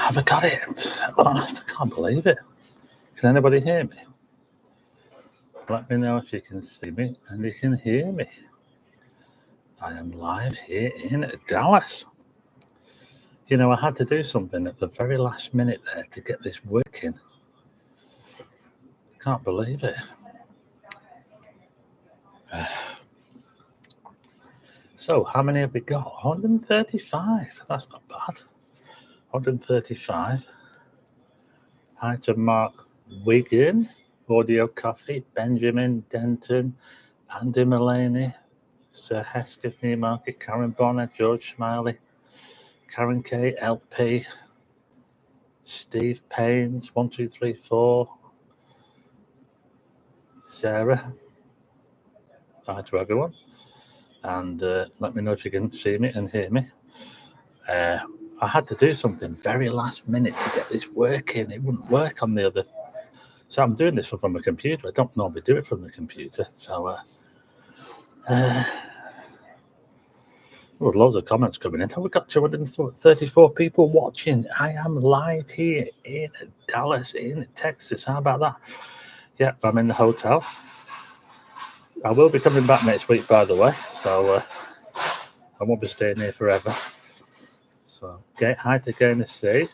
Have I got it? Oh, I can't believe it. Can anybody hear me? Let me know if you can see me and you can hear me. I am live here in Dallas. You know, I had to do something at the very last minute there to get this working. Can't believe it. So, how many have we got? 135. That's not bad. 135. Hi to Mark Wigan, Audio Coffee, Benjamin Denton, Andy Mullaney, Sir Hesketh Newmarket, Karen Bonner, George Smiley, Karen K, LP, Steve Paynes, 1234, Sarah. Hi to everyone. And let me know if you can see me and hear me. I had to do something very last minute to get this working. It wouldn't work on the other. So I'm doing this from a computer. I don't normally do it from the computer. So loads of comments coming in. We've got 234 people watching. I am live here in Dallas, in Texas. How about that? Yeah, I'm in the hotel. I will be coming back next week, by the way. So I won't be staying here forever. So, hi to Gaynor C,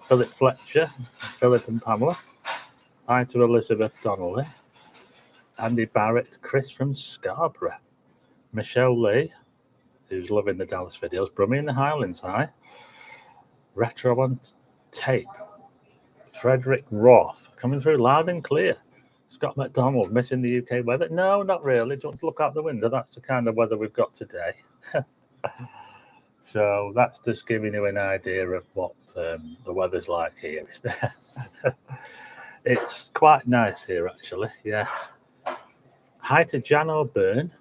Philip Fletcher, Philip and Pamela. Hi to Elizabeth Donnelly, Andy Barrett, Chris from Scarborough, Michelle Lee, who's loving the Dallas videos, Brummy in the Highlands, hi. Retro on Tape, Frederick Roth, coming through loud and clear. Scott McDonald, missing the UK weather? No, not really. Don't look out the window. That's the kind of weather we've got today. So that's just giving you an idea of what the weather's like here. It's quite nice here, actually. Yes. Hi to Jan O'Byrne,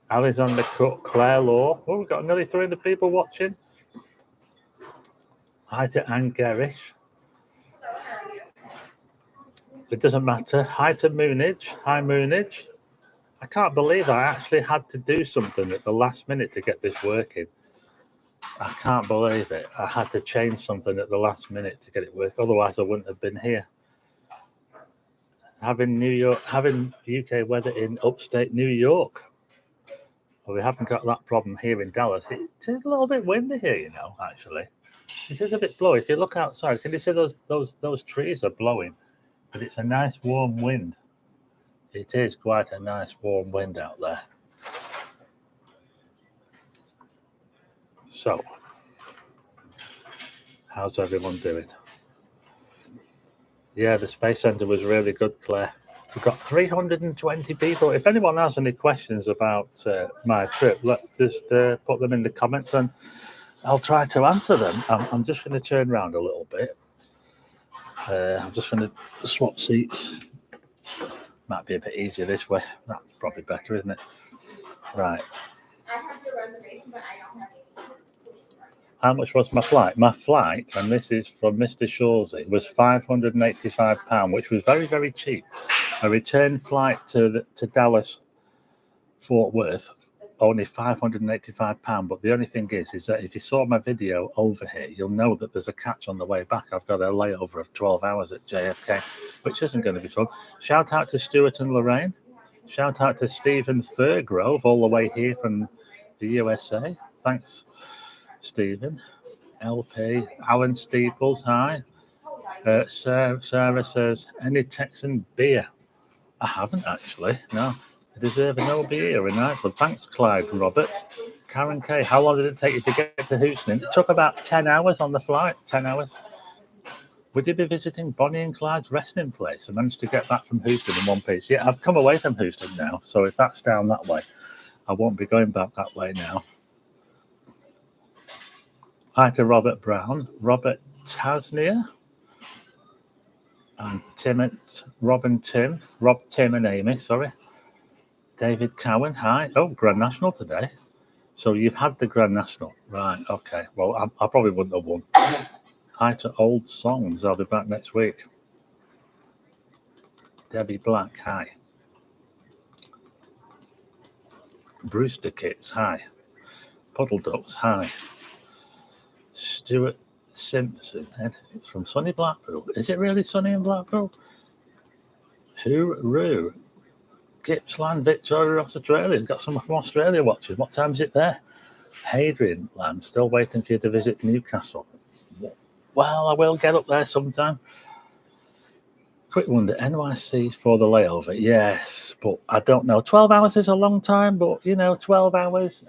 Alexander Cook, Claire Law. Oh, we've got nearly 300 people watching. Hi to Anne Gerrish. It doesn't matter. Hi to Moonage. Hi, Moonage. I can't believe I actually had to do something at the last minute to get this working. I can't believe it. I had to change something at the last minute to get it working. Otherwise, I wouldn't have been here. Having UK weather in upstate New York. Well, we haven't got that problem here in Dallas. It's a little bit windy here, you know. Actually, it is a bit blowy. If you look outside, can you see those trees are blowing? But it's a nice warm wind. It is quite a nice warm wind out there. So, how's everyone doing? Yeah, the Space Center was really good, Claire. We've got 320 people. If anyone has any questions about my trip, just put them in the comments and I'll try to answer them. I'm just going to turn around a little bit. I'm just going to swap seats. Might be a bit easier this way. That's probably better, isn't it? Right. I have the reservation, but I don't have any. How much was my flight? My flight, and this is from Mr. Shawsey, was £585, which was very, very cheap. A return flight to Dallas, Fort Worth, only £585. But the only thing is that if you saw my video over here, you'll know that there's a catch on the way back. I've got a layover of 12 hours at JFK, which isn't going to be fun. Shout out to Stuart and Lorraine. Shout out to Stephen Fairgrove, all the way here from the USA. Thanks, Stephen. LP. Alan Steeples, hi. Sarah says, any Texan beer? I haven't actually, no. I deserve an OB here in Iceland. Thanks, Clyde Roberts. Karen K, how long did it take you to get to Houston? It took about 10 hours on the flight, 10 hours. Would you be visiting Bonnie and Clyde's resting place? I managed to get that from Houston in one piece. Yeah, I've come away from Houston now, so if that's down that way, I won't be going back that way now. Hi to Robert Brown, Robert Tasnia, and Rob, Tim and Amy, sorry. David Cowan, hi. Oh, Grand National today. So you've had the Grand National. Right, okay. Well, I probably wouldn't have won. Hi to Old Songs. I'll be back next week. Debbie Black, hi. Brewster Kits, hi. Puddle Ducks, hi. Stuart Simpson, it's from sunny Blackpool. Is it really sunny in Blackpool? Hooroo. Gippsland, Victoria, Australia. Got someone from Australia watching. What time is it there? Hadrian Land, still waiting for you to visit Newcastle. Well, I will get up there sometime. Quick wonder, NYC for the layover? Yes, but I don't know. 12 hours is a long time, but 12 hours.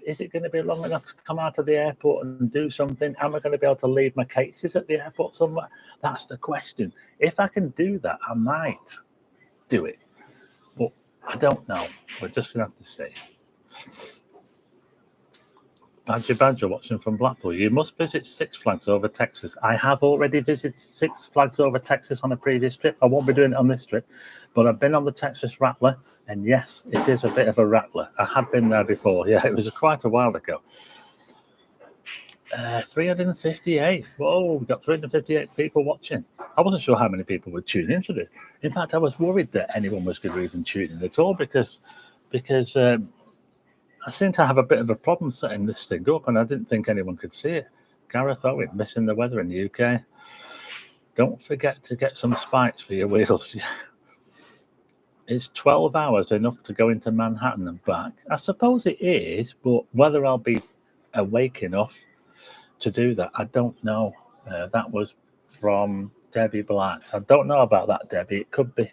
Is it going to be long enough to come out of the airport and do something? Am I going to be able to leave my cases at the airport somewhere? That's the question. If I can do that, I might do it, but I don't know. We're just going to have to see. Badger watching from Blackpool. You must visit Six Flags over Texas. I have already visited Six Flags over Texas on a previous trip. I won't be doing it on this trip, but I've been on the Texas Rattler, and yes, it is a bit of a rattler. I have been there before. Yeah, it was quite a while ago. 358. Whoa, we've got 358 people watching. I wasn't sure how many people would tune into this. In fact, I was worried that anyone was going to even tune in at all because I seem to have a bit of a problem setting this thing up, and I didn't think anyone could see it. Gareth Owen, missing the weather in the UK. Don't forget to get some spikes for your wheels. Is 12 hours enough to go into Manhattan and back? I suppose it is, but whether I'll be awake enough to do that, I don't know. That was from Debbie Black. I don't know about that, Debbie. It could be.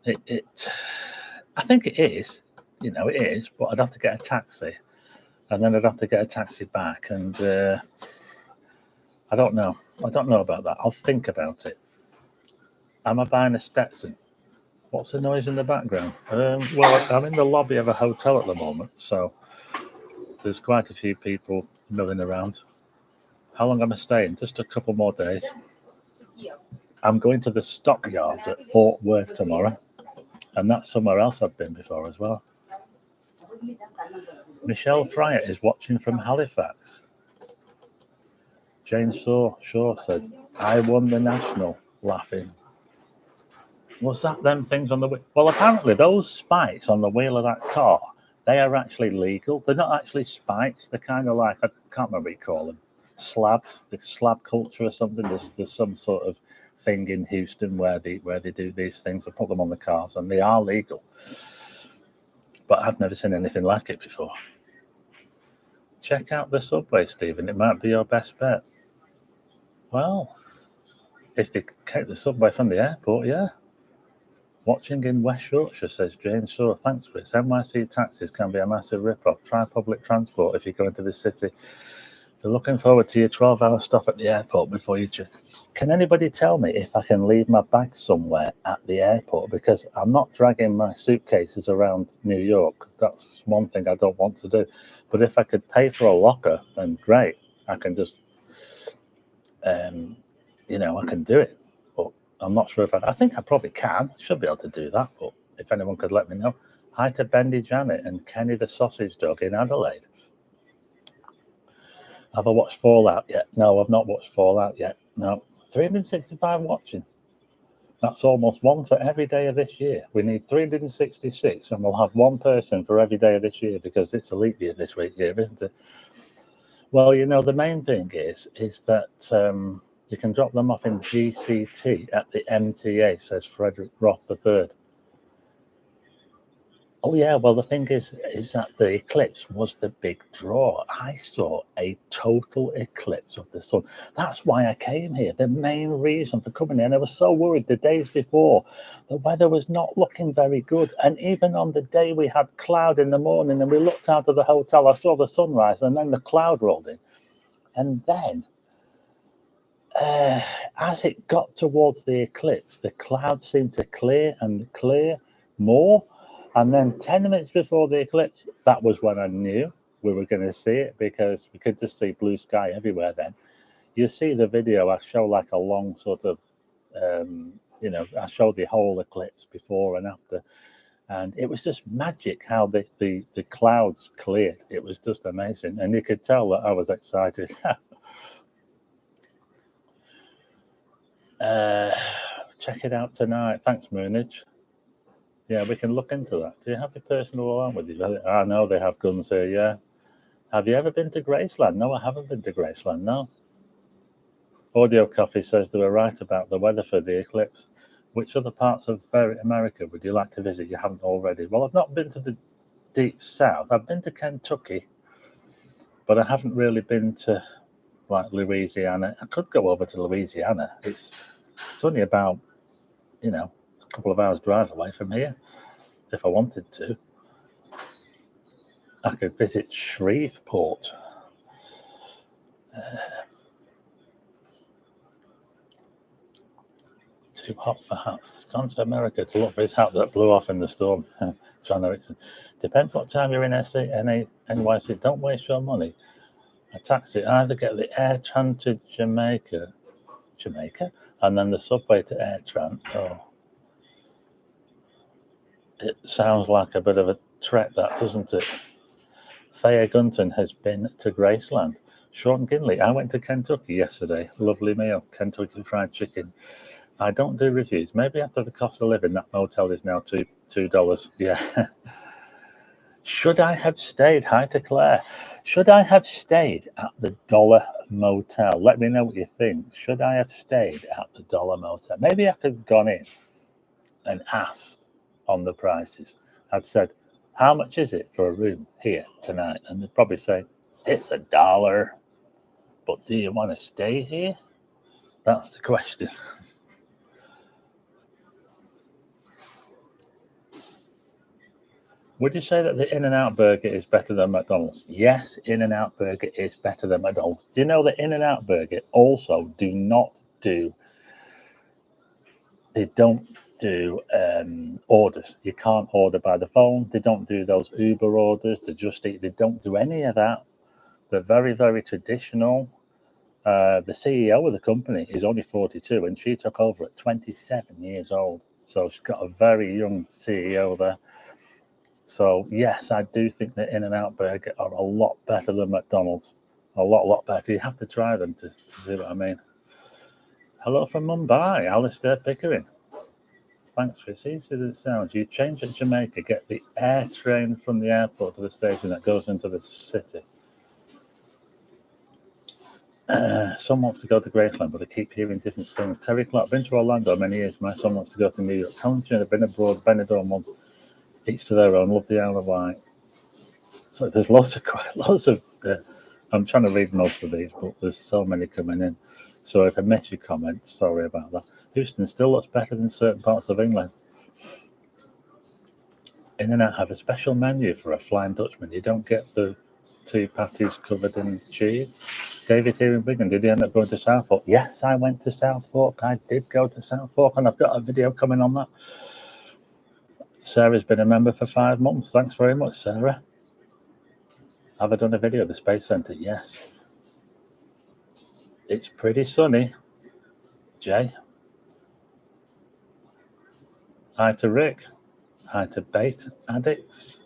I think it is. It is, but I'd have to get a taxi, and then I'd have to get a taxi back, and I don't know. I don't know about that. I'll think about it. Am I buying a Stetson? What's the noise in the background? Well, I'm in the lobby of a hotel at the moment, so there's quite a few people milling around. How long am I staying? Just a couple more days. I'm going to the stockyards at Fort Worth tomorrow, and that's somewhere else I've been before as well. Michelle Fryer is watching from Halifax. Jane Shaw said, I won the national, laughing. Was that them things on the wheel? Well, apparently those spikes on the wheel of that car, they are actually legal. They're not actually spikes. They're kind of like, I can't remember what you call them, slabs, the slab culture or something. There's some sort of thing in Houston where they do these things and put them on the cars, and they are legal. But I've never seen anything like it before. Check out the subway, Stephen. It might be your best bet. Well, if they take the subway from the airport, yeah. Watching in West Yorkshire, says Jane Shaw. Thanks, Chris. NYC taxis can be a massive rip-off. Try public transport if you go into the city. You're looking forward to your 12-hour stop at the airport before you... Can anybody tell me if I can leave my bag somewhere at the airport? Because I'm not dragging my suitcases around New York. That's one thing I don't want to do. But if I could pay for a locker, then great. I can just, I can do it. But I'm not sure if I think I probably can. Should be able to do that. But if anyone could let me know. Hi to Bendy Janet and Kenny the Sausage Dog in Adelaide. Have I watched Fallout yet? No, I've not watched Fallout yet. No. 365 watching. That's almost one for every day of this year. We need 366, and we'll have one person for every day of this year because it's a leap year this week here, isn't it? Well, the main thing is that you can drop them off in GCT at the MTA, says Frederick Roth III. Oh, yeah, well, the thing is that the eclipse was the big draw. I saw a total eclipse of the sun. That's why I came here. The main reason for coming here. And I was so worried the days before. The weather was not looking very good. And even on the day we had cloud in the morning and we looked out of the hotel, I saw the sunrise and then the cloud rolled in. And then, as it got towards the eclipse, the clouds seemed to clear and clear more. And then 10 minutes before the eclipse, that was when I knew we were going to see it because we could just see blue sky everywhere then. You see the video, I show like a long sort of, I showed the whole eclipse before and after. And it was just magic how the clouds cleared. It was just amazing. And you could tell that I was excited. Check it out tonight. Thanks, Moonage. Yeah, we can look into that. Do you have your personal alarm with you? I know they have guns here, yeah. Have you ever been to Graceland? No, I haven't been to Graceland, no. Audio Coffee says they were right about the weather for the eclipse. Which other parts of America would you like to visit you haven't already? Well, I've not been to the deep south. I've been to Kentucky, but I haven't really been to like Louisiana. I could go over to Louisiana. It's only about, a couple of hours drive away from here if I wanted to. I could visit Shreveport. Too hot for hats. He's gone to America to look for his hat that blew off in the storm. John Erickson. Depends what time you're in NYC. Don't waste your money. A taxi. Either get the AirTran to Jamaica, and then the subway to AirTran. Oh, it sounds like a bit of a trek, that, doesn't it? Thea Gunton has been to Graceland. Sean Ginley. I went to Kentucky yesterday. Lovely meal. Kentucky Fried Chicken. I don't do reviews. Maybe after the cost of living, that motel is now $2. Yeah. Should I have stayed? Hi to Claire. Should I have stayed at the Dollar Motel? Let me know what you think. Should I have stayed at the Dollar Motel? Maybe I could have gone in and asked on the prices. I'd said, how much is it for a room here tonight? And they'd probably say, it's $1. But do you want to stay here? That's the question. Would you say that the In-N-Out burger is better than McDonald's? Yes, In-N-Out burger is better than McDonald's. Do you know that In-N-Out burger also don't do orders? You can't order by the phone. They don't do those Uber orders, the Just Eat. They don't do any of that. They're very, very traditional. The CEO of the company is only 42, and she took over at 27 years old. So she's got a very young CEO there. So, yes, I do think that In-N-Out burger are a lot better than McDonald's. A lot better. You have to try them to see what I mean. Hello from Mumbai, Alistair Pickering. Thanks, Chris. Easy as it sounds. You change at Jamaica, get the air train from the airport to the station that goes into the city. Son wants to go to Graceland, but I keep hearing different things. Terry Clark, been to Orlando many years. My son wants to go to New York. Country, I've been abroad, Benidorm once. Each to their own. Love the Isle of Wight. So there's lots of. I'm trying to read most of these, but there's so many coming in. So if I miss your comments, sorry about that. Houston still looks better than certain parts of England. In-N-Out have a special menu for a Flying Dutchman. You don't get the 2 patties covered in cheese. David here in Wigan, did you end up going to Southport? Yes, I went to Southport. I did go to Southport, and I've got a video coming on that. Sarah's been a member for 5 months. Thanks very much, Sarah. Have I done a video of the Space Centre? Yes. It's pretty sunny. Jay. Hi to Rick. Hi to Bait Addicts.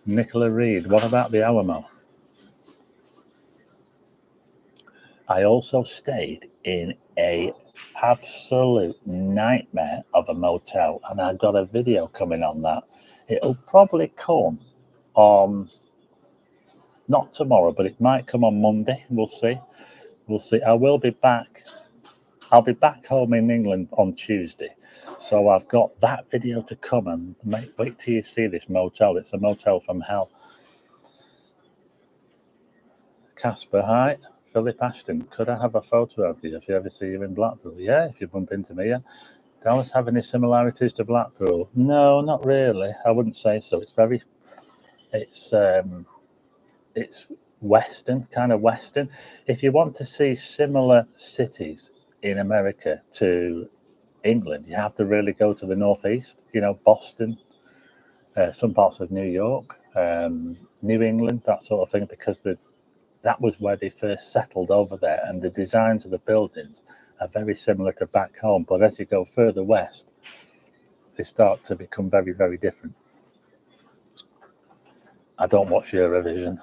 Nicola Reed. What about the Alamo? I also stayed in a absolute nightmare of a motel, and I've got a video coming on that. It'll probably come on, not tomorrow, but it might come on Monday. We'll see. I will be back. I'll be back home in England on Tuesday, so I've got that video to come, and wait till you see this motel. It's a motel from hell. Casper, hi. Philip Ashton, could I have a photo of you if you ever see you in Blackpool? Yeah, if you bump into me, yeah. Dallas have any similarities to Blackpool? No, not really. I wouldn't say so. It's Western, kind of Western. If you want to see similar cities in America to England, you have to really go to the northeast. Boston, some parts of New York, New England, that sort of thing, because that was where they first settled over there, and the designs of the buildings are very similar to back home. But as you go further west, they start to become very, very different. I don't watch Eurovision.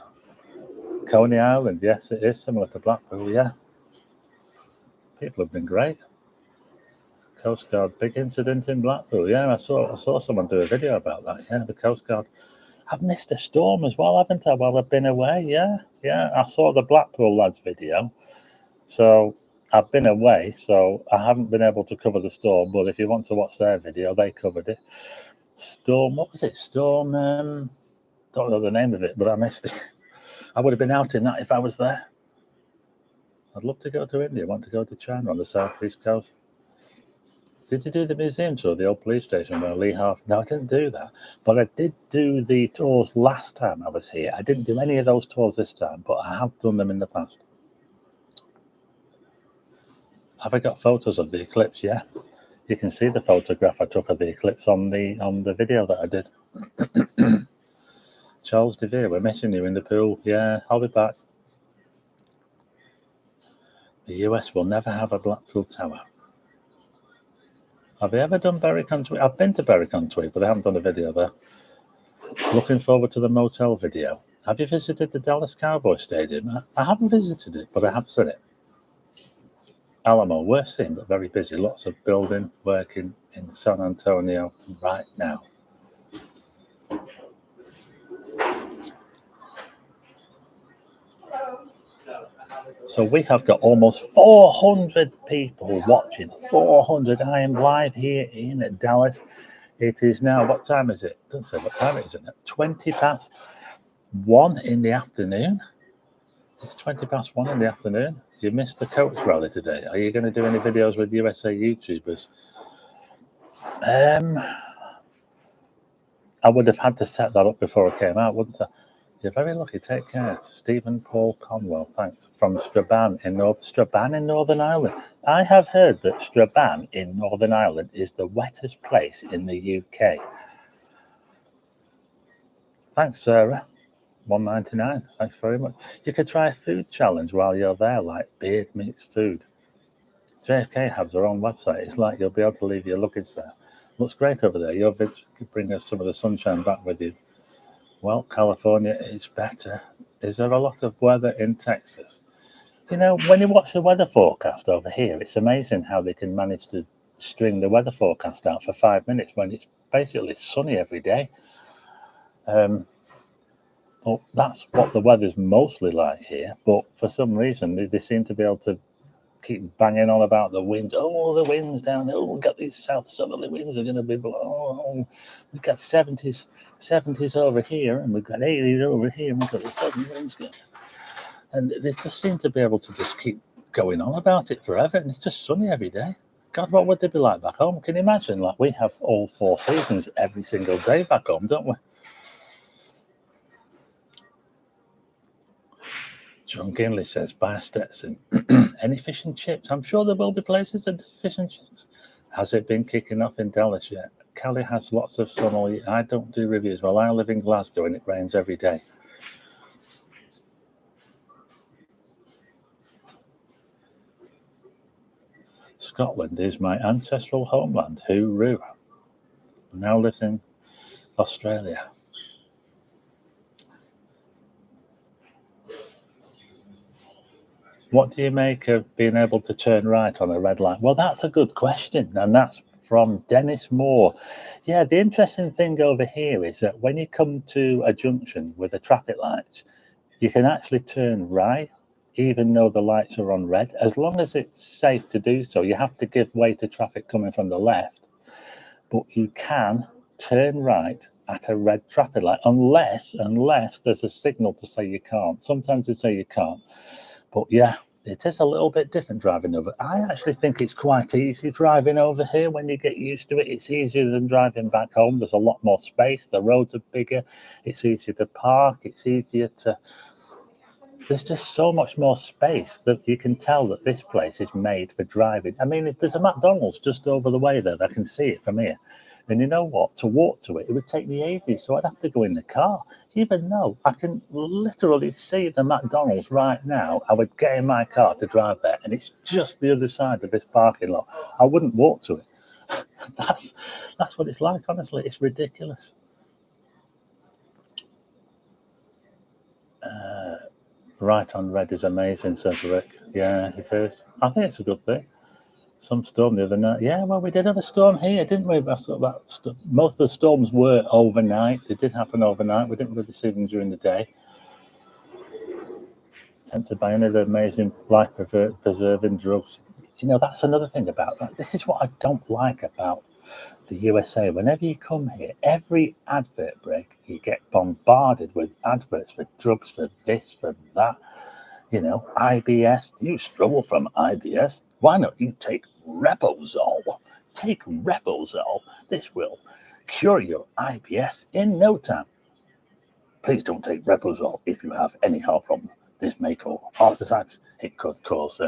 Coney Island, yes, it is similar to Blackpool, yeah. People have been great. Coast Guard, big incident in Blackpool. Yeah, I saw someone do a video about that. Yeah, the Coast Guard. I've missed a storm as well, haven't I, while I've been away? Yeah. I saw the Blackpool lads video, So I've been away, so I haven't been able to cover the storm. But if you want to watch their video, they covered it. Storm, what was it? Storm, don't know the name of it, but I missed it. I would have been out in that if I was there. I'd love to go to India. I want to go to China on the southeast coast. Did you do the museum tour, the old police station where Lee Harvey? No, I didn't do that. But I did do the tours last time I was here. I didn't do any of those tours this time, but I have done them in the past. Have I got photos of the eclipse? Yeah. You can see the photograph I took of the eclipse on the video that I did. Charles DeVere, we're missing you in the pool. Yeah, I'll be back. The US will never have a Blackpool Tower. Have they ever done Berwick-on-Tweed? I've been to Berwick-on-Tweed, but I haven't done a video there. Looking forward to the motel video. Have you visited the Dallas Cowboys Stadium? I haven't visited it, but I have seen it. Alamo, worst thing, but very busy. Lots of building, working in San Antonio right now. So we have got almost 400 people watching. 400. I am live here in Dallas. It is now, what time is it? Doesn't say what time it is, isn't it? 20 past 1 in the afternoon. It's 20 past 1 in the afternoon. You missed the coach rally today. Are you going to do any videos with USA YouTubers? I would have had to set that up before I came out, wouldn't I? You're very lucky. Take care. Stephen Paul Conwell, thanks. From Strabane in Northern Ireland. I have heard that Strabane in Northern Ireland is the wettest place in the UK. Thanks, Sarah. $1.99. Thanks very much. You could try a food challenge while you're there, like beard meets food. JFK has their own website. It's like you'll be able to leave your luggage there. Looks great over there. Your vids could bring us some of the sunshine back with you. Well, California is better. Is there a lot of weather in Texas? You know, when you watch the weather forecast over here, it's amazing how they can manage to string the weather forecast out for 5 minutes when it's basically sunny every day. Well, that's what the weather's mostly like here, but for some reason they seem to be able to keep banging on about the winds. Oh, the winds down there. Oh, we've got these south southerly winds are going to be blowing. Oh, we've got 70s over here, and we've got 80s over here, and we've got the southern winds going. And they just seem to be able to just keep going on about it forever, and it's just sunny every day. God, what would they be like back home? Can you imagine? Like, we have all 4 seasons every single day back home, don't we? John Ginley says, buy a Stetson. Any fish and chips? I'm sure there will be places that do fish and chips. Has it been kicking off in Dallas yet? Kelly has lots of sun all year. I don't do reviews. Well, I live in Glasgow and it rains every day. Scotland is my ancestral homeland. Hooroo. Now lives in Australia. What do you make of being able to turn right on a red light? Well, that's a good question, and that's from Dennis Moore. Yeah, the interesting thing over here is that when you come to a junction with the traffic lights, you can actually turn right, even though the lights are on red, as long as it's safe to do so. You have to give way to traffic coming from the left, but you can turn right at a red traffic light, unless there's a signal to say you can't. Sometimes they say you can't. But yeah, it is a little bit different driving over. I actually think it's quite easy driving over here when you get used to it. It's easier than driving back home. There's a lot more space. The roads are bigger. It's easier to park. It's easier to... There's just so much more space that you can tell that this place is made for driving. I mean, if there's a McDonald's just over the way there, I can see it from here. And you know what? To walk to it, it would take me ages, so I'd have to go in the car. Even though I can literally see the McDonald's right now, I would get in my car to drive there, and it's just the other side of this parking lot. I wouldn't walk to it. That's what it's like, honestly. It's ridiculous. Right on red is amazing, says Rick. Yeah, it is. I think it's a good thing. Some storm the other night. Yeah, well, we did have a storm here, didn't we? Most of the storms were overnight. They did happen overnight. We didn't really see them during the day. tempted by any of the amazing life-preserving drugs. You know, that's another thing about that. This is what I don't like about the USA. Whenever you come here, every advert break, you get bombarded with adverts for drugs, for this, for that. You know, IBS. Do you struggle from IBS? Why not you take Reposol? Take Reposol. This will cure your IBS in no time. Please don't take Reposol if you have any heart problems. This may cause heart attacks. It could cause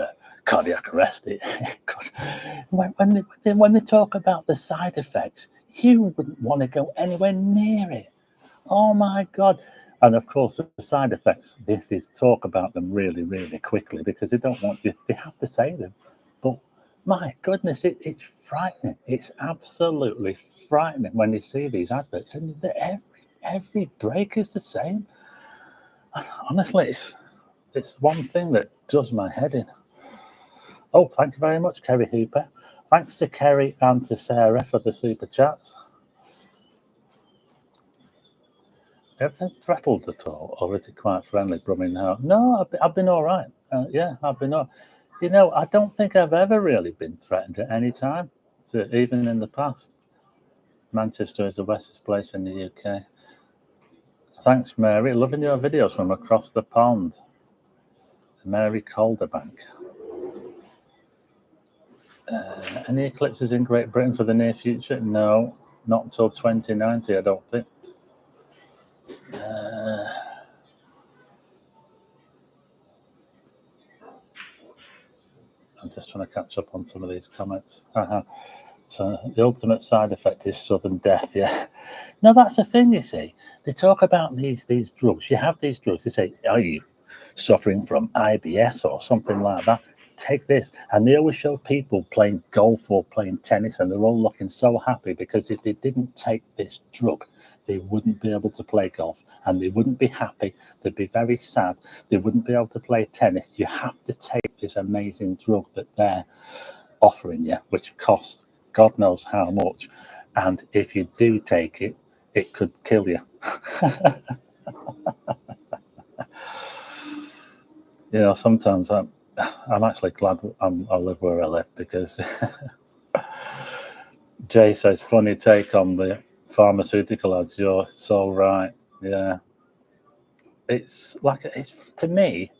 cardiac arrest. It could. When they talk about the side effects, you wouldn't want to go anywhere near it. Oh my God. And of course, the side effects, they talk about them really, really quickly because they don't want you, they have to say them. But my goodness, it's frightening. It's absolutely frightening when you see these adverts, and every break is the same. Honestly, it's one thing that does my head in. Oh, thank you very much, Kerry Hooper. Thanks to Kerry and to Sarah for the super chats. Everything threatened at all, or is it quite friendly, brumming out? No, I've been all right. Yeah, I've been all. You know, I don't think I've ever really been threatened at any time, even in the past. Manchester is the westest place in the UK. Thanks, Mary. Loving your videos from across the pond. Mary Calderbank. Any eclipses in Great Britain for the near future? No, not until 2090, I don't think. I'm just trying to catch up on some of these comments. So the ultimate side effect is sudden death. Yeah. Now that's the thing, you see. They talk about these drugs. You have these drugs. They say, are you suffering from IBS or something like that? Take this. And they always show people playing golf or playing tennis, and they're all looking so happy because if they didn't take this drug, they wouldn't be able to play golf and they wouldn't be happy. They'd be very sad. They wouldn't be able to play tennis. You have to take this amazing drug that they're offering you, which costs God knows how much. And if you do take it, it could kill you. You know, sometimes I'm actually glad I live where I live because Jay says, funny take on the pharmaceutical ads. You're so right. Yeah. It's like, it's to me,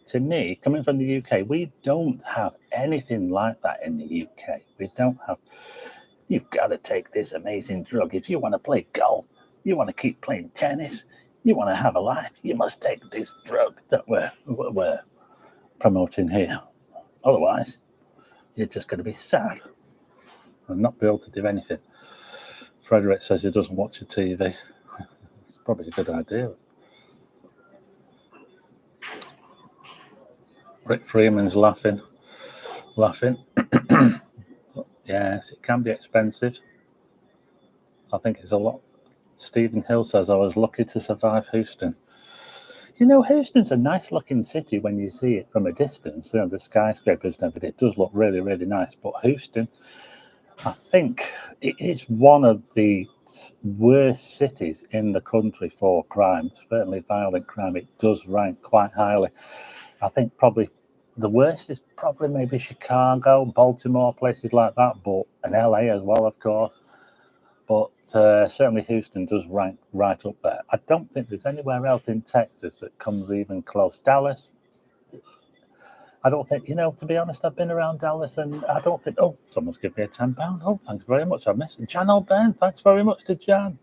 coming from the UK, we don't have anything like that in the UK. We don't have, you've got to take this amazing drug. If you want to play golf, you want to keep playing tennis, you want to have a life, you must take this drug that we're promoting here. Otherwise, you're just going to be sad and not be able to do anything. Frederick says he doesn't watch the TV. It's probably a good idea. Rick Freeman's laughing. Yes, it can be expensive. I think it's a lot. Stephen Hill says, I was lucky to survive Houston. You know, Houston's a nice looking city when you see it from a distance. You know, the skyscrapers and everything, it does look really, really nice. But Houston, I think it is one of the worst cities in the country for crime, certainly violent crime. It does rank quite highly. I think probably the worst is probably maybe Chicago, Baltimore, places like that, and LA as well, of course. But certainly Houston does rank right up there. I don't think there's anywhere else in Texas that comes even close. Dallas, I don't think, you know, to be honest, I've been around Dallas and I don't think, oh, someone's given me a £10. Oh, thanks very much. I missed it. Jan O'Byrne, thanks very much to Jan.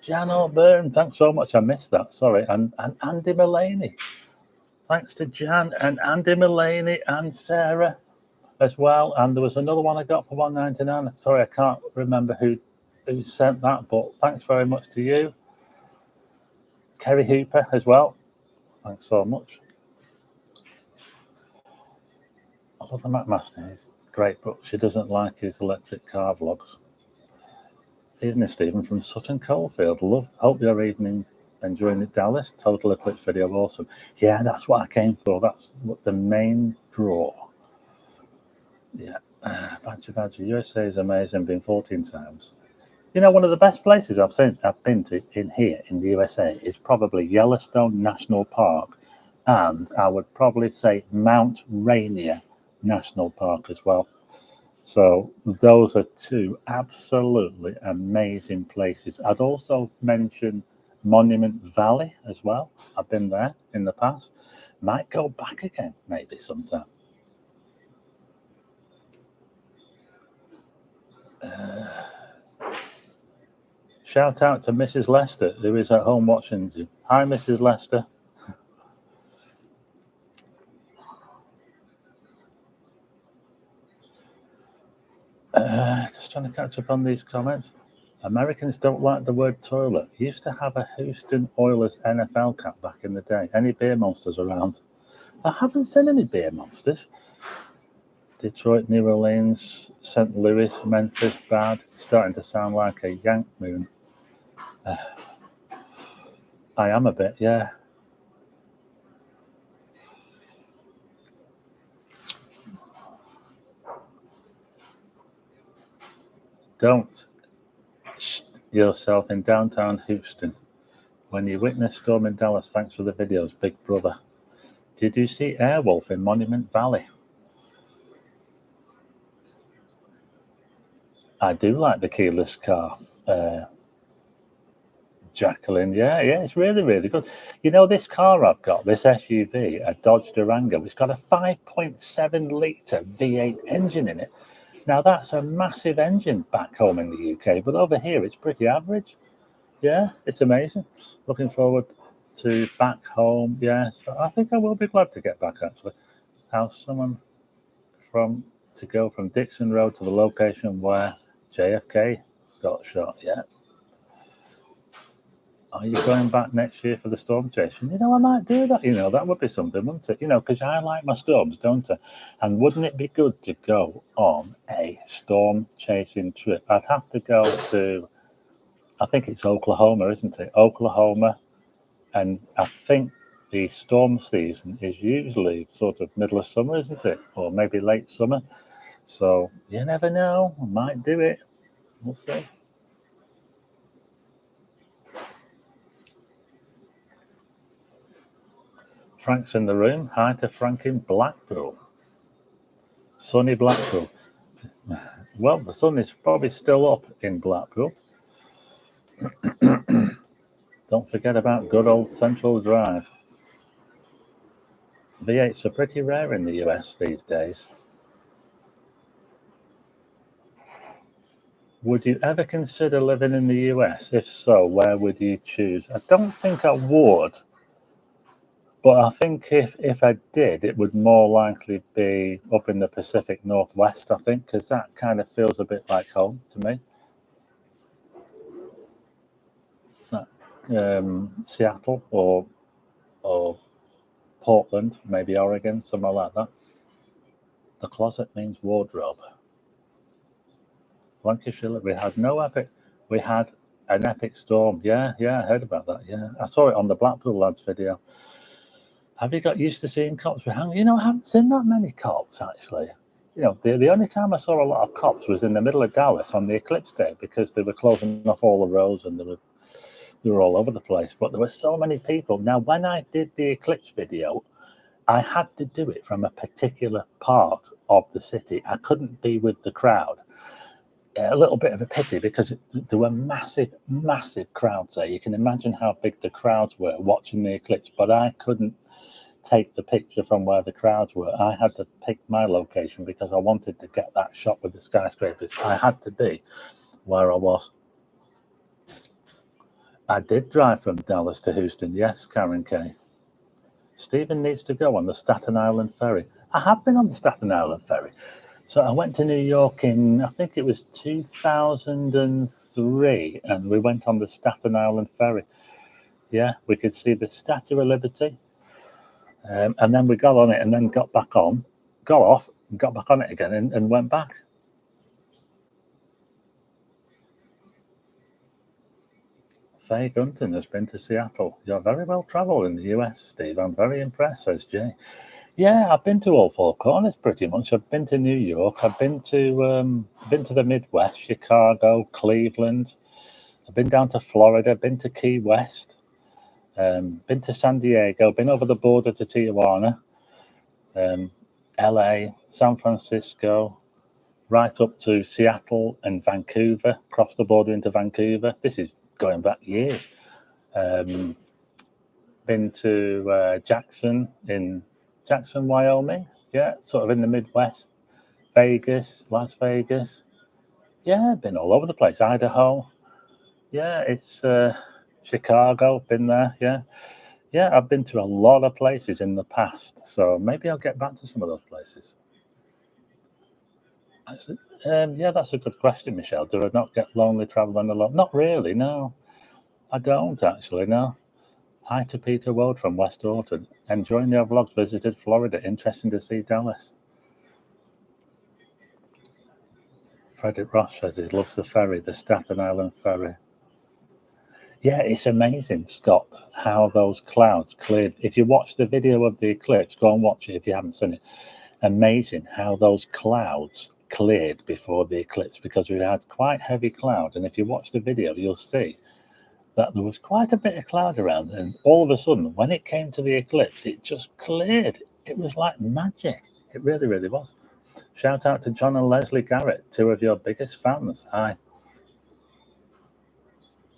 Jan O'Byrne, thanks so much. I missed that, sorry. And Andy Mullaney. Thanks to Jan and Andy Mullaney and Sarah as well. And there was another one I got for $1.99. Sorry, I can't remember who sent that, but thanks very much to you. Kerry Hooper as well. Thanks so much. I love the McMaster. He's great, but she doesn't like his electric car vlogs. Evening, Stephen from Sutton Coldfield. Hope your evening enjoying it, Dallas. Total eclipse video, awesome. Yeah, that's what I came for. That's what the main draw. Yeah, Badger, USA is amazing. Been 14 times. You know, one of the best places I've been to in here in the USA is probably Yellowstone National Park and I would probably say Mount Rainier National Park as well. So those are two absolutely amazing places. I'd also mention Monument Valley as well. I've been there in the past. Might go back again maybe sometime. Shout out to Mrs. Lester, who is at home watching you. Hi, Mrs. Lester. Just trying to catch up on these comments. Americans don't like the word toilet. Used to have a Houston Oilers NFL cap back in the day. Any beer monsters around? I haven't seen any beer monsters. Detroit, New Orleans, St. Louis, Memphis, bad. Starting to sound like a Yank moon. I am a bit, yeah. Don't yourself in downtown Houston. When you witness storm in Dallas, thanks for the videos, big brother. Did you see Airwolf in Monument Valley? I do like the keyless car. Jacqueline, yeah, it's really, really good. You know, this car I've got, this SUV, a Dodge Durango, it's got a 5.7 litre V8 engine in it. Now, that's a massive engine back home in the UK, but over here it's pretty average. Yeah, it's amazing. Looking forward to back home. Yeah, so I think I will be glad to get back, actually. How's someone to go from Dixon Road to the location where JFK got shot? Yeah. Are you going back next year for the storm chasing? You know, I might do that. You know, that would be something, wouldn't it? You know, because I like my storms, don't I? And wouldn't it be good to go on a storm chasing trip? I'd have to go to, I think it's Oklahoma, isn't it? Oklahoma. And I think the storm season is usually sort of middle of summer, isn't it? Or maybe late summer. So you never know. I might do it. We'll see. Frank's in the room. Hi to Frank in Blackpool. Sunny Blackpool. Well, the sun is probably still up in Blackpool. Don't forget about good old Central Drive. V8s are pretty rare in the US these days. Would you ever consider living in the US? If so, where would you choose? I don't think I would. But I think if I did, it would more likely be up in the Pacific Northwest, I think, because that kind of feels a bit like home to me. Seattle or Portland, maybe Oregon, somewhere like that. The closet means wardrobe. Lancashire, we had an epic storm. Yeah, I heard about that. Yeah, I saw it on the Blackpool lads video. Have you got used to seeing cops with hangers? You know, I haven't seen that many cops actually. You know, the only time I saw a lot of cops was in the middle of Dallas on the eclipse day because they were closing off all the roads and they were all over the place. But there were so many people. Now, when I did the eclipse video, I had to do it from a particular part of the city. I couldn't be with the crowd. A little bit of a pity because there were massive crowds there. You can imagine how big the crowds were watching the eclipse, but I couldn't take the picture from where the crowds were. I had to pick my location because I wanted to get that shot with the skyscrapers. I had to be where I was. I did drive from Dallas to Houston. Yes, Karen K. Stephen needs to go on the Staten Island ferry. I have been on the Staten Island ferry. So I went to New York in, I think it was 2003, and we went on the Staten Island ferry. Yeah, we could see the Statue of Liberty. And then we got on it and then got off, got back on it again and went back. Faye Gunton has been to Seattle. You're very well travelled in the US, Steve. I'm very impressed, says Jay. Yeah, I've been to all four corners pretty much. I've been to New York. I've been to the Midwest, Chicago, Cleveland. I've been down to Florida. Been to Key West. Been to San Diego, been over the border to Tijuana, LA, San Francisco, right up to Seattle and Vancouver, cross the border into Vancouver. This is going back years. Been to Jackson, Wyoming. Yeah, sort of in the Midwest. Vegas, Las Vegas. Yeah, been all over the place. Idaho. Yeah, it's Chicago, been there. Yeah, I've been to a lot of places in the past, so maybe I'll get back to some of those places. Actually, yeah, that's a good question, Michelle. Do I not get lonely traveling alone? Not really, no. I don't actually, no. Hi to Peter Wold from West Orton. Enjoying your vlogs, visited Florida. Interesting to see Dallas. Frederick Ross says he loves the ferry, the Staten Island ferry. Yeah, it's amazing, Scott, how those clouds cleared. If you watch the video of the eclipse, go and watch it if you haven't seen it. Amazing how those clouds cleared before the eclipse, because we had quite heavy cloud. And if you watch the video, you'll see that there was quite a bit of cloud around. And all of a sudden, when it came to the eclipse, it just cleared. It was like magic. It really, really was. Shout out to John and Leslie Garrett, two of your biggest fans. Hi.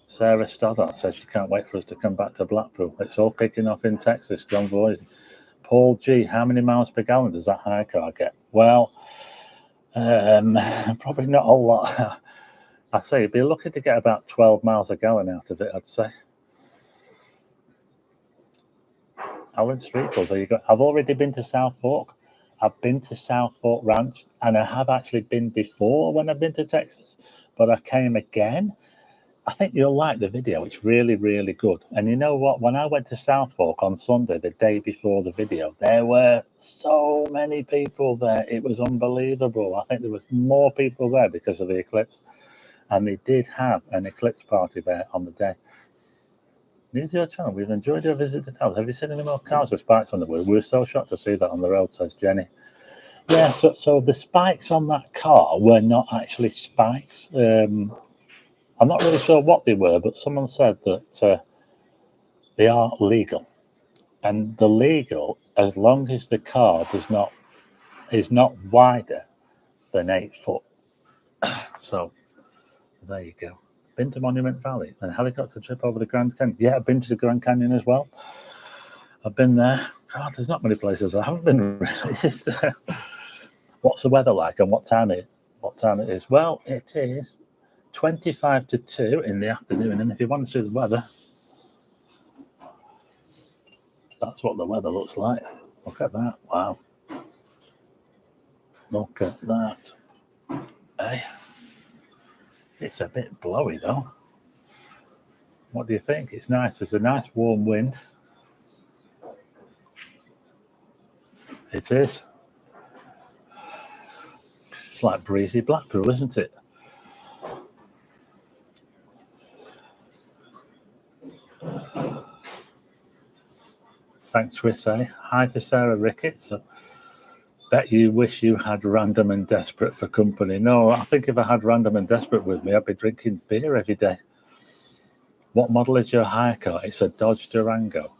Sarah Stoddart says she can't wait for us to come back to Blackpool. It's all kicking off in Texas. Strong voice. Paul G, how many miles per gallon does that hire car get? Well, probably not a whole lot. I'd say you'd be lucky to get about 12 miles a gallon out of it, I'd say. Alan Streeples, I've already been to South Fork. I've been to South Fork Ranch, and I have actually been before when I've been to Texas, but I came again. I think you'll like the video. It's really, really good. And you know what? When I went to South Fork on Sunday, the day before the video, there were so many people there. It was unbelievable. I think there was more people there because of the eclipse. And they did have an eclipse party there on the day. News to your channel. We've enjoyed your visit to town. Have you seen any more cars with spikes on the wheel? We were so shocked to see that on the road, says Jenny. Yeah, so the spikes on that car were not actually spikes. I'm not really sure what they were, but someone said that they are legal, and they're legal as long as the car is not wider than 8 foot. So there you go. Been to Monument Valley and helicopter trip over the Grand Canyon. Yeah, I've been to the Grand Canyon as well. I've been there. God, there's not many places I haven't been really. What's the weather like and what time it is? Well, it is 25 to 2 in the afternoon, and if you want to see the weather, that's what the weather looks like. Look at that. Wow. Look at that. Hey, it's a bit blowy though. What do you think? It's nice. There's a nice warm wind. It is. It's like breezy Blackpool, isn't it? Thanks, Chris. Hi to Sarah Ricketts. Bet you wish you had Random and Desperate for company. No, I think if I had Random and Desperate with me, I'd be drinking beer every day. What model is your hire car? It's a Dodge Durango.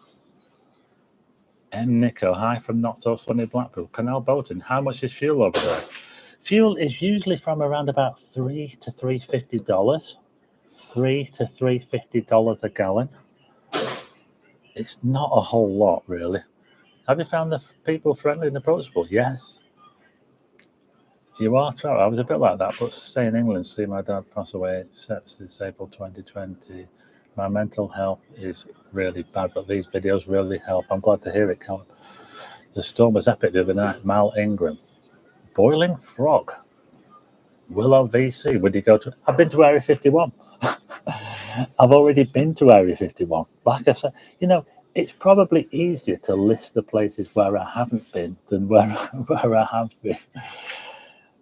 M. Nico, hi from not so sunny Blackpool. Canal Boating, how much is fuel over there? Fuel is usually from around about $3 to $3.50. $3 to $3.50 a gallon. It's not a whole lot, really. Have you found the people friendly and approachable? Yes. You are traveling. I was a bit like that, but stay in England, see my dad pass away. It's April 2020. My mental health is really bad, but these videos really help. I'm glad to hear it, Colin. The storm was epic the other night. Mal Ingram. Boiling Frog. Willow VC. Would you go to? I've been to Area 51. I've already been to Area 51. Like I said, it's probably easier to list the places where I haven't been than where I have been.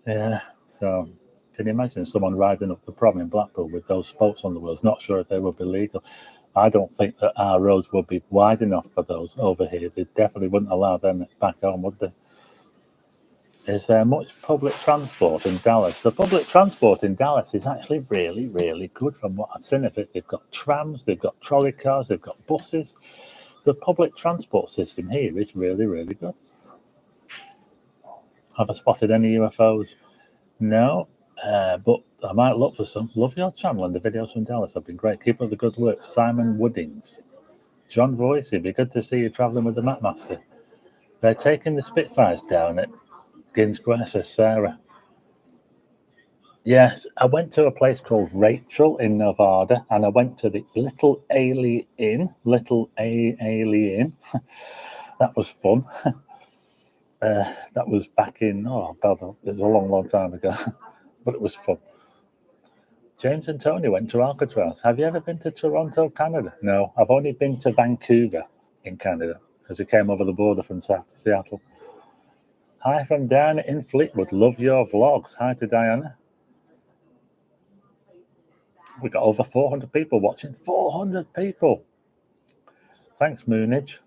Yeah. So can you imagine someone riding up the prom in Blackpool with those spokes on the wheels? Not sure if they would be legal. I don't think that our roads would be wide enough for those over here. They definitely wouldn't allow them back home, would they? Is there much public transport in Dallas? The public transport in Dallas is actually really, really good from what I've seen of it. They've got trams, they've got trolley cars, they've got buses. The public transport system here is really, really good. Have I spotted any UFOs? No, but I might look for some. Love your channel and the videos from Dallas have been great. Keep up the good work. Simon Woodings. John Voice, it'd be good to see you travelling with the Mapmaster. They're taking the Spitfires down at Ginn Square, says Sarah. Yes, I went to a place called Rachel in Nevada, and I went to the Little Alien Inn. That was fun. That was back in, it was a long, long time ago, but it was fun. James and Tony went to Alcatraz. Have you ever been to Toronto, Canada? No, I've only been to Vancouver in Canada because we came over the border from South to Seattle. Hi from Diana in Fleetwood. Love your vlogs. Hi to Diana. We got over 400 people watching. 400 people. Thanks, Moonage.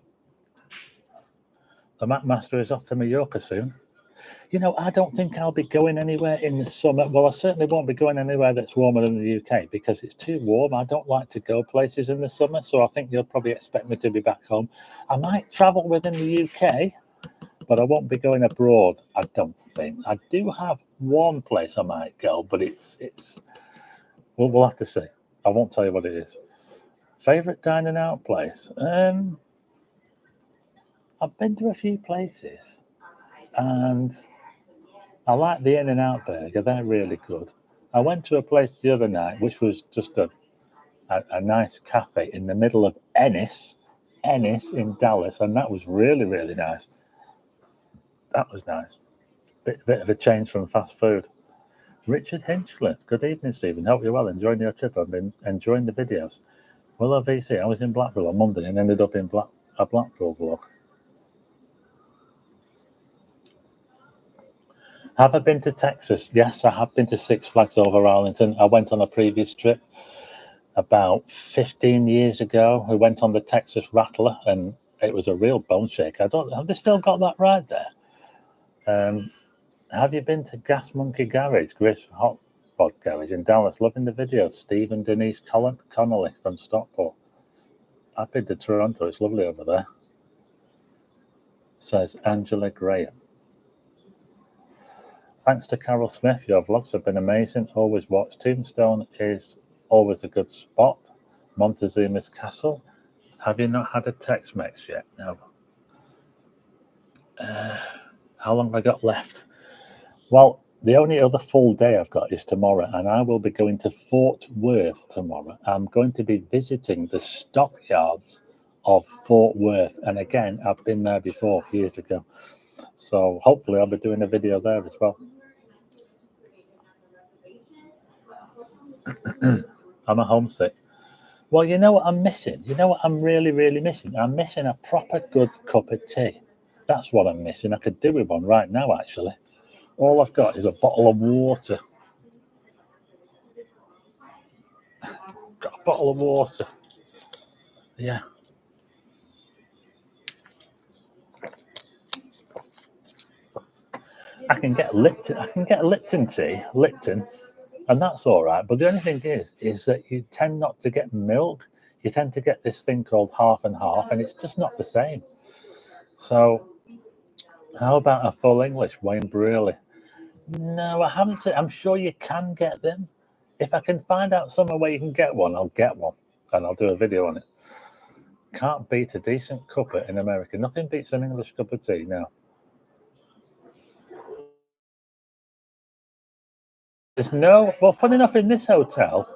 The Mapmaster is off to Mallorca soon. You know, I don't think I'll be going anywhere in the summer. Well, I certainly won't be going anywhere that's warmer than the UK because it's too warm. I don't like to go places in the summer, so I think you'll probably expect me to be back home. I might travel within the UK, but I won't be going abroad, I don't think. I do have one place I might go, but we'll have to see. I won't tell you what it is. Favourite dining out place? I've been to a few places, and I like the In-N-Out burger. They're really good. I went to a place the other night, which was just a nice cafe in the middle of Ennis in Dallas, and that was really, really nice. That was nice. Bit of a change from fast food. Richard Hinchliffe. Good evening, Stephen. Hope you're well. Enjoying your trip. I've been enjoying the videos. Willow VC. I was in Blackpool on Monday and ended up in a Blackpool vlog. Have I been to Texas? Yes, I have been to Six Flags over Arlington. I went on a previous trip about 15 years ago. We went on the Texas Rattler, and it was a real bone shaker. Have they still got that right there? Have you been to Gas Monkey Garage, Chris Hot Rod Garage in Dallas? Loving the videos. Steve and Denise Connolly from Stockport. I've been to Toronto. It's lovely over there. Says Angela Graham. Thanks to Carol Smith, your vlogs have been amazing. Always watch. Tombstone is always a good spot. Montezuma's Castle. Have you not had a Tex-Mex yet? No. How long have I got left? Well, the only other full day I've got is tomorrow, and I will be going to Fort Worth tomorrow. I'm going to be visiting the stockyards of Fort Worth. And again, I've been there before years ago. So hopefully I'll be doing a video there as well. Am I homesick? Well, you know what I'm missing? You know what I'm really, really missing? I'm missing a proper good cup of tea. That's what I'm missing. I could do with one right now, actually. All I've got is a bottle of water. Got a bottle of water. Yeah. I can get Lipton tea, and that's all right. But the only thing is that you tend not to get milk. You tend to get this thing called half and half, and it's just not the same. So how about a full English, Wayne Brearley? No, I haven't seen. I'm sure you can get them. If I can find out somewhere where you can get one, I'll get one, and I'll do a video on it. Can't beat a decent cuppa in America. Nothing beats an English cup of tea now. There's no, well, funny enough, in this hotel,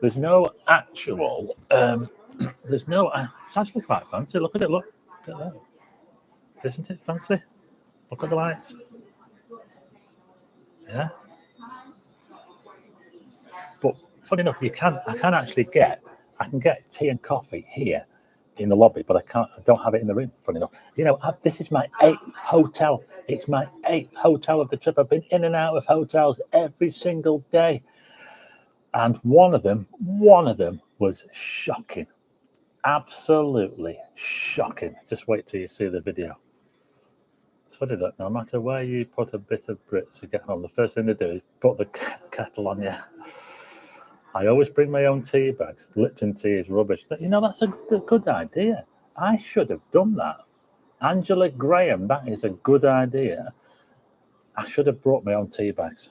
there's no actual, it's actually quite fancy. Look at it, look at that. Isn't it fancy? Look at the lights. Yeah. But funny enough, I can get tea and coffee here in the lobby, but I don't have it in the room. Funny enough, this is my 8th hotel. It's my 8th hotel of the trip. I've been in and out of hotels every single day, and one of them was shocking, absolutely shocking. Just wait till you see the video. It's funny that no matter where you put a bit of Brits to get home, the first thing they do is put the kettle on you. I always bring my own tea bags. Lipton tea is rubbish. You know, that's a good idea. I should have done that. Angela Graham, that is a good idea. I should have brought my own tea bags.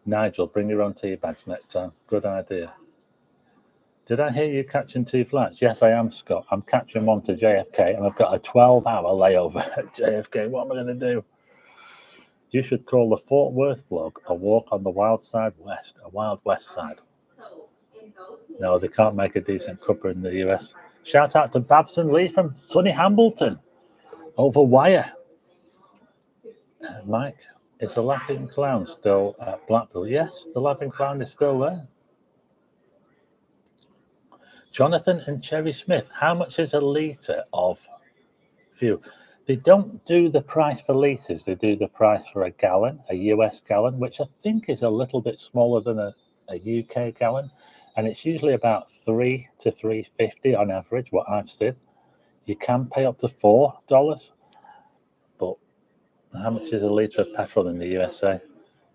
Nigel, bring your own tea bags next time. Good idea. Did I hear you catching 2 flights? Yes, I am, Scott. I'm catching one to JFK, and I've got a 12-hour layover at JFK. What am I going to do? You should call the Fort Worth vlog a walk on the wild side west, a wild west side. No, they can't make a decent cuppa in the US. Shout out to Babson Lee from sunny Hambleton over wire. Mike, is the Laughing Clown still at Blackpool? Yes, the Laughing Clown is still there. Jonathan and Cherry Smith, how much is a litre of fuel? They don't do the price for litres, they do the price for a gallon, a US gallon, which I think is a little bit smaller than a UK gallon. And it's usually about $3 to $3.50 on average, what I've seen. You can pay up to $4, but how much is a litre of petrol in the USA?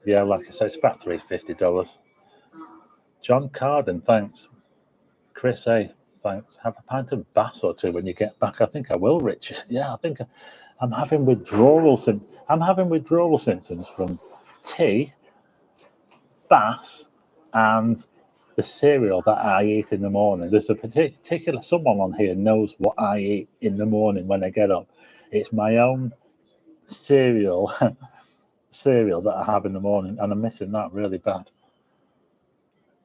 Yeah, like I said, it's about $350. John Carden, thanks. Chris A, thanks. Have a pint of Bass or two when you get back. I think I will, Richard. Yeah, I think I'm having withdrawal symptoms. I'm having withdrawal symptoms from tea, Bass, and the cereal that I eat in the morning. There's a particular someone on here knows what I eat in the morning when I get up. It's my own cereal that I have in the morning, and I'm missing that really bad.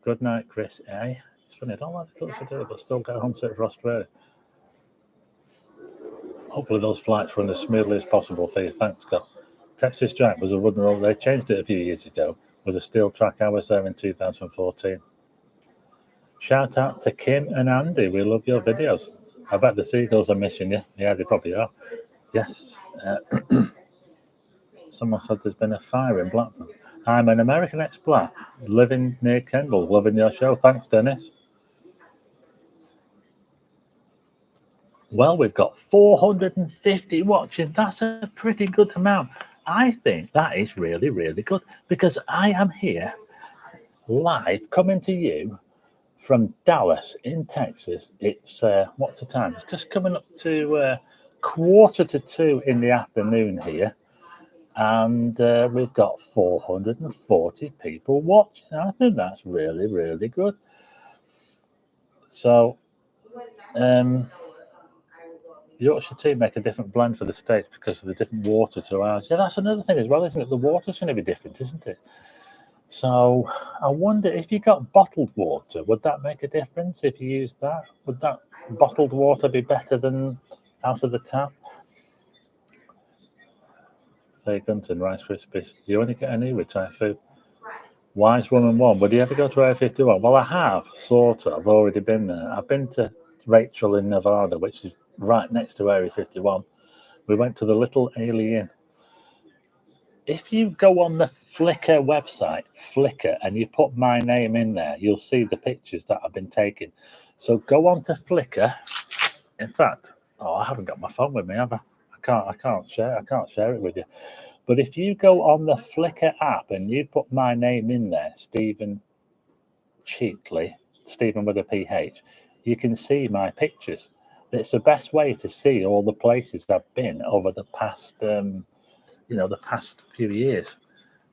Good night, Chris A. It's funny, I don't like the culture do it, but still get homesick for Australia. Hopefully those flights run as smoothly as possible for you. Thanks, Scott. Texas Jack was a run roll. They changed it a few years ago with a steel track. I was there in 2014. Shout out to Kim and Andy. We love your videos. I bet the seagulls are missing you. Yeah, they probably are. Yes. Someone said there's been a fire in Blackburn. I'm an American expat living near Kendal. Loving your show. Thanks, Dennis. Well, we've got 450 watching. That's a pretty good amount. I think that is really, really good because I am here live coming to you from Dallas in Texas. It's what's the time? It's just coming up to 1:45 in the afternoon here, and we've got 440 people watching. I think that's really, really good. So, Yorkshire tea make a different blend for the States because of the different water to ours. Yeah, that's another thing as well, isn't it? The water's going to be different, isn't it? So I wonder if you got bottled water, would that make a difference if you use that? Would that bottled water be better than out of the tap? Faye Gunton, Rice Krispies. You only get any with Thai food. Wise Woman 1. Would you ever go to Area 51? Well, I have, sort of. I've already been there. I've been to Rachel in Nevada, which is right next to Area 51. We went to the Little Alien. If you go on the Flickr website, Flickr, and you put my name in there, you'll see the pictures that I've been taking. So go on to Flickr. In fact, I haven't got my phone with me, have I? I can't share it with you. But if you go on the Flickr app and you put my name in there, Stephen Cheatley, Stephen with a PH, you can see my pictures. It's the best way to see all the places I've been over the past the past few years.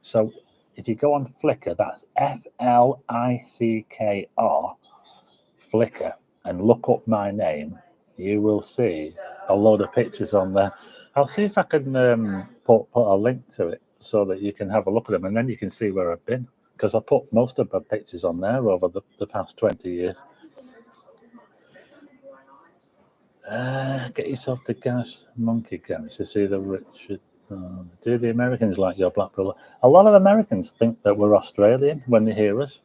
So if you go on Flickr, that's Flickr, Flickr, and look up my name, you will see a load of pictures on there. I'll see if I can put a link to it so that you can have a look at them, and then you can see where I've been, because I put most of my pictures on there over the past 20 years. Get yourself to Gas Monkey Camps to see the Richard. Do the Americans like your Blackpool? A lot of Americans think that we're Australian when they hear us.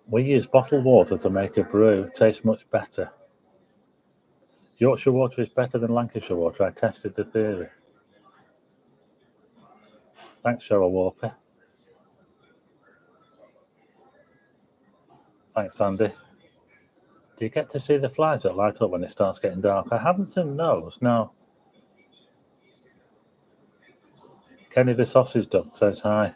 We use bottled water to make a brew. It tastes much better. Yorkshire water is better than Lancashire water. I tested the theory. Thanks, Cheryl Walker. Thanks, Andy. Do you get to see the flies that light up when it starts getting dark? I haven't seen those, no. Kenny the Sausage Dog says hi.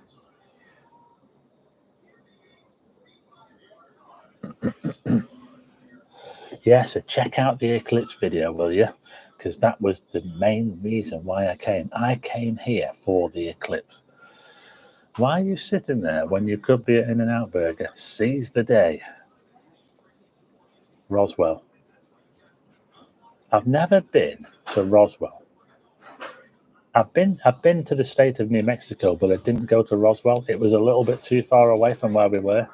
Yeah, so check out the eclipse video, will you? Because that was the main reason why I came. I came here for the eclipse. Why are you sitting there when you could be at In-N-Out Burger? Seize the day. Roswell. I've never been to Roswell. I've been to the state of New Mexico, but I didn't go to Roswell. It was a little bit too far away from where we were.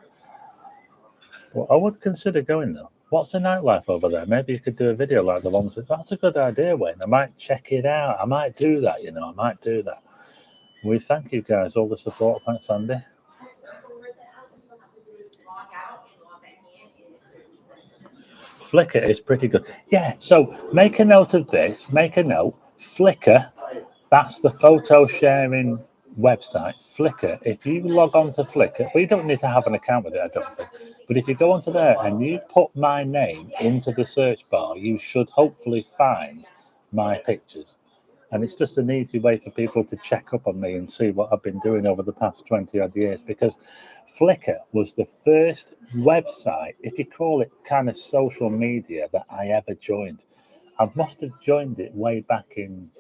Well, I would consider going though. What's the nightlife over there? Maybe you could do a video like the ones. That's a good idea, Wayne. I might check it out. I might do that. You know, I might do that. We thank you guys all the support. Thanks, Andy. Flickr is pretty good. Yeah. So make a note of this. Make a note. Flickr. That's the photo sharing website, Flickr. If you log on to Flickr, we don't need to have an account with it, I don't think. But if you go onto there and you put my name into the search bar, you should hopefully find my pictures. And it's just an easy way for people to check up on me and see what I've been doing over the past 20 odd years. Because Flickr was the first website, if you call it kind of social media, that I ever joined. I must have joined it way back in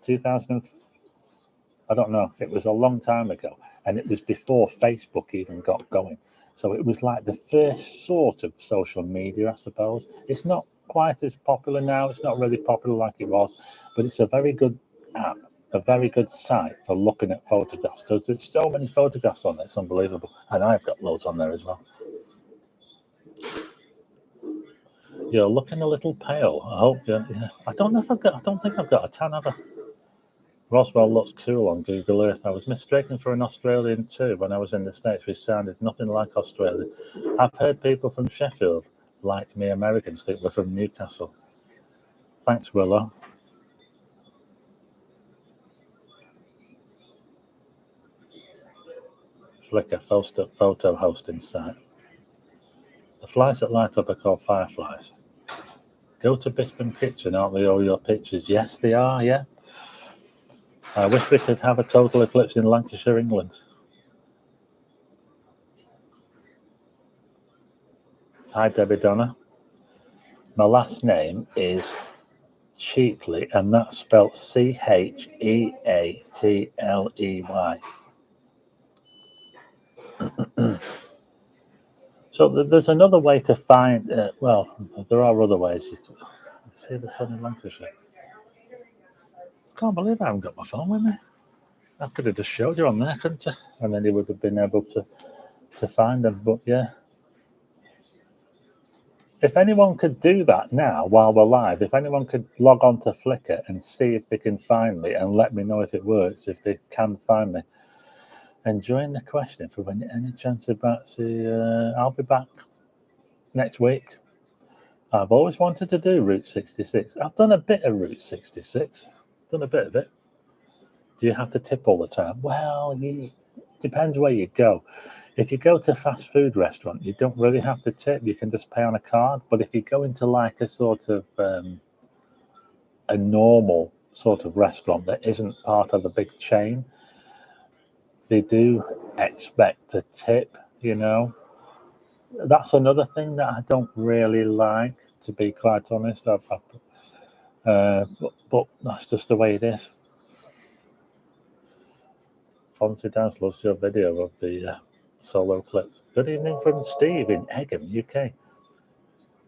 2000. I don't know. It was a long time ago, and it was before Facebook even got going. So it was like the first sort of social media, I suppose. It's not quite as popular now. It's not really popular like it was, but it's a very good app, a very good site for looking at photographs because there's so many photographs on there. It's unbelievable, and I've got loads on there as well. You're looking a little pale. I hope you. Yeah. I don't know if I've got. I don't think I've got a tan, have I? Roswell looks cool on Google Earth. I was mistaken for an Australian too when I was in the States, which sounded nothing like Australia. I've heard people from Sheffield like me Americans think we're from Newcastle. Thanks, Willow. Flickr photo hosting site. The flies that light up are called fireflies. Go to Bispham Kitchen, aren't they all your pictures? Yes, they are, yeah. I wish we could have a total eclipse in Lancashire, England. Hi, Debbie Donna. My last name is Cheatley, and that's spelled Cheatley. So there's another way to find. Well, there are other ways. You can see the sun in Lancashire. Can't believe I haven't got my phone with me. I could have just showed you on there, couldn't I? And then you would have been able to find them. But yeah, if anyone could do that now while we're live, if anyone could log on to Flickr and see if they can find me and let me know if it works, if they can find me. Enjoying the question for when any chance about to. I'll be back next week. I've always wanted to do Route 66. I've done a bit of Route 66. Done a bit of it. Do you have to tip all the time? Well, depends where you go. If you go to a fast food restaurant, you don't really have to tip. You can just pay on a card. But if you go into like a sort of a normal sort of restaurant that isn't part of the big chain, they do expect a tip, you know. That's another thing that I don't really like, to be quite honest. But that's just the way it is. Fonzie Dance loves your video of the solo clips. Good evening from Steve in Egham, UK.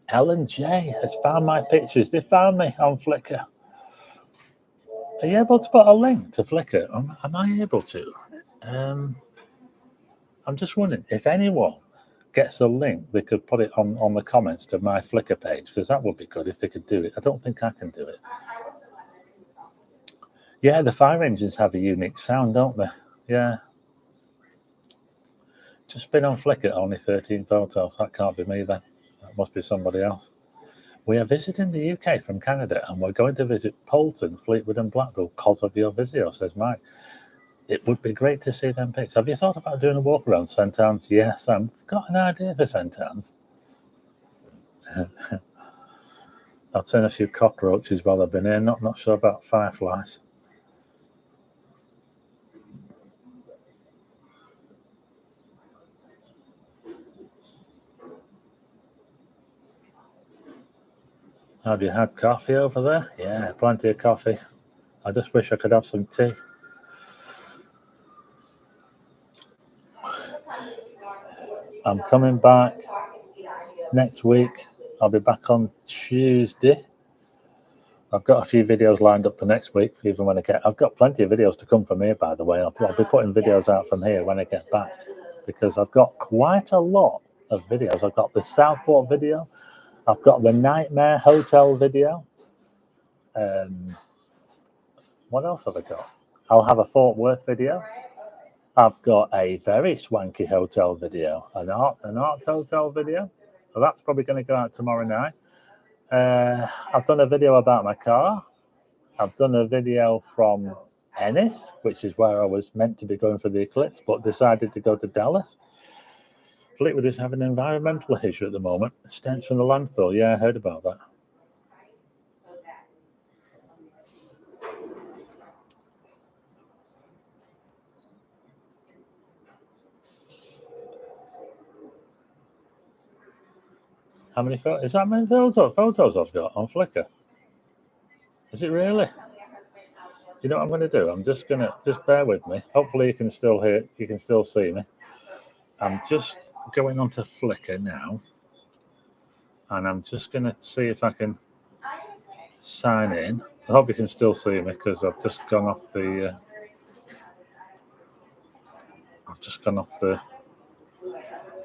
Ellen J has found my pictures. They found me on Flickr. Are you able to put a link to Flickr? Am I able to? I'm just wondering if anyone gets a link, they could put it on the comments to my Flickr page, because that would be good if they could do it. I don't think I can do it. Yeah, the fire engines have a unique sound, don't they? Yeah. Just been on Flickr, only 13 photos. That can't be me then. That must be somebody else. We are visiting the UK from Canada, and we're going to visit Poulton, Fleetwood and Blackpool because of your video, says Mike. It would be great to see them pics. Have you thought about doing a walk around St Anne's? Yes, I've got an idea for St Anne's. I've seen a few cockroaches while I've been here. Not sure about fireflies. Have you had coffee over there? Yeah, plenty of coffee. I just wish I could have some tea. I'm coming back next week. I'll be back on Tuesday. I've got a few videos lined up for next week, even when I get... I've got plenty of videos to come from here, by the way. I'll be putting videos out from here when I get back, because I've got quite a lot of videos. I've got the Southport video. I've got the Nightmare Hotel video. What else have I got? I'll have a Fort Worth video. I've got a very swanky hotel video, an art hotel video. Well, that's probably going to go out tomorrow night. I've done a video about my car. I've done a video from Ennis, which is where I was meant to be going for the eclipse, but decided to go to Dallas. Fleetwood is having an environmental issue at the moment. Stench from the landfill. Yeah, I heard about that. How many photos? Is that many photos I've got on Flickr? Is it really? You know what I'm going to do? I'm just going to, just bear with me. Hopefully you can still hear, you can still see me. I'm just going onto Flickr now. And I'm just going to see if I can sign in. I hope you can still see me, because I've just gone off the...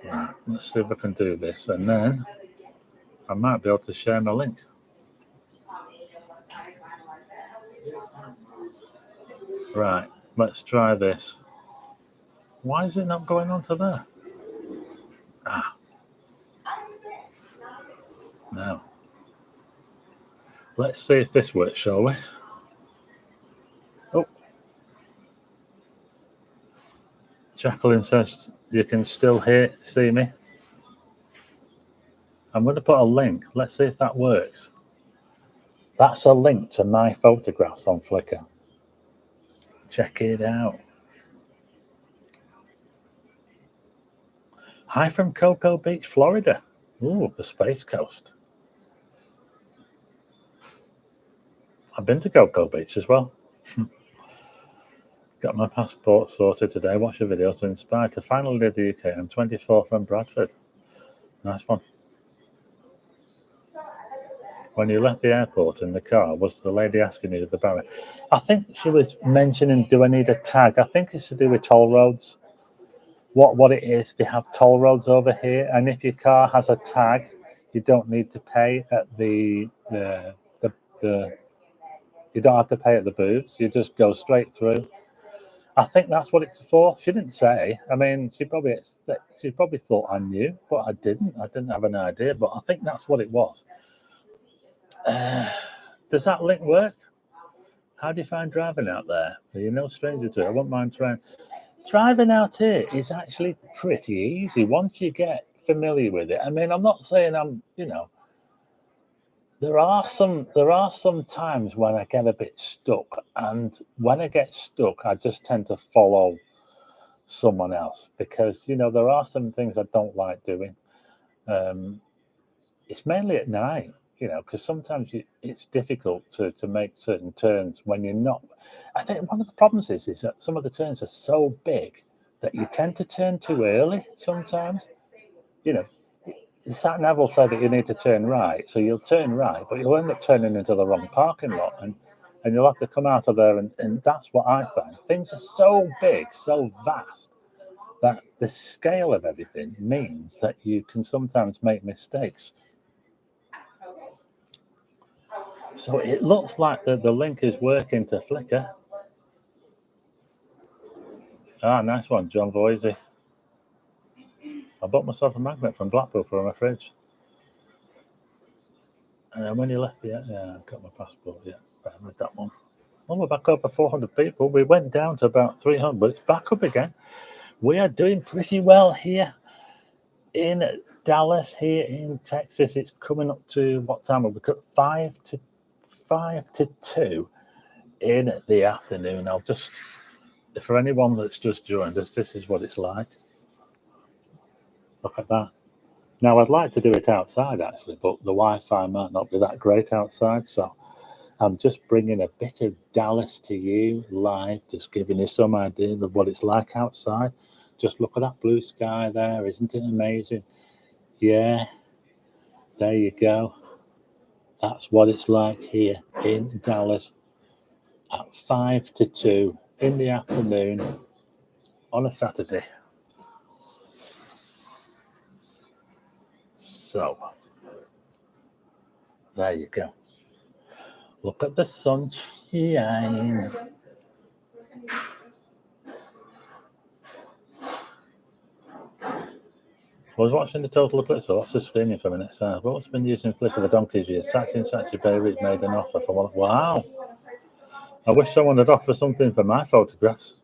Right, let's see if I can do this. And then I might be able to share my link. Right, let's try this. Why is it not going onto there? Ah. No. Let's see if this works, shall we? Oh. Jacqueline says you can still see me. I'm going to put a link. Let's see if that works. That's a link to my photographs on Flickr. Check it out. Hi from Cocoa Beach, Florida. Ooh, the Space Coast. I've been to Cocoa Beach as well. Got my passport sorted today. Watch the videos to inspire to finally leave the UK. I'm 24 from Bradford. Nice one. When you left the airport in the car, was the lady asking you the barrier? I think she was mentioning, do I need a tag? I think it's to do with toll roads. What it is, they have toll roads over here, and if your car has a tag, you don't need to pay at the you don't have to pay at the booths. You just go straight through. I think that's what it's for. She didn't say. I mean, she probably thought I knew, but I didn't. I didn't have an idea, but I think that's what it was. Does that link work? How do you find driving out there? You're no stranger to it. I wouldn't mind trying. Driving out here is actually pretty easy once you get familiar with it. I mean, I'm not saying I'm, there are some times when I get a bit stuck, and when I get stuck, I just tend to follow someone else, because there are some things I don't like doing. It's mainly at night, because sometimes it's difficult to make certain turns when you're not. I think one of the problems is that some of the turns are so big that you tend to turn too early sometimes. The sat nav will say that you need to turn right, so you'll turn right, but you'll end up turning into the wrong parking lot, and you'll have to come out of there, and that's what I find. Things are so big, so vast, that the scale of everything means that you can sometimes make mistakes. So it looks like the link is working to Flickr. Ah, nice one, John Voisey. I bought myself a magnet from Blackpool for my fridge. And when you left the... Yeah, I've got my passport, yeah. I read that one. Well, we're back over 400 people. We went down to about 300, but it's back up again. We are doing pretty well here in Dallas, here in Texas. It's coming up to what time? We've got 5 to 2 in the afternoon. I'll just, for anyone that's just joined us, this is what it's like. Look at that. Now, I'd like to do it outside actually, but the Wi-Fi might not be that great outside, so I'm just bringing a bit of Dallas to you live, just giving you some idea of what it's like outside. Just look at that blue sky there, isn't it amazing? Yeah, there you go. That's what it's like here in Dallas at 5 to 2 in the afternoon on a Saturday. So, there you go. Look at the sunshine. I was watching the total eclipse, so lots of screaming for a minute. So, what's been using Flip for the donkey's years? Taxi and Sachi Baby made an offer for one. Wow! I wish someone had offered something for my photographs.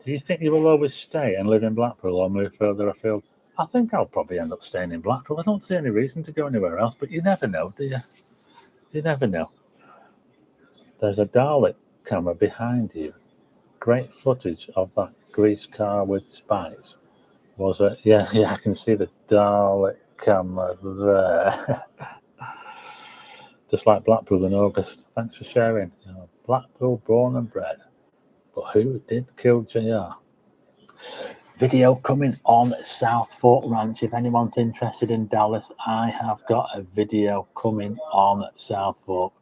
Do you think you will always stay and live in Blackpool or move further afield? I think I'll probably end up staying in Blackpool. I don't see any reason to go anywhere else, but you never know, do you? You never know. There's a Dalek camera behind you. Great footage of that grease car with spikes. Was it? Yeah, I can see the Dalek camera there. Just like Blackpool in August. Thanks for sharing. Blackpool born and bred. But who did kill JR? Video coming on South Fork Ranch. If anyone's interested in Dallas, I have got a video coming on South Fork.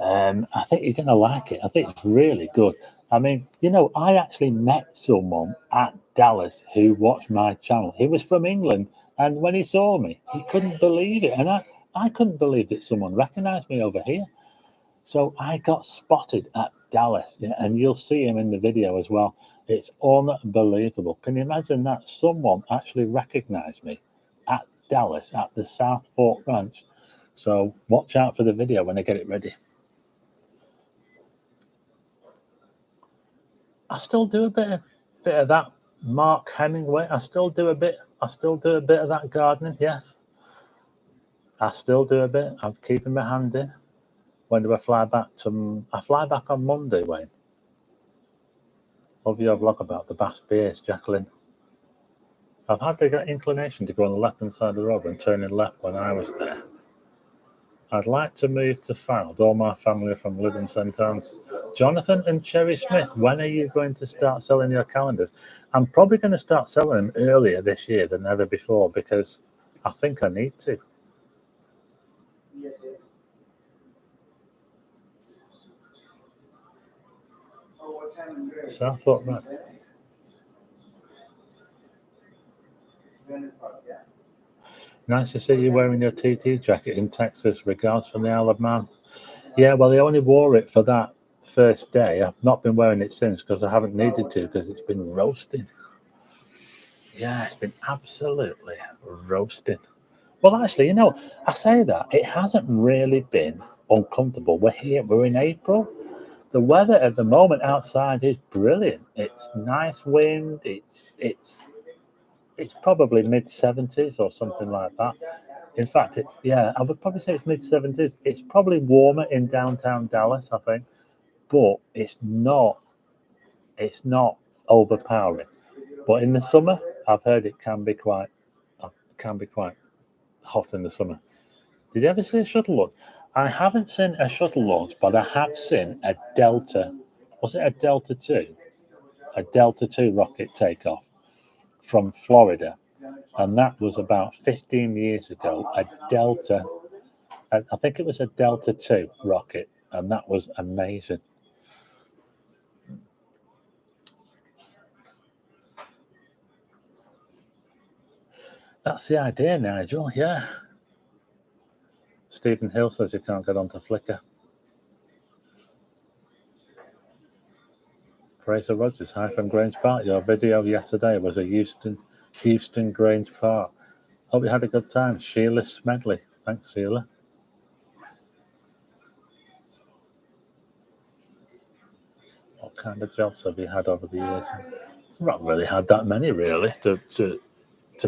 I think you're going to like it. I think it's really good. I mean, I actually met someone at Dallas who watched my channel. He was from England, and when he saw me, he couldn't believe it. And I couldn't believe that someone recognized me over here. So I got spotted at Dallas, and you'll see him in the video as well. It's unbelievable. Can you imagine that? Someone actually recognized me at Dallas, at the South Fork Ranch. So watch out for the video when I get it ready. I still do a bit of that Mark Hemingway. I still do a bit of that gardening, yes. I still do a bit. I'm keeping my hand in. When do I fly back I fly back on Monday, Wayne. Love your vlog about the Bass Beers, Jacqueline. I've had the inclination to go on the left-hand side of the road and turning left when I was there. I'd like to move to Fylde. All my family are from Lytham St Anne's. Jonathan and Cherry Smith, when are you going to start selling your calendars? I'm probably going to start selling them earlier this year than ever before because I think I need to. South Fork, right. Nice to see you wearing your TT jacket in Texas. Regards from the Isle of Man. Yeah, well, I only wore it for that first day. I've not been wearing it since because I haven't needed to because it's been roasting. Yeah, it's been absolutely roasting. Well, actually, I say that it hasn't really been uncomfortable. We're in April. The weather at the moment outside is brilliant. It's nice wind. It's probably mid-70s or something like that. In fact, I would probably say it's mid-70s. It's probably warmer in downtown Dallas, I think, but it's not overpowering. But in the summer, I've heard it can be quite hot in the summer. Did you ever see a shuttle launch? I haven't seen a shuttle launch, but I have seen a Delta. Was it a Delta 2? A Delta 2 rocket takeoff from Florida. And that was about 15 years ago. I think it was a Delta 2 rocket, and that was amazing. That's the idea, Nigel, yeah. Stephen Hill says you can't get onto Flickr. Fraser Rogers, hi from Grange Park. Your video yesterday was a Houston Grange Park. Hope you had a good time. Sheila Smedley. Thanks, Sheila. What kind of jobs have you had over the years? I've not really had that many, really, to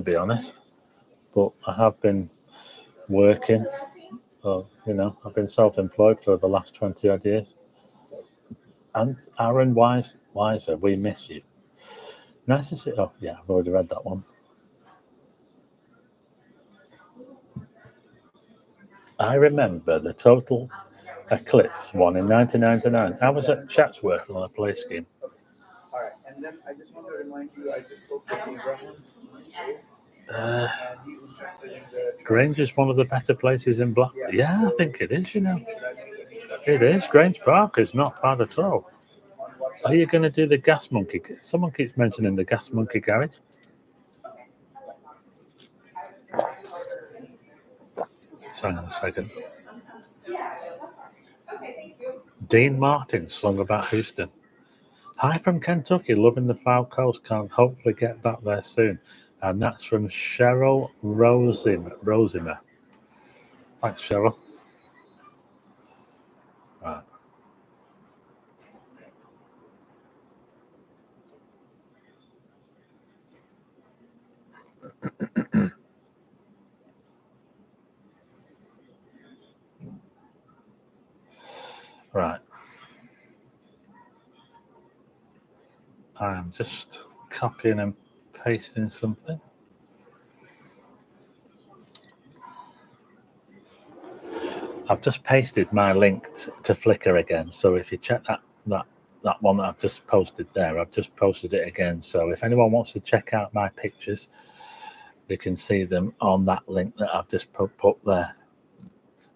be honest. But I have been working. I've been self-employed for the last 20 odd years. And Aaron Weiser, we miss you. Nice to see. Oh, yeah, I've already read that one. I remember the total eclipse one in 1999. I was at Chatsworth on a play scheme. All right, and then I just want to remind you, I just spoke with Abraham. Uh, And he's interested in the Grange is one of the better places in Blackpool. Yeah, I so think it is, you know. should I make an introduction It is. Grange Park is not bad at all. on Are WhatsApp? you going to do the gas monkey? Someone keeps mentioning the gas monkey garage. Hang on a second. Dean Martin sung about Houston. Hi from Kentucky, loving the Foul Coast. Can't hopefully get back there soon. And that's from Cheryl Rosimer. Thanks, Cheryl. Right. Right. I'm just copying and pasting something. I've just pasted my link to Flickr again. So if you check that one that I've just posted there, I've just posted it again. So if anyone wants to check out my pictures, you can see them on that link that I've just put there.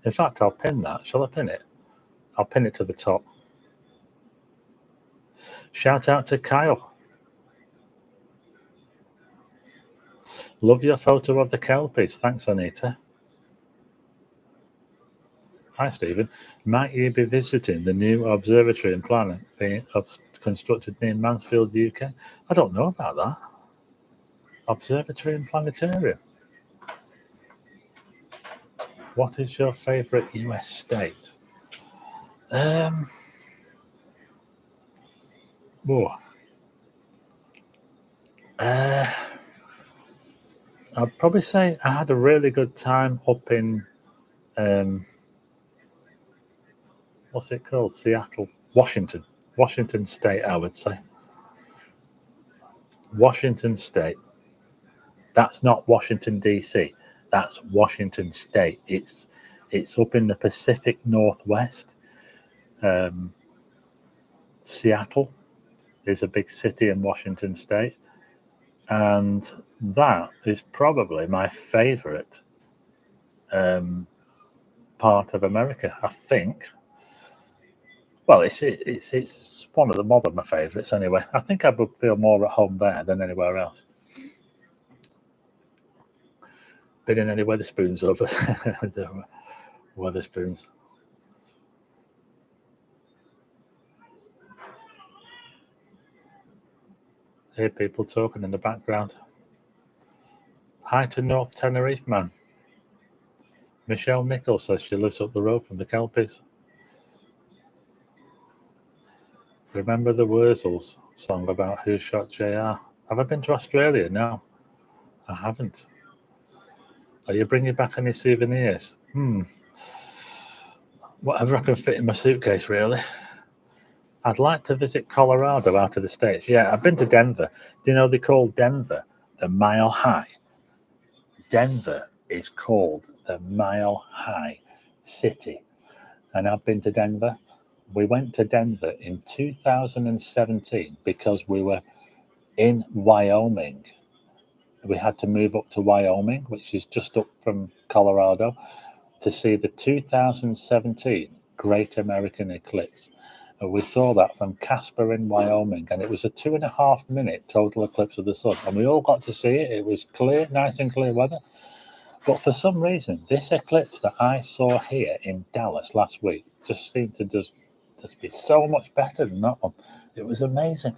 In fact, I'll pin that. Shall I pin it? I'll pin it to the top. Shout out to Kyle. Love your photo of the Kelpies. Thanks, Anita. Hi, Stephen. Might you be visiting the new observatory and planet being constructed near Mansfield, UK? I don't know about that. Observatory and planetarium. What is your favourite US state? Oh, I'd probably say I had a really good time up in what's it called? Seattle, Washington State. I would say Washington State. That's not Washington DC. That's Washington State. It's up in the Pacific Northwest. Seattle is a big city in Washington State, and that is probably my favorite part of America. I think. Well, it's one of the more of my favourites anyway. I think I would feel more at home there than anywhere else. Been in any Weatherspoons over Weatherspoons. Hear people talking in the background. Hi to North Tenerife, man. Michelle Nichols says she lives up the road from the Kelpies. Remember the Wurzels song about who shot JR? Have I been to Australia? No, I haven't. Are you bringing back any souvenirs? Whatever I can fit in my suitcase, really. I'd like to visit Colorado out of the States. Yeah, I've been to Denver. Do you know they call Denver the Mile High? Denver is called the Mile High City. And I've been to Denver. We went to Denver in 2017 because we were in Wyoming. We had to move up to Wyoming, which is just up from Colorado, to see the 2017 Great American Eclipse. And we saw that from Casper in Wyoming, and it was a 2.5 minute total eclipse of the sun. And we all got to see it. It was clear, nice and clear weather. But for some reason, this eclipse that I saw here in Dallas last week just seemed to just be so much better than that one. It was amazing.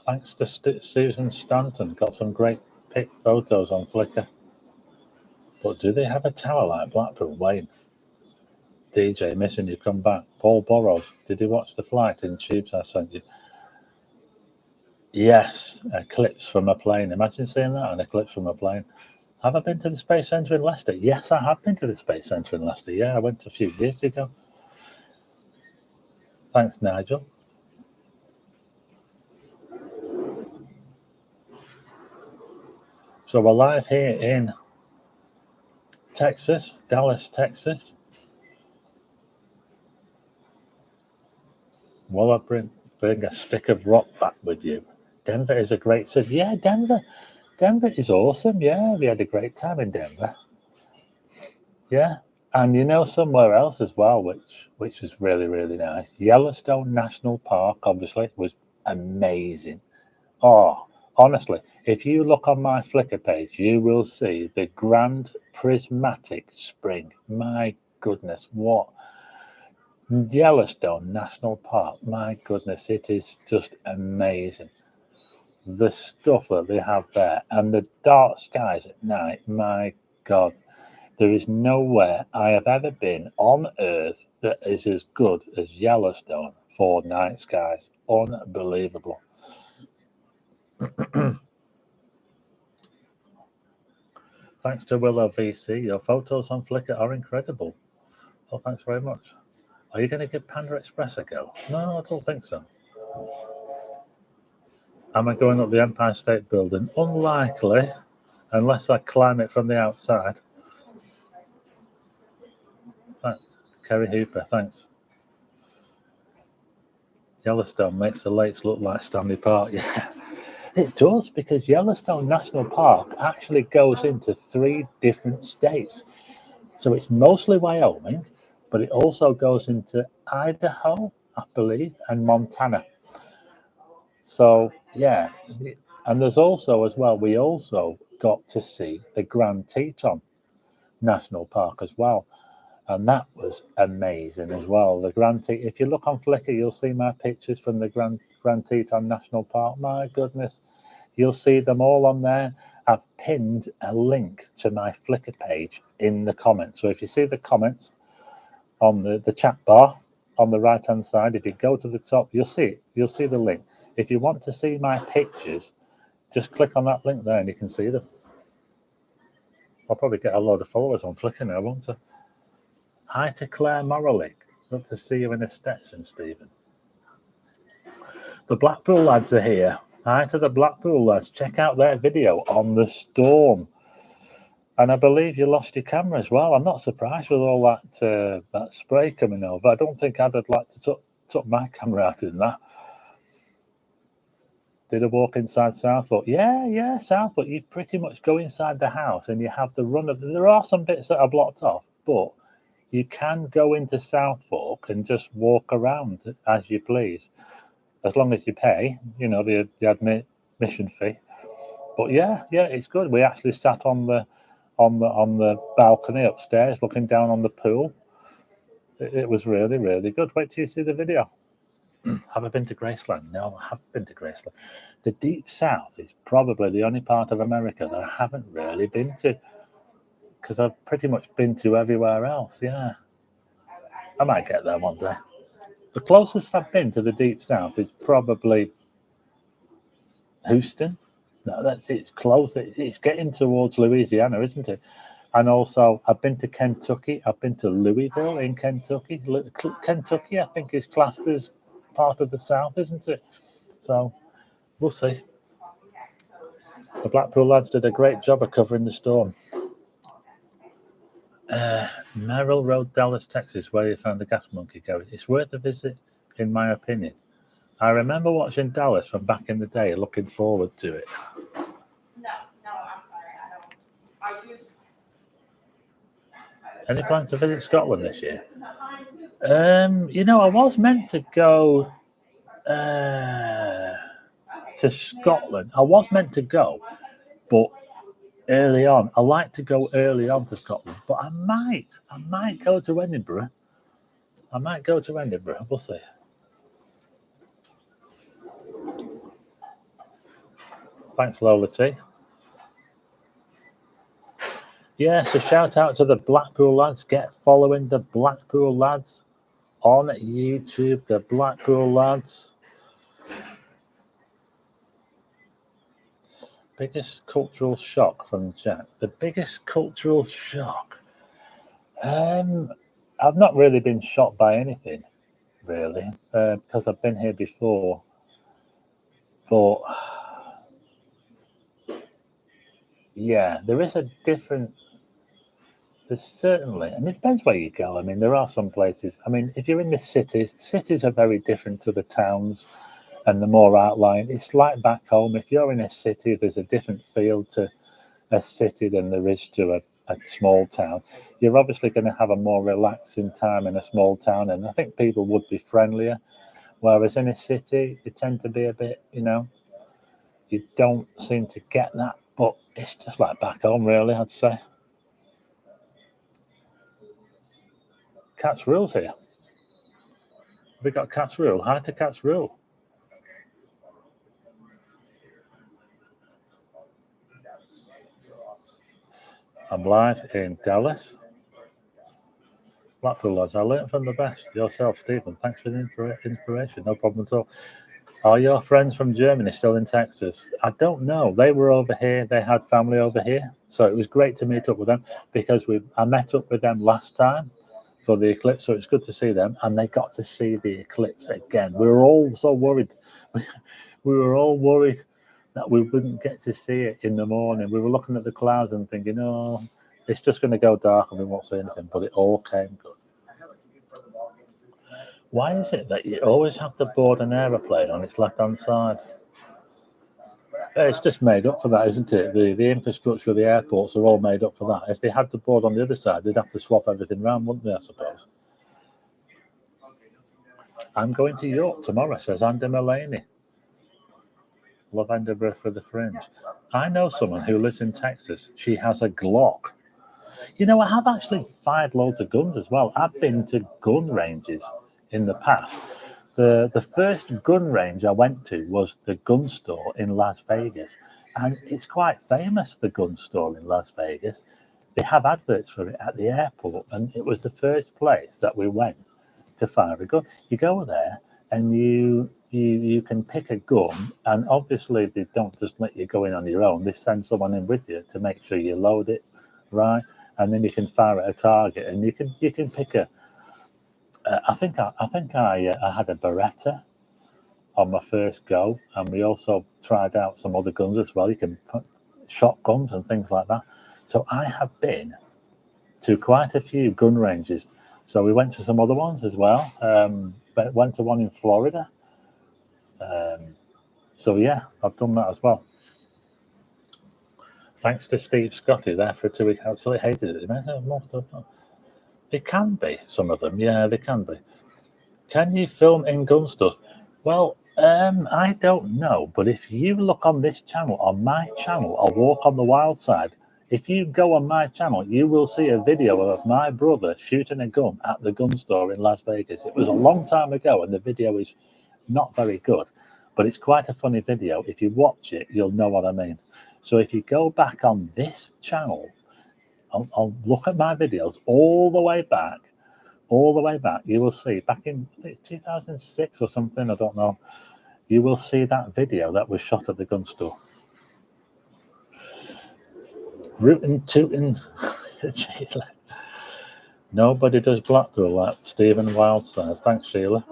Thanks to Susan Stanton, got some great pic photos on Flickr. But do they have a tower like Blackpool? Wayne? DJ, missing you, come back. Paul Burrows, did you watch the flight in tubes I sent you? Yes, eclipse from a plane. Imagine seeing that, an eclipse from a plane. Have I been to the Space Centre in Leicester? Yes, I have been to the Space Centre in Leicester. Yeah, I went a few years ago. Thanks, Nigel. So we're live here in Texas, Dallas, Texas. Will I bring a stick of rock back with you? Denver is a great city. Yeah, Denver is awesome. Yeah, we had a great time in Denver. Yeah, and you know somewhere else as well, which was really, really nice. Yellowstone National Park, obviously, was amazing. Oh, honestly, if you look on my Flickr page, you will see the Grand Prismatic Spring. My goodness, what Yellowstone National Park. My goodness, it is just amazing. The stuff that they have there and the dark skies at night. My God, there is nowhere I have ever been on Earth that is as good as Yellowstone for night skies. Unbelievable. Thanks to Willow VC, your photos on Flickr are incredible. Oh, thanks very much. Are you going to give Panda Express a go? No, I don't think so. Am I going up the Empire State Building? Unlikely, unless I climb it from the outside. Kerry Hooper, thanks. Yellowstone makes the lakes look like Stanley Park. Yeah, it does, because Yellowstone National Park actually goes into 3 different states. So it's mostly Wyoming, but it also goes into Idaho, I believe, and Montana. So, yeah. And there's also, as well, we also got to see the Grand Teton National Park as well. And that was amazing as well. The Grand Teton, if you look on Flickr, you'll see my pictures from the Grand Teton National Park. My goodness, you'll see them all on there. I've pinned a link to my Flickr page in the comments. So if you see the comments on the chat bar on the right hand side, if you go to the top, you'll see it. You'll see the link. If you want to see my pictures, just click on that link there and you can see them. I'll probably get a load of followers on Flickr now, won't I? Hi to Claire Morrowlick. Good to see you in the Stetson, Stephen. The Blackpool lads are here. Hi to the Blackpool lads. Check out their video on the storm. And I believe you lost your camera as well. I'm not surprised with all that spray coming over. I don't think I'd have liked to took my camera out in that. Did a walk inside Southwark? Yeah, Southwark. You pretty much go inside the house and you have the run of. There are some bits that are blocked off, but you can go into Southwark and just walk around as you please, as long as you pay, the admission fee. But yeah, it's good. We actually sat on the balcony upstairs, looking down on the pool. It was really, really good. Wait till you see the video. Have I been to Graceland? No, I haven't been to Graceland. The Deep South is probably the only part of America that I haven't really been to, because I've pretty much been to everywhere else. Yeah, I might get there one day. The closest I've been to the Deep South is probably Houston. No, it's close. It's getting towards Louisiana, isn't it? And also, I've been to Kentucky. I've been to Louisville in Kentucky. Kentucky, I think, is classed as part of the South, isn't it? So, we'll see. The Blackpool lads did a great job of covering the storm. Merrill Road, Dallas, Texas, where you found the gas monkey garage. It's worth a visit, in my opinion. I remember watching Dallas from back in the day, looking forward to it. No, I'm sorry, Any plans to visit Scotland this year? I was meant to go to Scotland. I was meant to go, but early on. I like to go early on to Scotland, but I might go to Edinburgh. We'll see. Thanks, Lola T. Yeah, so shout out to the Blackpool lads. Get following the Blackpool lads on YouTube. The Blackpool lads. Biggest cultural shock from Jack. The biggest cultural shock. I've not really been shocked by anything, really, because I've been here before. But yeah, there is a different. There's certainly, and it depends where you go. I mean, there are some places. I mean, if you're in the cities are very different to the towns and the more outlying. It's like back home. If you're in a city, there's a different feel to a city than there is to a small town. You're obviously going to have a more relaxing time in a small town, and I think people would be friendlier. Whereas in a city, you tend to be a bit, you don't seem to get that. But it's just like back home, really, I'd say. Cat's Rule's here. We got Cat's Rule. Hi to Cat's Rule. I'm live in Dallas. Blackpool lads, I learned from the best. Yourself, Stephen. Thanks for the inspiration. No problem at all. Are your friends from Germany still in Texas? I don't know. They were over here. They had family over here. So it was great to meet up with them because I met up with them last time for the eclipse. So it's good to see them. And they got to see the eclipse again. We were all so worried. We were all worried that we wouldn't get to see it in the morning. We were looking at the clouds and thinking, oh, it's just going to go dark and we won't see anything. But it all came good. Why is it that you always have to board an aeroplane on its left-hand side? It's just made up for that, isn't it? The infrastructure of the airports are all made up for that. If they had to board on the other side, they'd have to swap everything around, wouldn't they, I suppose? I'm going to York tomorrow, says Andy Mullaney. Love Edinburgh for the fringe. I know someone who lives in Texas. She has a Glock. I have actually fired loads of guns as well. I've been to gun ranges in the past. The first gun range I went to was the gun store in Las Vegas. And it's quite famous, the gun store in Las Vegas. They have adverts for it at the airport. And it was the first place that we went to fire a gun. You go there and you can pick a gun, and obviously they don't just let you go in on your own. They send someone in with you to make sure you load it right, and then you can fire at a target, and you can pick a. I think I had a Beretta on my first go, and we also tried out some other guns as well. You can put shotguns and things like that. So I have been to quite a few gun ranges. So we went to some other ones as well. But went to one in Florida. So yeah, I've done that as well. Thanks to Steve Scotty there for 2 weeks. Absolutely hated it. Most of them. It can be, some of them. Yeah, they can be. Can you film in gun stuff? Well, I don't know. But if you look on this channel, on my channel, I'll Walk on the Wild Side. If you go on my channel, you will see a video of my brother shooting a gun at the gun store in Las Vegas. It was a long time ago, and the video is not very good, but it's quite a funny video. If you watch it, you'll know what I mean. So if you go back on this channel, I'll look at my videos all the way back, you will see back in, I think it's 2006 or something, I don't know. You will see that video that was shot at the gun store. Rootin' tootin'. Nobody does Blackpool like Stephen Wildside. Thanks, Sheila.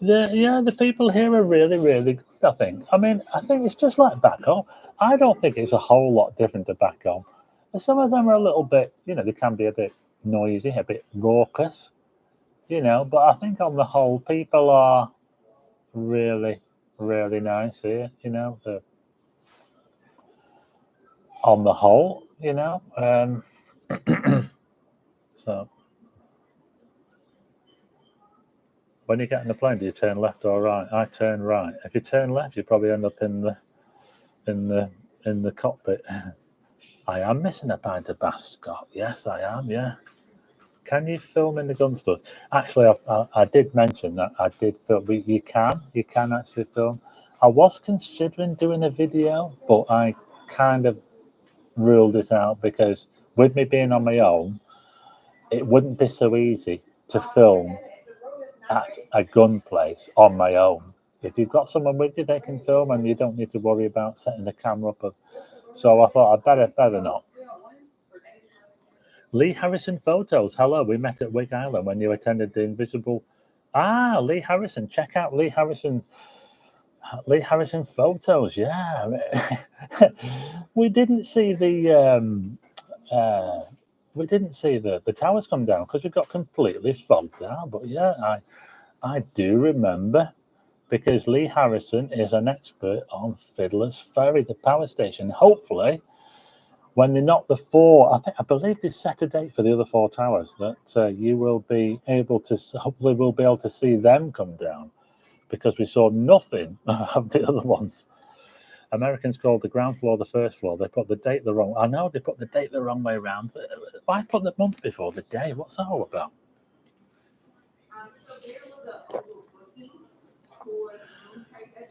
The people here are really, really good, I think. I mean, I think it's just like back home. I don't think it's a whole lot different to back home. Some of them are a little bit, they can be a bit noisy, a bit raucous, but I think on the whole, people are really, really nice here, on the whole, so when you get in the plane, do you turn left or right? I turn right. If you turn left, you probably end up in the cockpit. I am missing a pint of Bass, Scott. Yes, I am. Yeah. Can you film in the gun stores? Actually, I did mention that I did film. You can actually film. I was considering doing a video, but I kind of ruled it out because with me being on my own, it wouldn't be so easy to film at a gun place on my own. If you've got someone with you, they can film, and you don't need to worry about setting the camera up. So I thought I'd better not. Lee Harrison Photos. Hello, we met at Wig Island when you attended the Invisible. Lee Harrison. Check out Lee Harrison's Lee Harrison photos, yeah. We didn't see the towers come down because we got completely fogged out. But yeah, I do remember, because Lee Harrison is an expert on Fiddler's Ferry, the power station. Hopefully, when they knock the four, I believe they set a date for the other four towers that you will be able to. Hopefully, we'll be able to see them come down, because we saw nothing of the other ones. Americans called the ground floor the first floor. They put the date the wrong. I know they put the date the wrong way around. But why put the month before the day? What's that all about?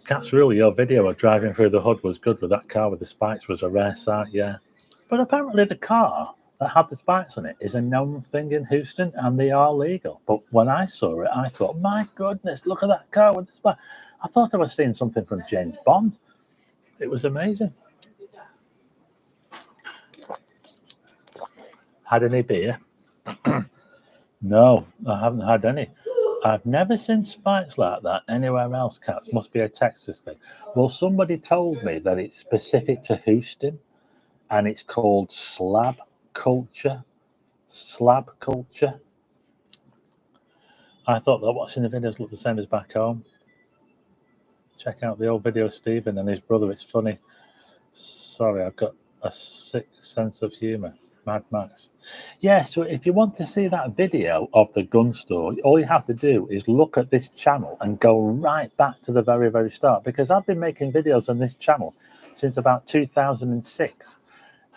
Cat's Rule, your video of driving through the hood was good with that car with the spikes, was a rare sight, yeah. But apparently the car that had the spikes on it is a known thing in Houston, and they are legal. But when I saw it, I thought, my goodness, look at that car with the spikes. I thought I was seeing something from James Bond. It was amazing. Had any beer? No, I haven't had any. I've never seen spikes like that anywhere else, Cats. Must be a Texas thing. Well, somebody told me that it's specific to Houston, and it's called slab culture. Slab culture. I thought that watching the videos looked the same as back home. Check out the old video of Stephen and his brother. It's funny. Sorry, I've got a sick sense of humour. Mad Max. Yeah, so if you want to see that video of the gun store, all you have to do is look at this channel and go right back to the very, very start, because I've been making videos on this channel since about 2006.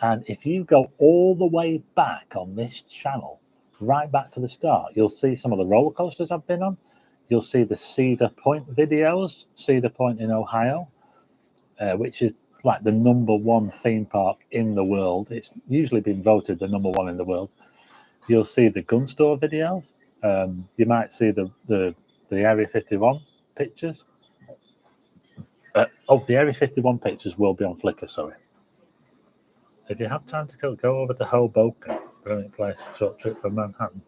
And if you go all the way back on this channel, right back to the start, you'll see some of the roller coasters I've been on. You'll see the Cedar Point videos, Cedar Point in Ohio, which is like the #1 theme park in the world. It's usually been voted the #1 in the world. You'll see the gun store videos. You might see the Area 51 pictures. The Area 51 pictures will be on Flickr, sorry. If you have time to go over to Hoboken, brilliant place, short trip from Manhattan.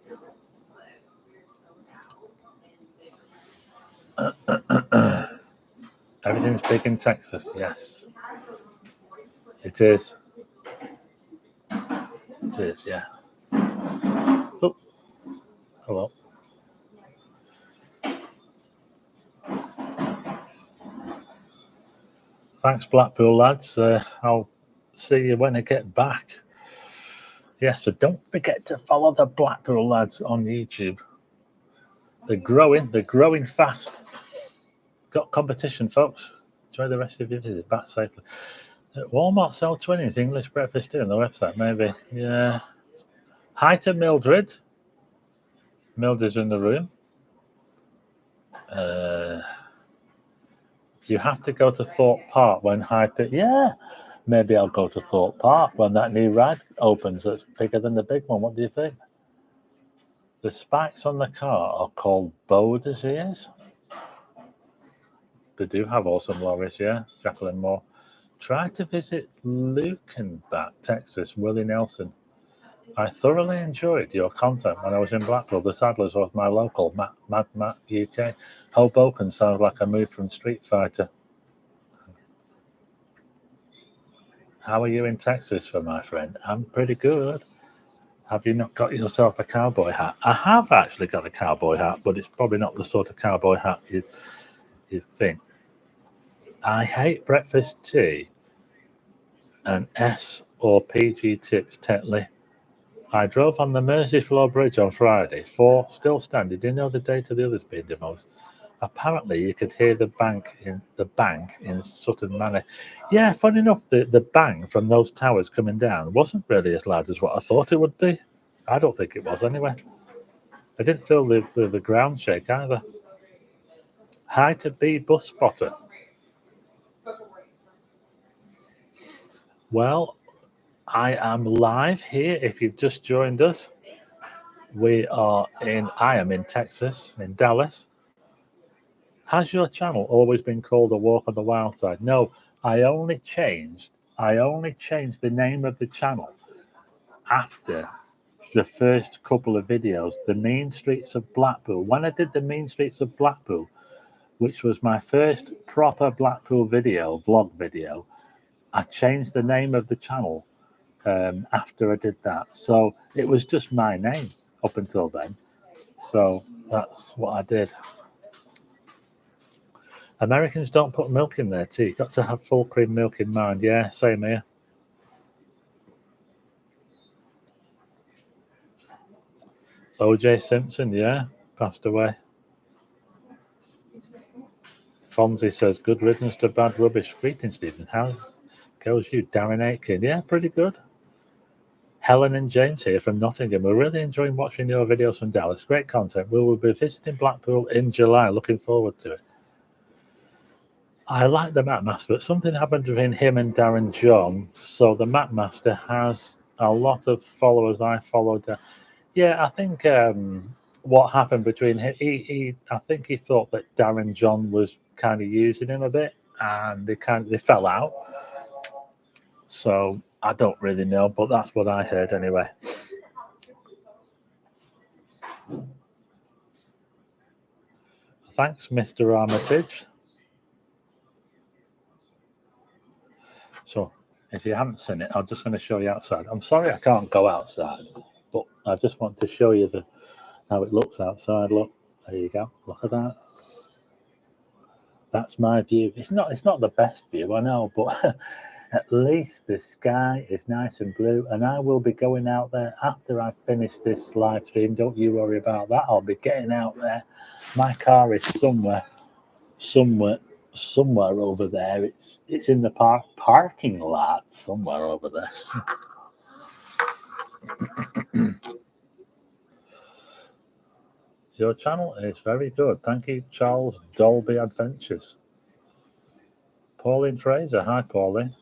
Everything's big in Texas, yes. It is. It is, yeah. Oh, hello. Thanks, Blackpool lads. I'll see you when I get back. Yeah, so don't forget to follow the Blackpool lads on YouTube. They're growing fast. Got competition, folks. Enjoy the rest of your visit. Back safely. Walmart sell 20s English breakfast tea on the website, maybe. Yeah. Hi to Mildred. Mildred's in the room. You have to go to Thorpe Park when Hyper. Yeah, maybe I'll go to Thorpe Park when that new ride opens that's bigger than the big one. What do you think? The spikes on the car are called Boda's ears. They do have awesome lorries, yeah. Jacqueline Moore. Try to visit Lukenbach, Texas, Willie Nelson. I thoroughly enjoyed your content when I was in Blackpool. The Saddlers was my local, Mad Matt UK. Hoboken sounds like a move from Street Fighter. How are you in Texas, for my friend? I'm pretty good. Have you not got yourself a cowboy hat? I have actually got a cowboy hat, but it's probably not the sort of cowboy hat you'd think. I hate breakfast tea and S or PG tips, Tetley. I drove on the Merseyfloor Bridge on Friday. 4 still standing. Did you know the date of the others being demolished? Apparently, you could hear the bang in Sutton Manor. Yeah, funny enough, the bang from those towers coming down wasn't really as loud as what I thought it would be. I don't think it was anyway. I didn't feel the ground shake either. Hi to B Bus Spotter. Well, I am live here. If you've just joined us, I am in Texas, in Dallas. Has your channel always been called A Walk on the Wild Side? No, I only changed the name of the channel after the first couple of videos, the Mean Streets of Blackpool. When I did the Mean Streets of Blackpool, which was my first proper Blackpool video, vlog video, I changed the name of the channel after I did that. So it was just my name up until then. So that's what I did. Americans don't put milk in their tea. Got to have full cream milk in mind. Yeah, same here. O.J. Simpson, yeah, passed away. Fonzie says, good riddance to bad rubbish. Greetings, Stephen. How's goes you? Darren Aitken. Yeah, pretty good. Helen and James here from Nottingham. We're really enjoying watching your videos from Dallas. Great content. We will be visiting Blackpool in July. Looking forward to it. I like the Map Master, but something happened between him and Darren John. So the Map Master has a lot of followers. I followed. Yeah, I think what happened between him, I think he thought that Darren John was kind of using him a bit, and they fell out. So I don't really know, but that's what I heard anyway. Thanks, Mr. Armitage. So if you haven't seen it, I'm just going to show you outside. I'm sorry I can't go outside, but I just want to show you how it looks outside. Look, there you go. Look at that. That's my view. It's not the best view, I know, but at least the sky is nice and blue, and I will be going out there after I finish this live stream. Don't you worry about that. I'll be getting out there. My car is somewhere over there. It's in the parking lot somewhere over there. Your channel is very good. Thank you, Charles Dolby Adventures. Pauline Fraser. Hi, Pauline.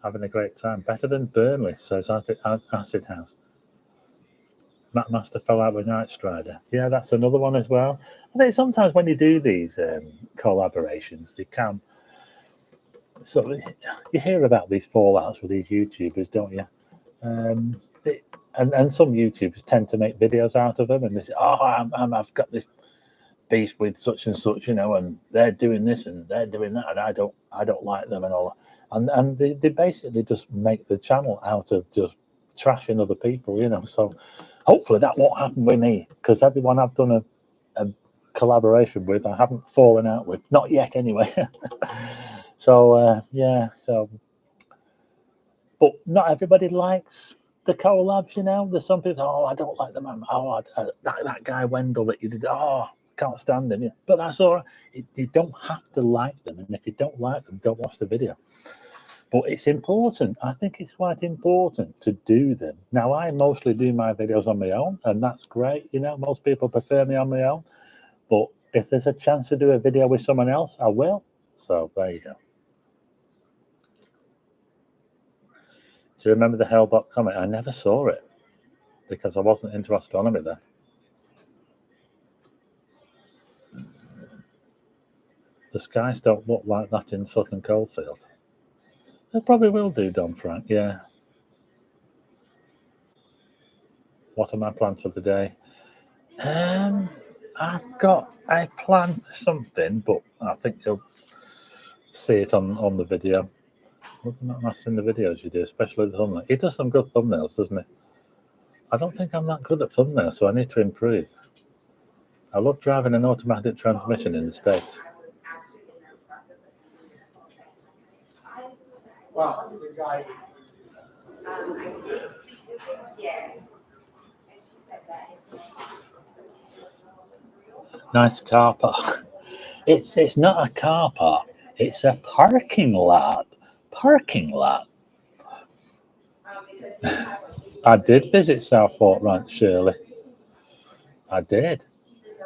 Having a great time. Better than Burnley, says Acid House. Matt Master fell out with Night Strider. Yeah, that's another one as well. I think sometimes when you do these collaborations, they can. So you hear about these fallouts with these YouTubers, don't you? And some YouTubers tend to make videos out of them, and they say, "Oh, I've got this beef with such and such, you know, and they're doing this and they're doing that, and I don't like them and all." And they basically just make the channel out of just trashing other people, you know. So hopefully that won't happen with me, because everyone I've done a collaboration with, I haven't fallen out with, not yet anyway. So yeah, so but not everybody likes the collabs, you know. There's some people, oh, I don't like them. Oh, that guy Wendell that you did, oh, can't stand him. Yeah. But that's all right. You don't have to like them, and if you don't like them, don't watch the video. But it's important. I think it's quite important to do them. Now, I mostly do my videos on my own, and that's great. You know, most people prefer me on my own. But if there's a chance to do a video with someone else, I will. So there you go. Do you remember the Hellbot comet? I never saw it because I wasn't into astronomy then. The skies don't look like that in Sutton Coldfield. They probably will do, Don Frank, yeah. What are my plans for the day? I planned something, but I think you'll see it on the video. Look at that master in the videos you do, especially the thumbnail. He does some good thumbnails, doesn't he? I don't think I'm that good at thumbnails, so I need to improve. I love driving an automatic transmission in the States. Wow, the guy. Nice car park. It's not a car park. It's a parking lot. Parking lot. I did visit Southport Ranch, Shirley. I did.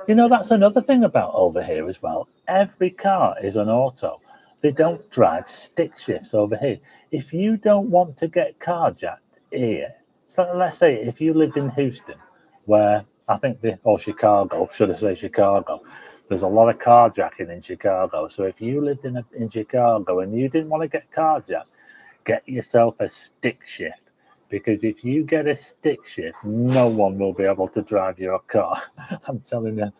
You know, that's another thing about over here as well. Every car is an auto. They don't drive stick shifts over here. If you don't want to get carjacked here, so let's say if you lived in Houston, where I think Chicago, should I say Chicago, there's a lot of carjacking in Chicago. So if you lived in Chicago and you didn't want to get carjacked, get yourself a stick shift. Because if you get a stick shift, no one will be able to drive your car. I'm telling you.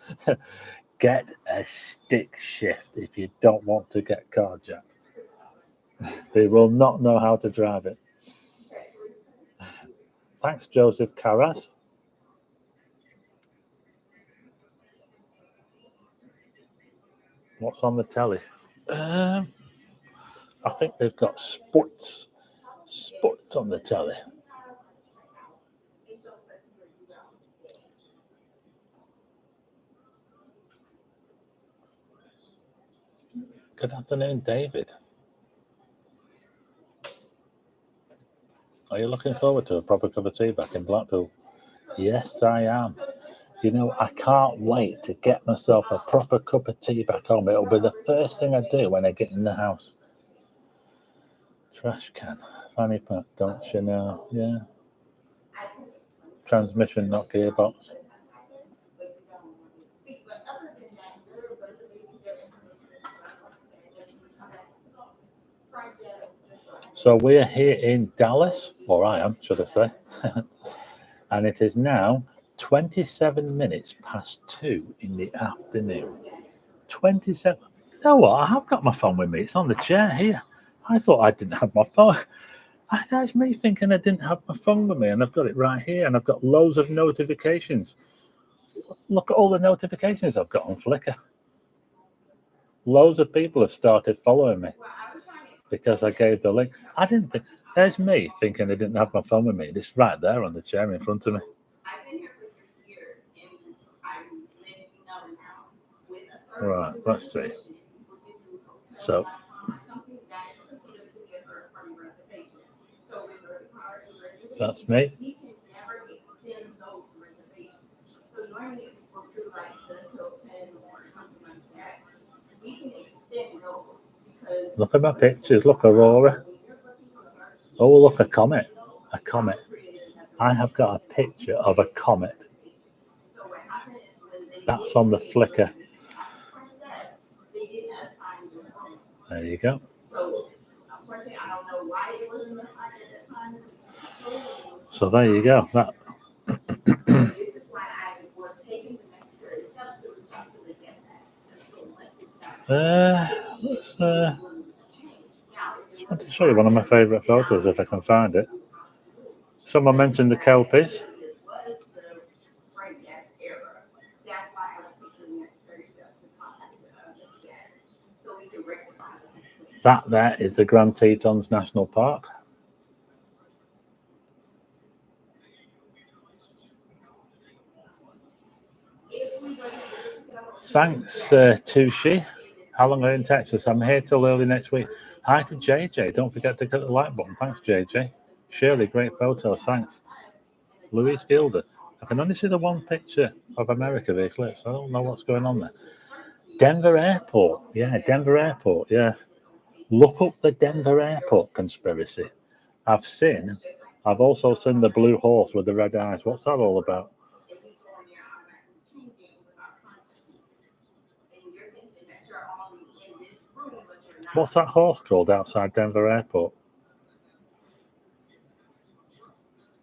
Get a stick shift if you don't want to get carjacked. They will not know how to drive it. Thanks, Joseph Carras. What's on the telly? I think they've got sports on the telly. Good afternoon, David. Are you looking forward to a proper cup of tea back in Blackpool? Yes, I am. You know, I can't wait to get myself a proper cup of tea back home. It'll be the first thing I do when I get in the house. Trash can, fanny pack, don't you know? Yeah. Transmission, not gearbox. So we're here in Dallas, or I am, should I say. And it is now 27 minutes past 2 in the afternoon. 27. You know what? I have got my phone with me. It's on the chair here. I thought I didn't have my phone. That's me thinking I didn't have my phone with me, and I've got it right here, and I've got loads of notifications. Look at all the notifications I've got on Flickr. Loads of people have started following me because I gave the link. I didn't think. There's me thinking I didn't have my phone with me. It's right there on the chair in front of me. Right, let's see. So, that's me. Look at my pictures. Look, Aurora. Oh, look, a comet. A comet. I have got a picture of a comet. That's on the Flickr. There you go. So there you go. That. Just want to show you one of my favourite photos if I can find it. Someone mentioned the Kelpies. That there is the Grand Tetons National Park. Thanks, Tushi. How long are you in Texas? I'm here till early next week. Hi to JJ. Don't forget to click the like button. Thanks, JJ. Shirley, great photos. Thanks. Louise Gilder. I can only see the one picture of America, the eclipse. I don't know what's going on there. Denver Airport. Yeah, Denver Airport. Yeah. Look up the Denver Airport conspiracy. I've also seen the blue horse with the red eyes. What's that all about? What's that horse called outside Denver Airport?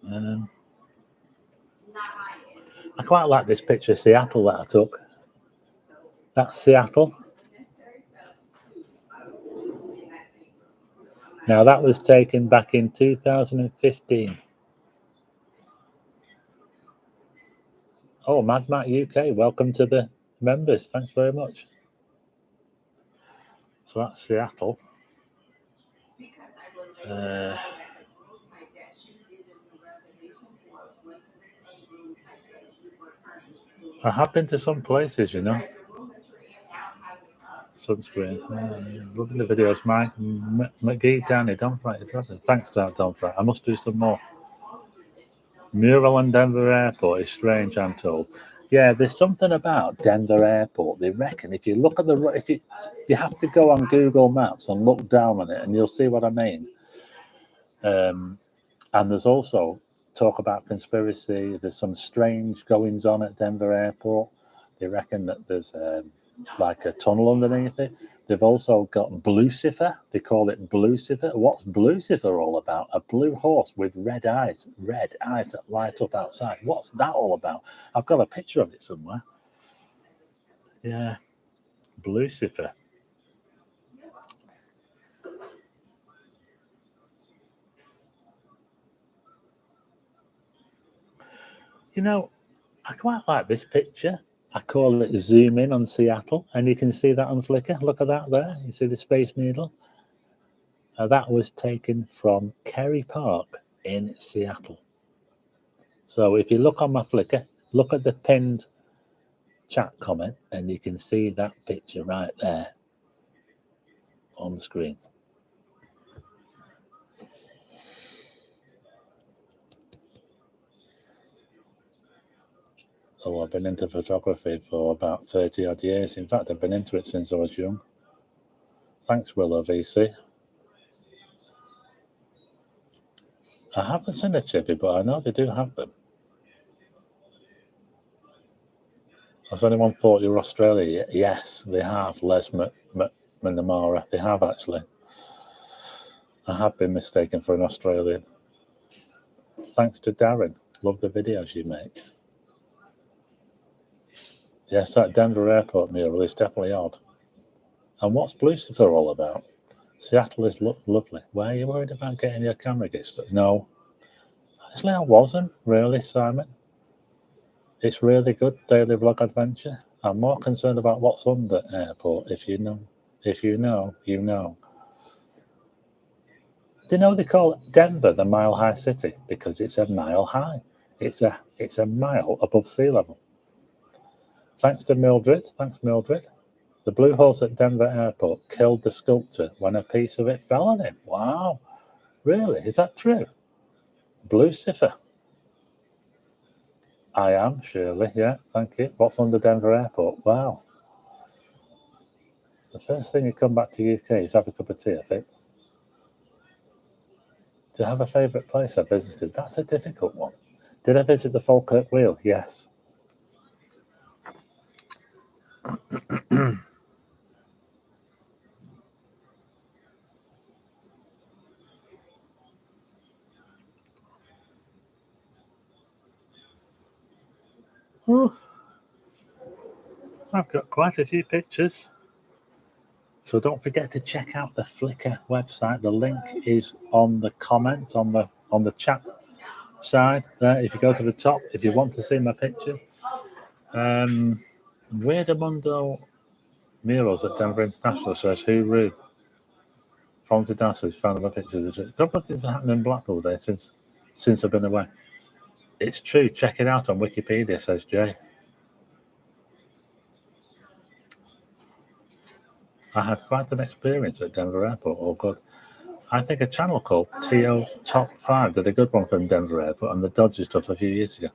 I quite like this picture of Seattle that I took. That's Seattle. Now that was taken back in 2015. Oh, Mad Mac UK, welcome to the members. Thanks very much. So that's Seattle. I have been to some places, you know. Sunscreen. Loving the videos, Mike. McGee, Danny, don't fight your brother. Thanks, don't fight. I must do some more. Mural on Denver Airport is strange, I'm told. Yeah, there's something about Denver Airport. They reckon if you look at you have to go on Google Maps and look down on it, and you'll see what I mean. And there's also talk about conspiracy. There's some strange goings on at Denver Airport. They reckon that there's like a tunnel underneath it. They've also got Blucifer. They call it Blucifer. What's Blucifer all about? A blue horse with red eyes that light up outside. What's that all about? I've got a picture of it somewhere. Yeah, Lucifer. You know, I quite like this picture. I call it zoom in on Seattle, and you can see that on Flickr. Look at that there. You see the Space Needle? That was taken from Kerry Park in Seattle. So if you look on my Flickr, look at the pinned chat comment, and you can see that picture right there on the screen. Oh, I've been into photography for about 30 odd years. In fact, I've been into it since I was young. Thanks, Willow VC. I haven't seen a chippy, but I know they do have them. Has anyone thought you're Australia? Yes, they have, Les McNamara. They have actually. I have been mistaken for an Australian. Thanks to Darren. Love the videos you make. Yes, that Denver airport mural is definitely odd. And what's Lucifer all about? Seattle is lovely. Why are you worried about getting your camera stuck? No. Actually, I wasn't really, Simon. It's really good daily vlog adventure. I'm more concerned about what's on the airport. If you know, you know. Do you know they call Denver the Mile High City? Because it's a mile high. It's a mile above sea level. Thanks to Mildred. Thanks, Mildred. The blue horse at Denver Airport killed the sculptor when a piece of it fell on him. Wow. Really? Is that true? Lucifer. I am, Shirley. Yeah, thank you. What's on the Denver Airport? Wow. The first thing you come back to UK is have a cup of tea, I think. Do you have a favourite place I visited? That's a difficult one. Did I visit the Falkirk Wheel? Yes. Oh, I've got quite a few pictures. So don't forget to check out the Flickr website. The link is on the comments on the chat side there. If you go to the top, if you want to see my pictures. Weirdamundo Murals at Denver International says, hooroo. Fonzie Dass's found my pictures. A couple of things have happened in Blackpool there since I've been away. It's true. Check it out on Wikipedia, says Jay. I had quite an experience at Denver Airport. All good. I think a channel called TO Top 5 did a good one from Denver Airport and the dodgy stuff a few years ago.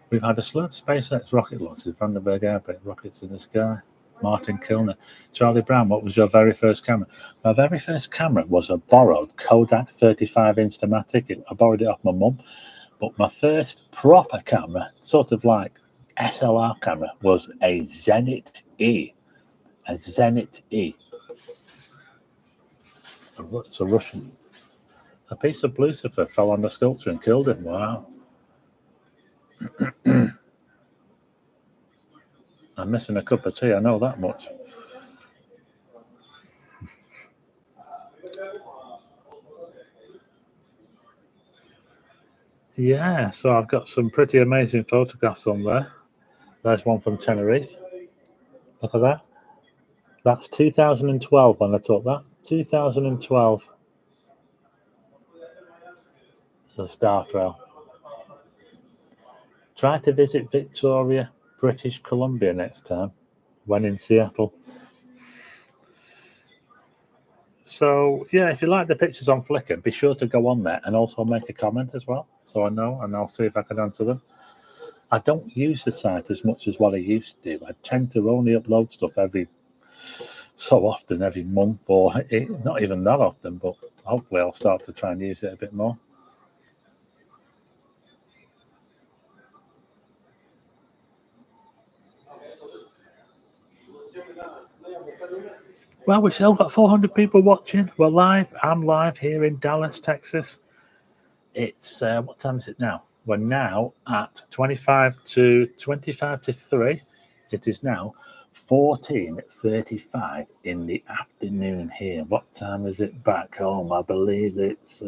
We've had a slew of SpaceX rocket launches, Vandenberg Airport, rockets in the sky. Martin Kilner. Charlie Brown, what was your very first camera? My very first camera was a borrowed Kodak 35-inch Cinematic. I borrowed it off my mum. But my first proper camera, sort of like SLR camera, was a Zenit E. A Zenit E. It's a Russian. A piece of Lucifer fell on the sculpture and killed him. Wow. I'm missing a cup of tea, I know that much. Yeah, so I've got some pretty amazing photographs on there. There's one from Tenerife. Look at that. That's 2012 when I took that. 2012. The Star Trail. Try to visit Victoria, British Columbia next time when in Seattle. So, yeah, if you like the pictures on Flickr, be sure to go on there and also make a comment as well. So I know, and I'll see if I can answer them. I don't use the site as much as what I used to do. I tend to only upload stuff every so often, every month, or not even that often, but hopefully I'll start to try and use it a bit more. Well, we've still got 400 people watching. We're live. I'm live here in Dallas, Texas. It's, what time is it now? We're now at 25 to 3. It is now 14:35 in the afternoon here. What time is it back home? I believe it's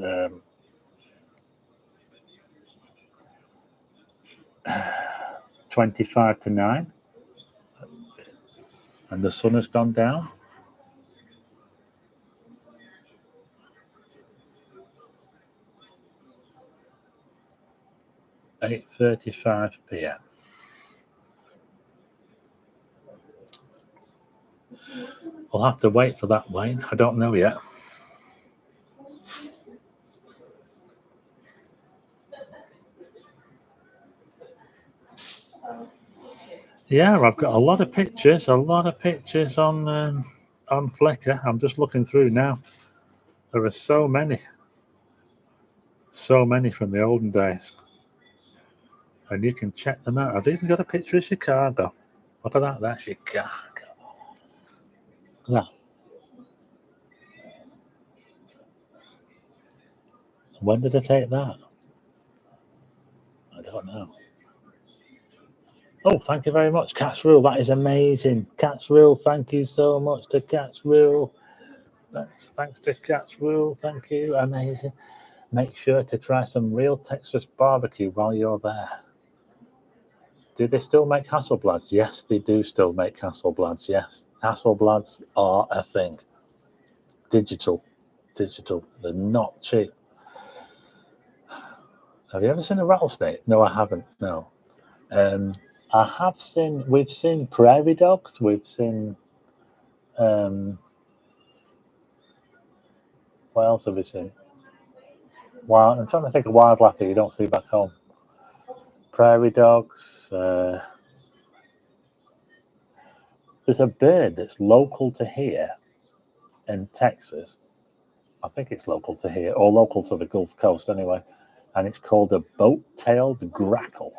25 to 9. And the sun has gone down. (8:35 p.m.) We'll have to wait for that, Wayne. I don't know yet. Yeah, I've got a lot of pictures on Flickr. I'm just looking through now. There are so many from the olden days, and you can check them out. I've even got a picture of Chicago. Look at that, that's Chicago. Look at that. When did I take that? I don't know. Oh, thank you very much, Cat's Rule. That is amazing. Cat's Rule, thank you so much to Cat's Rule. Thanks to Cat's Rule. Thank you. Amazing. Make sure to try some real Texas barbecue while you're there. Do they still make Hasselblads? Yes, they do still make Hasselblads. Yes, Hasselblads are a thing. Digital. They're not cheap. Have you ever seen a rattlesnake? No, I haven't. No. We've seen prairie dogs. We've seen, what else have we seen? I'm trying to think of wildlife that you don't see back home. Prairie dogs. There's a bird that's local to here in Texas. I think it's local to here, or local to the Gulf Coast anyway. And it's called a boat-tailed grackle.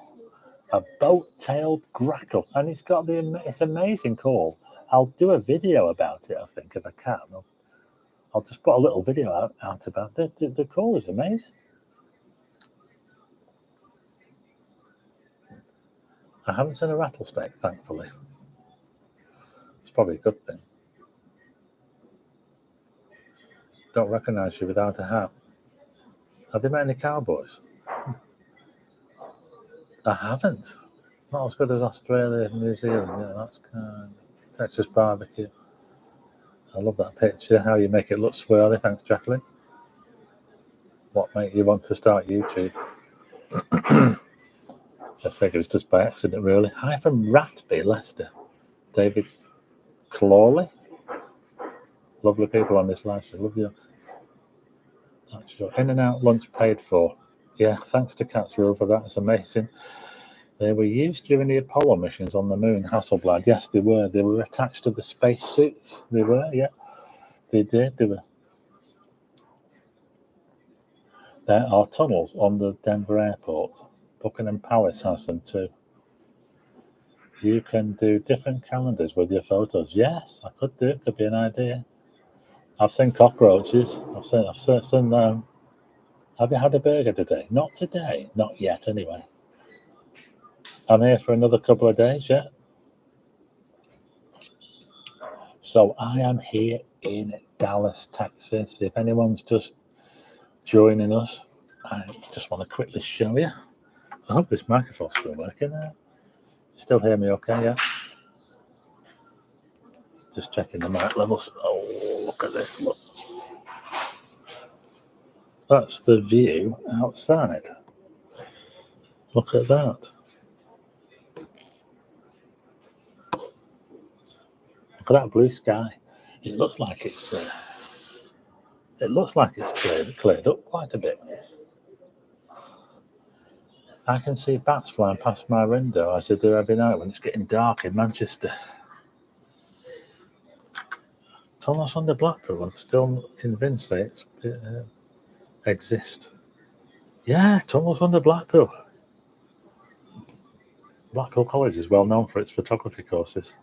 A boat-tailed grackle. And it's got it's amazing call. I'll do a video about it, I think, if I can. I'll just put a little video out about it. The call is amazing. I haven't seen a rattlesnake, thankfully. It's probably a good thing. Don't recognise you without a hat. Have you met any cowboys? I haven't. Not as good as Australia and New Zealand. Yeah, that's kind. Texas barbecue. I love that picture. How you make it look swirly. Thanks, Jacqueline. What made you want to start YouTube? I think it was just by accident, really. Hi from Ratby, Leicester. David Clawley. Lovely people on this live stream. Love you. That's your in and out lunch paid for. Yeah, thanks to Cat's Rule for that. It's amazing. They were used during the Apollo missions on the moon, Hasselblad. Yes, they were. They were attached to the spacesuits. They were, yeah. They did. They were. There are tunnels on the Denver airport. Buckingham Palace has them too. You can do different calendars with your photos. Yes, I could do. Could be an idea. I've seen cockroaches. I've seen them. Have you had a burger today? Not today. Not yet, anyway. I'm here for another couple of days, yeah. So I am here in Dallas, Texas. If anyone's just joining us, I just want to quickly show you. I hope this microphone's still working. Still hear me okay, yeah? Just checking the mic levels. Oh, look at this, look. That's the view outside. Look at that. Look at that blue sky. It looks like it's cleared up quite a bit. I can see bats flying past my window as I do every night when it's getting dark in Manchester. Tunnels under Blackpool. I'm still not convinced that it exists. Yeah, tunnels under Blackpool. Blackpool College is well known for its photography courses.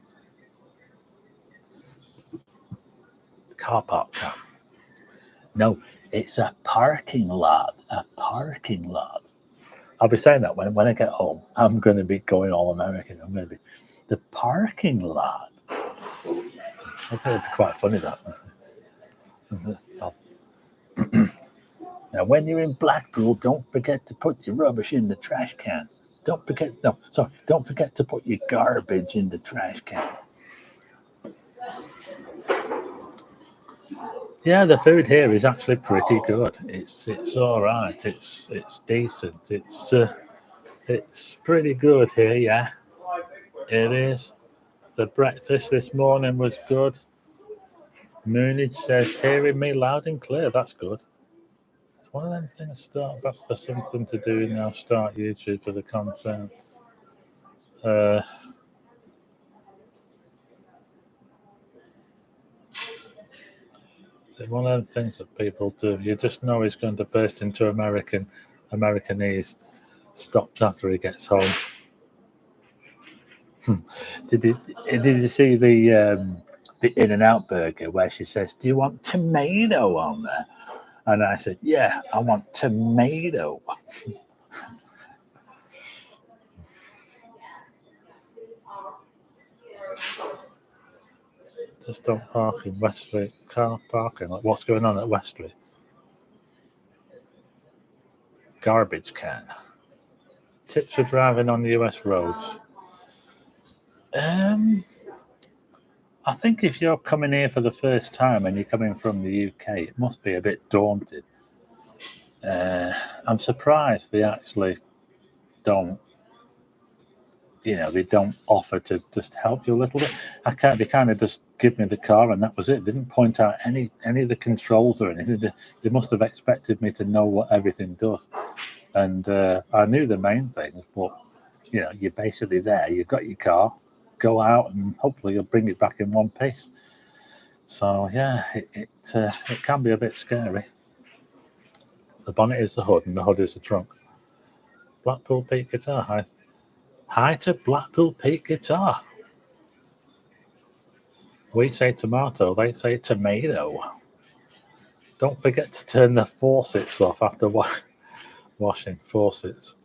Car park cam. No, it's a parking lot. A parking lot. I'll be saying that when I get home. I'm going to be going all American. I'm going to be the parking lot. I think it'd be quite funny that. Now, when you're in Blackpool, don't forget to put your rubbish in the trash can. Don't forget to put your garbage in the trash can. Yeah, the food here is actually pretty good. It's all right. It's decent. It's pretty good here. Yeah, it is. The breakfast this morning was good. Moonage says, hearing me loud and clear. That's good. It's one of them things. Start back for something to do now. Start YouTube for the content. It's one of the things that people do. You just know he's going to burst into Americanese. Stopped after he gets home. Did you see the In-N-Out burger where she says, "Do you want tomato on there?" And I said, "Yeah, I want tomato." Just don't park in West Street. Car parking. Like, what's going on at West Street? Garbage can. Tips for driving on the US roads. I think if you're coming here for the first time and you're coming from the UK, it must be a bit daunting. I'm surprised they actually don't, they don't offer to just help you a little bit. They kind of just give me the car and that was it. They didn't point out any of the controls or anything. They must have expected me to know what everything does. And I knew the main things, but you're basically there. You've got your car, go out, and hopefully you'll bring it back in one piece. So yeah, it can be a bit scary. The bonnet is the hood, and the hood is the trunk. Blackpool Peak Guitar. Hi to Blackpool Peak Guitar. We say tomato, they say tomato. Don't forget to turn the faucets off after washing faucets.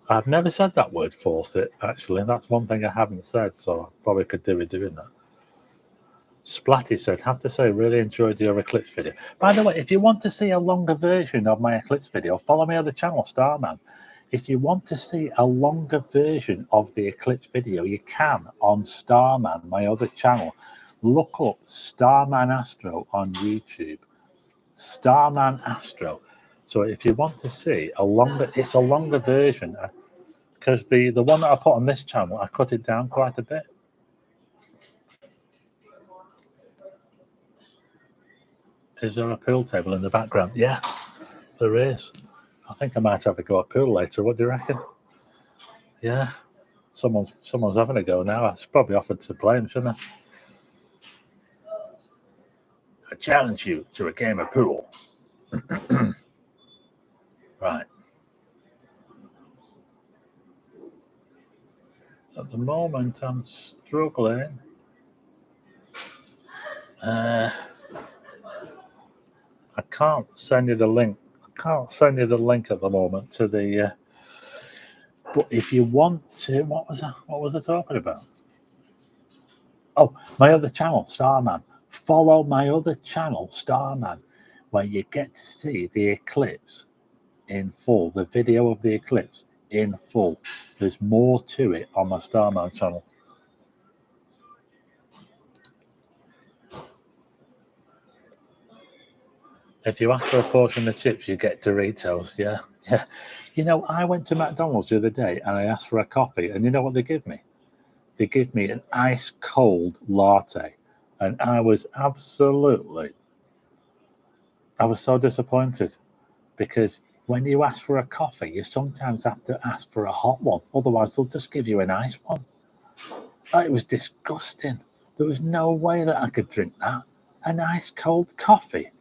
I've never said that word faucet, actually. That's one thing I haven't said, so I probably could do with doing that. Splatty said, have to say, really enjoyed your Eclipse video. By the way, if you want to see a longer version of my Eclipse video, follow me on the channel, Starman. If you want to see a longer version of the Eclipse video, you can on Starman, my other channel. Look up Starman Astro on YouTube. Starman Astro. So if you want to see it's a longer version, because the one that I put on this channel, I cut it down quite a bit. Is there a pool table in the background? Yeah, there is. I think I might have to go a pool later. What do you reckon? Yeah, someone's having a go now. I should probably offer to play him, shouldn't I? I challenge you to a game of pool. Right. At the moment, I'm struggling. I can't send you the link. I can't send you the link at the moment to the. But if you want to, what was I talking about? Oh, my other channel, Starman. Follow my other channel, Starman, where you get to see the eclipse in full, the video of the eclipse in full. There's more to it on my Starman channel. If you ask for a portion of chips, you get Doritos. Yeah. I went to McDonald's the other day and I asked for a coffee, and you know what they give me? They give me an ice cold latte, and I was so disappointed, because when you ask for a coffee, you sometimes have to ask for a hot one. Otherwise, they'll just give you an ice one. It was disgusting. There was no way that I could drink that. An ice cold coffee.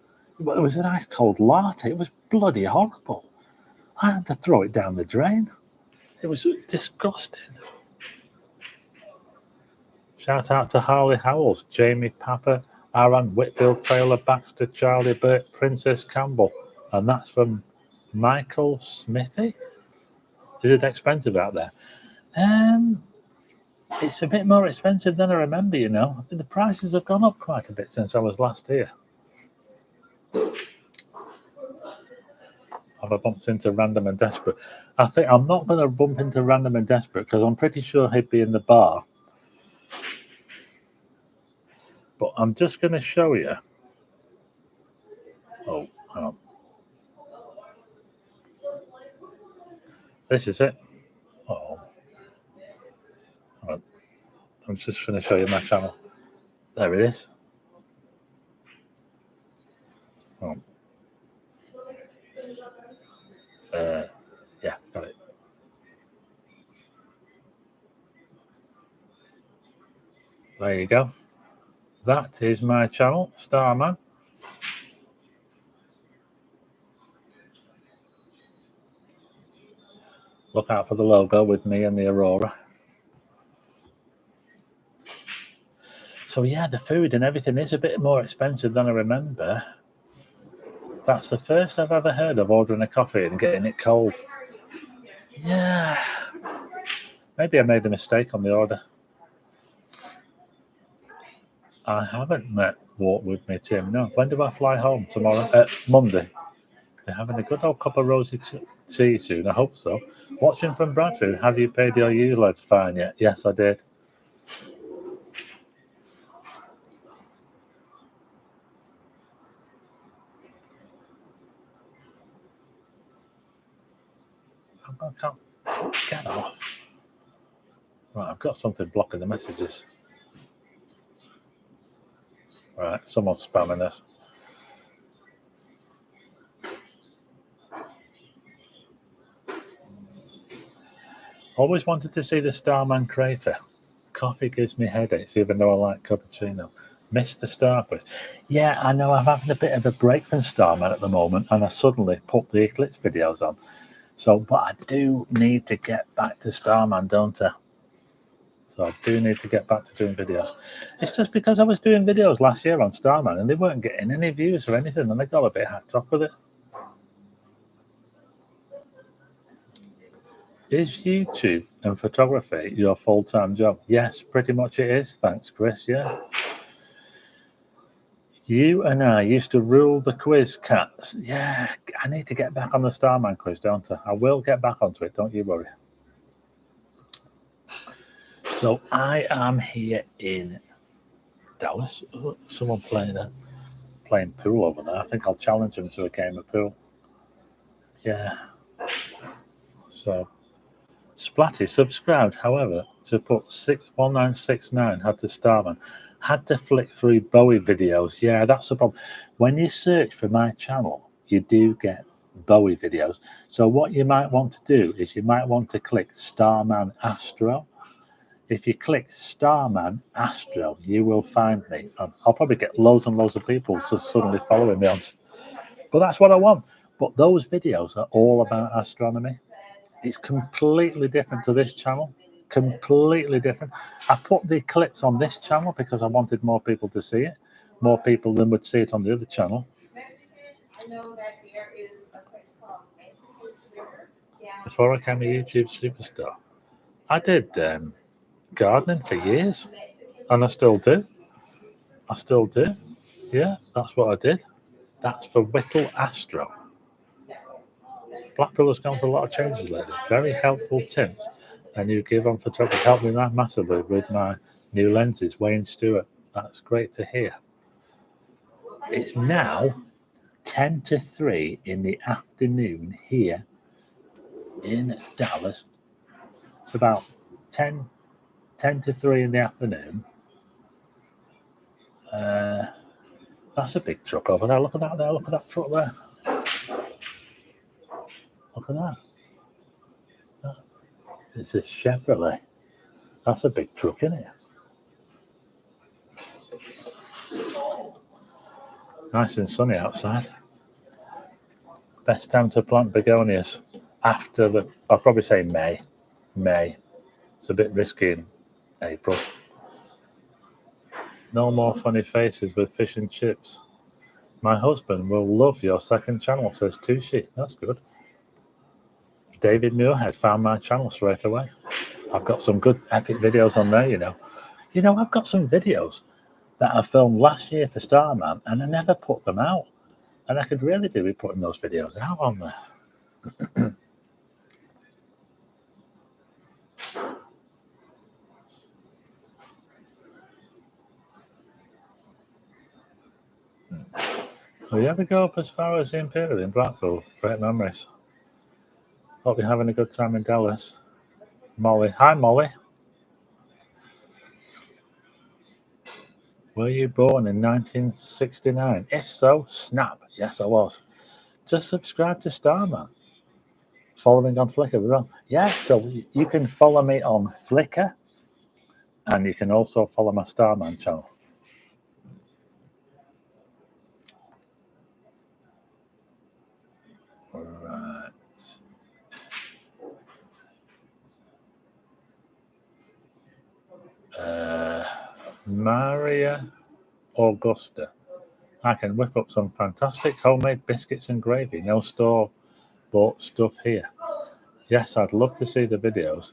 But it was an ice cold latte. It was bloody horrible. I had to throw it down the drain. It was disgusting. Shout out to Harley Howells, Jamie Papa, Aaron Whitfield, Taylor Baxter, Charlie Burt, Princess Campbell. And that's from Michael Smithy. Is it expensive out there? It's a bit more expensive than I remember, you know. I think the prices have gone up quite a bit since I was last here. Have I bumped into Random and Desperate? I think I'm not going to bump into Random and Desperate because I'm pretty sure he'd be in the bar. But I'm just going to show you. Oh, hang on. This is it. Oh, hang on. I'm just going to show you my channel. There it is. Oh. Yeah, got it. There you go. That is my channel, Starman. Look out for the logo with me and the Aurora. So yeah, the food and everything is a bit more expensive than I remember. That's the first I've ever heard of ordering a coffee and getting it cold. Yeah. Maybe I made a mistake on the order. I haven't walked with me, Tim. No. When do I fly home? Tomorrow? Monday. You're having a good old cup of rosy tea soon. I hope so. Watching from Bradford. Have you paid your usual fine yet? Yes, I did. I can't get off. Right, I've got something blocking the messages. Right, someone's spamming this. Always wanted to see the Starman crater. Coffee gives me headaches, even though I like cappuccino. Missed the Star Quiz. Yeah, I know I'm having a bit of a break from Starman at the moment, and I suddenly put the Eclipse videos on. So, but I do need to get back to Starman, don't I? So I do need to get back to doing videos. It's just because I was doing videos last year on Starman, and they weren't getting any views or anything, and I got a bit hacked off with it. Is YouTube and photography your full-time job? Yes, pretty much it is. Thanks, Chris. Yeah. You and I used to rule the quiz, cats. Yeah, I need to get back on the Starman quiz, don't I? I will get back onto it, don't you worry. So I am here in Dallas. Oh, someone playing pool over there. I think I'll challenge them to a game of pool. Yeah. So Splatty subscribed, however, to put 61969 had to Starman. Had to flick through Bowie videos. Yeah, that's the problem. When you search for my channel, you do get Bowie videos. So what you might want to do is you might want to click Starman Astro. If you click Starman Astro, you will find me. I'll probably get loads and loads of people just suddenly following me on. But that's what I want. But those videos are all about astronomy. It's completely different to this channel. Completely different. I put the clips on this channel because I wanted more people to see it. More people than would see it on the other channel. Before I became a YouTube superstar, I did gardening for years. And I still do. Yeah, that's what I did. That's for Whittle Astro. Blackpool has gone for a lot of changes lately. Very helpful tips. And you give on photography. Helped me massively with my new lenses. Wayne Stewart. That's great to hear. It's now 10 to 3 in the afternoon here in Dallas. It's about 10 to 3 in the afternoon. That's a big truck over there. Look at that there. Look at that truck there. Look at that. It's a Chevrolet. That's a big truck, isn't it? Nice and sunny outside. Best time to plant begonias after I'll probably say May. May. It's a bit risky in April. No more funny faces with fish and chips. My husband will love your second channel, says Tushi. That's good. David Muirhead found my channel straight away. I've got some good epic videos on there, you know. You know, I've got some videos that I filmed last year for Starman, and I never put them out. And I could really do with putting those videos out on there. Will you ever go up as far as the Imperial in Blackpool? Great memories. Hope you're having a good time in Dallas. Molly. Hi, Molly. Were you born in 1969? If so, snap. Yes, I was. Just subscribe to Starman. Following on Flickr. Yeah, so you can follow me on Flickr, and you can also follow my Starman channel. Right. Maria Augusta. I can whip up some fantastic homemade biscuits and gravy. No store-bought stuff here. Yes, I'd love to see the videos.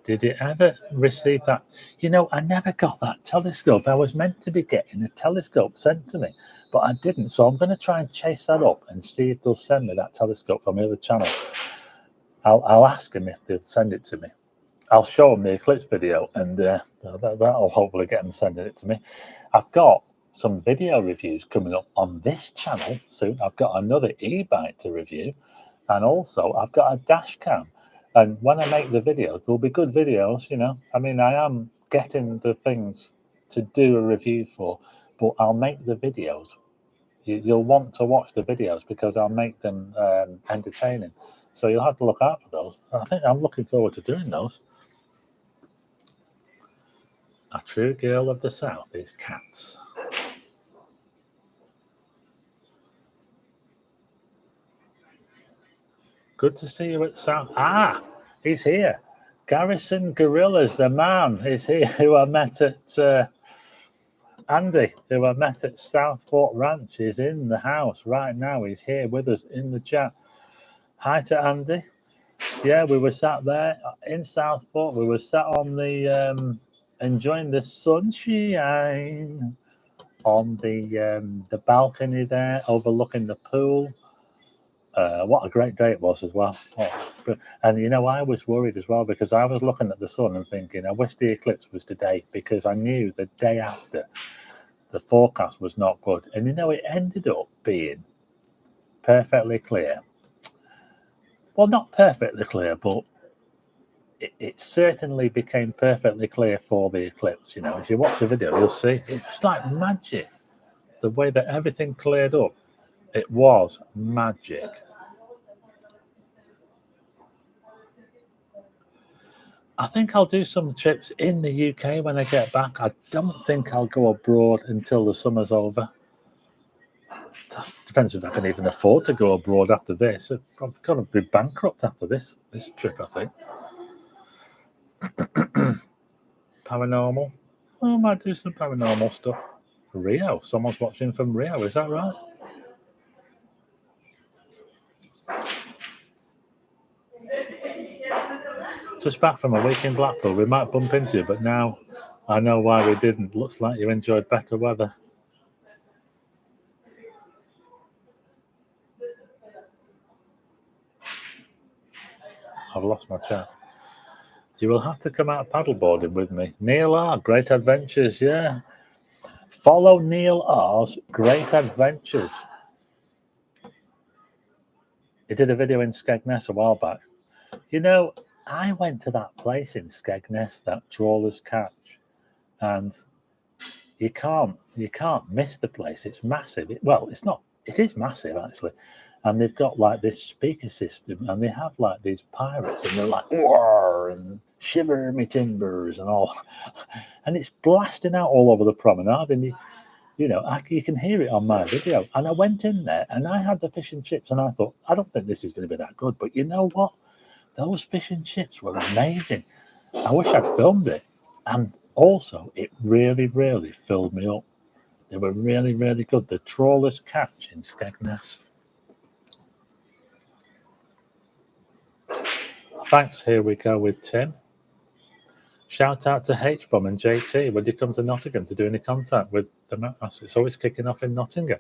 Did you ever receive that? You know, I never got that telescope. I was meant to be getting a telescope sent to me, but I didn't. So I'm going to try and chase that up and see if they'll send me that telescope from the other channel. I'll ask them if they'll send it to me. I'll show them the eclipse video, and that'll hopefully get them sending it to me. I've got some video reviews coming up on this channel soon. I've got another e-bike to review, and also I've got a dash cam. And when I make the videos, there'll be good videos, you know. I mean, I am getting the things to do a review for, but I'll make the videos. You'll want to watch the videos because I'll make them entertaining. So you'll have to look out for those. I think I'm looking forward to doing those. A true girl of the South is cats. Good to see you at South. Ah, he's here. Garrison Gorillas, the man, is here who I met at Andy, who I met at Southport Ranch, is in the house right now. He's here with us in the chat. Hi to Andy. Yeah, we were sat there in Southport. We were sat on the enjoying the sunshine on the balcony there, overlooking the pool. What a great day it was as well. And you know, I was worried as well because I was looking at the sun and thinking, I wish the eclipse was today, because I knew the day after the forecast was not good. And you know, it ended up being perfectly clear. Well, not perfectly clear, but it certainly became perfectly clear for the eclipse. You know, if you watch the video, you'll see it's like magic. The way that everything cleared up, it was magic. I think I'll do some trips in the UK when I get back. I don't think I'll go abroad until the summer's over. Depends if I can even afford to go abroad after this. I've got to be bankrupt after this trip, I think. Paranormal. Oh, I might do some paranormal stuff. Rio. Someone's watching from Rio. Is that right? Just back from a week in Blackpool. We might bump into you, but now I know why we didn't. Looks like you enjoyed better weather. I've lost my chat. You will have to come out paddleboarding with me. Neil R. Great Adventures, yeah. Follow Neil R's Great Adventures. He did a video in Skegness a while back. You know, I went to that place in Skegness, that Trawler's Catch, and you can't miss the place. It's massive. It is massive actually. And they've got like this speaker system, and they have like these pirates, and they're like, "War," and "Shiver me timbers," and all, and it's blasting out all over the promenade, and you can hear it on my video. And I went in there, and I had the fish and chips, and I thought, I don't think this is going to be that good, but you know what? Those fish and chips were amazing. I wish I'd filmed it, and also it really, really filled me up. They were really, really good. The Trawler's Catch in Skegness. Thanks. Here we go with Tim. Shout out to H-Bomb and JT. Would you come to Nottingham to do any contact with the Mass? It's always kicking off in Nottingham,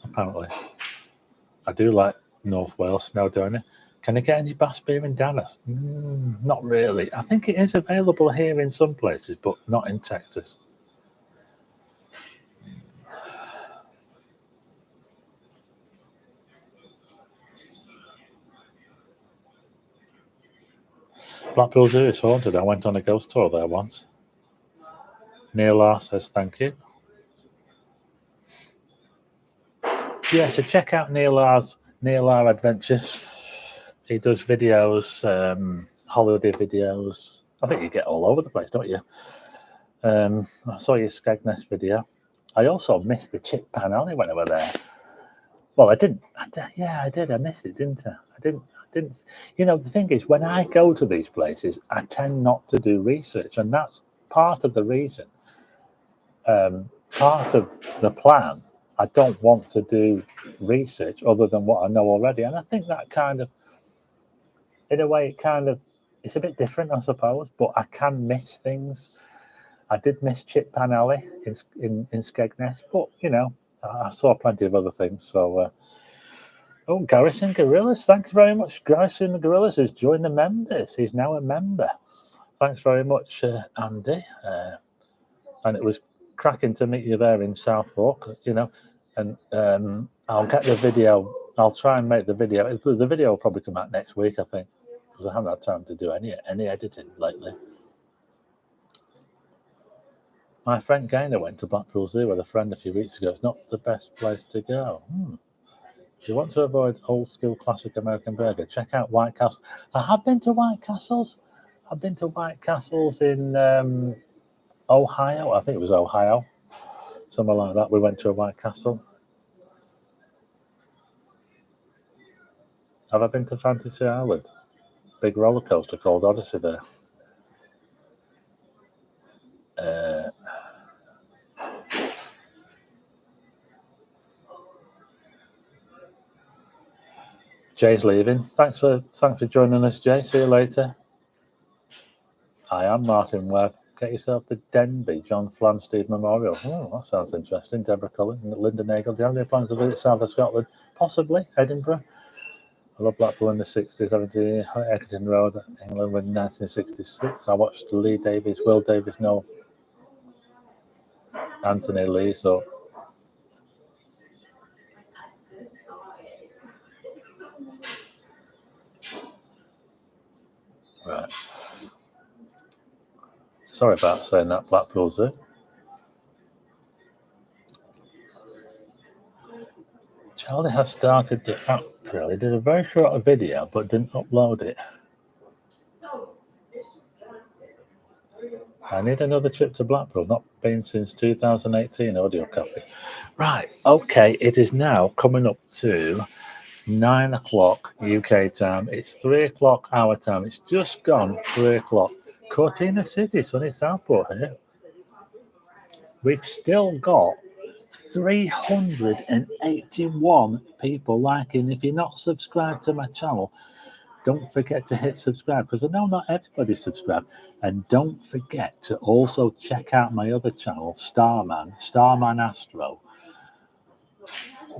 apparently. I do like North Wales snow, don't I? Can I get any Bass beer in Dallas? Not really. I think it is available here in some places, but not in Texas. Blackpool Zoo is haunted. I went on a ghost tour there once. Neil R says thank you. Yeah, so check out Neil R Adventures. He does videos, holiday videos. I think you get all over the place, don't you? I saw your Skegness video. I also missed the Chip Pan Alley when I was there. Well, I didn't. I did. I missed it, didn't I? I didn't. You know, the thing is, when I go to these places, I tend not to do research, and that's part of the reason. Part of the plan. I don't want to do research other than what I know already, and I think that kind of, in a way, it's a bit different, I suppose. But I can miss things. I did miss Chip Pan Alley in Skegness, but you know, I saw plenty of other things. So, Garrison Gorillas, thanks very much. Garrison Gorillas has joined the members. He's now a member. Thanks very much, Andy. And it was cracking to meet you there in Southwark, you know. And I'll get the video. I'll try and make the video. The video will probably come out next week, I think, because I haven't had time to do any editing lately. My friend Gaynor went to Blackpool Zoo with a friend a few weeks ago. It's not the best place to go. If you want to avoid old school classic American burger, check out White Castle. I have been to White Castles. I've been to White Castles in Ohio. I think it was Ohio. Somewhere like that. We went to a White Castle. Have I been to Fantasy Island? Big roller coaster called Odyssey there. Jay's leaving. Thanks for joining us, Jay. See you later. I am Martin Webb. Get yourself to Denby, John Flamsteed Memorial. Oh, that sounds interesting. Deborah Cullen, Linda Nagel. Do you have any plans to visit south of Scotland? Possibly. Edinburgh. I love Blackpool in the 60s, 70s, Egerton Road, England, in 1966. I watched Lee Davies, Will Davies, no, Anthony Lee, so. Right. Sorry about saying that, Blackpool Zoo. Charlie has started the app, really. Did a very short video, but didn't upload it. I need another trip to Blackpool. Not been since 2018. Audio coffee. Right. Okay. It is now coming up to 9 o'clock UK time. It's 3 o'clock our time. It's just gone 3 o'clock. Cortina City, sunny Southport here. We've still got 381 people liking. If you're not subscribed to my channel, don't forget to hit subscribe, because I know not everybody's subscribed. And don't forget to also check out my other channel, Starman Astro.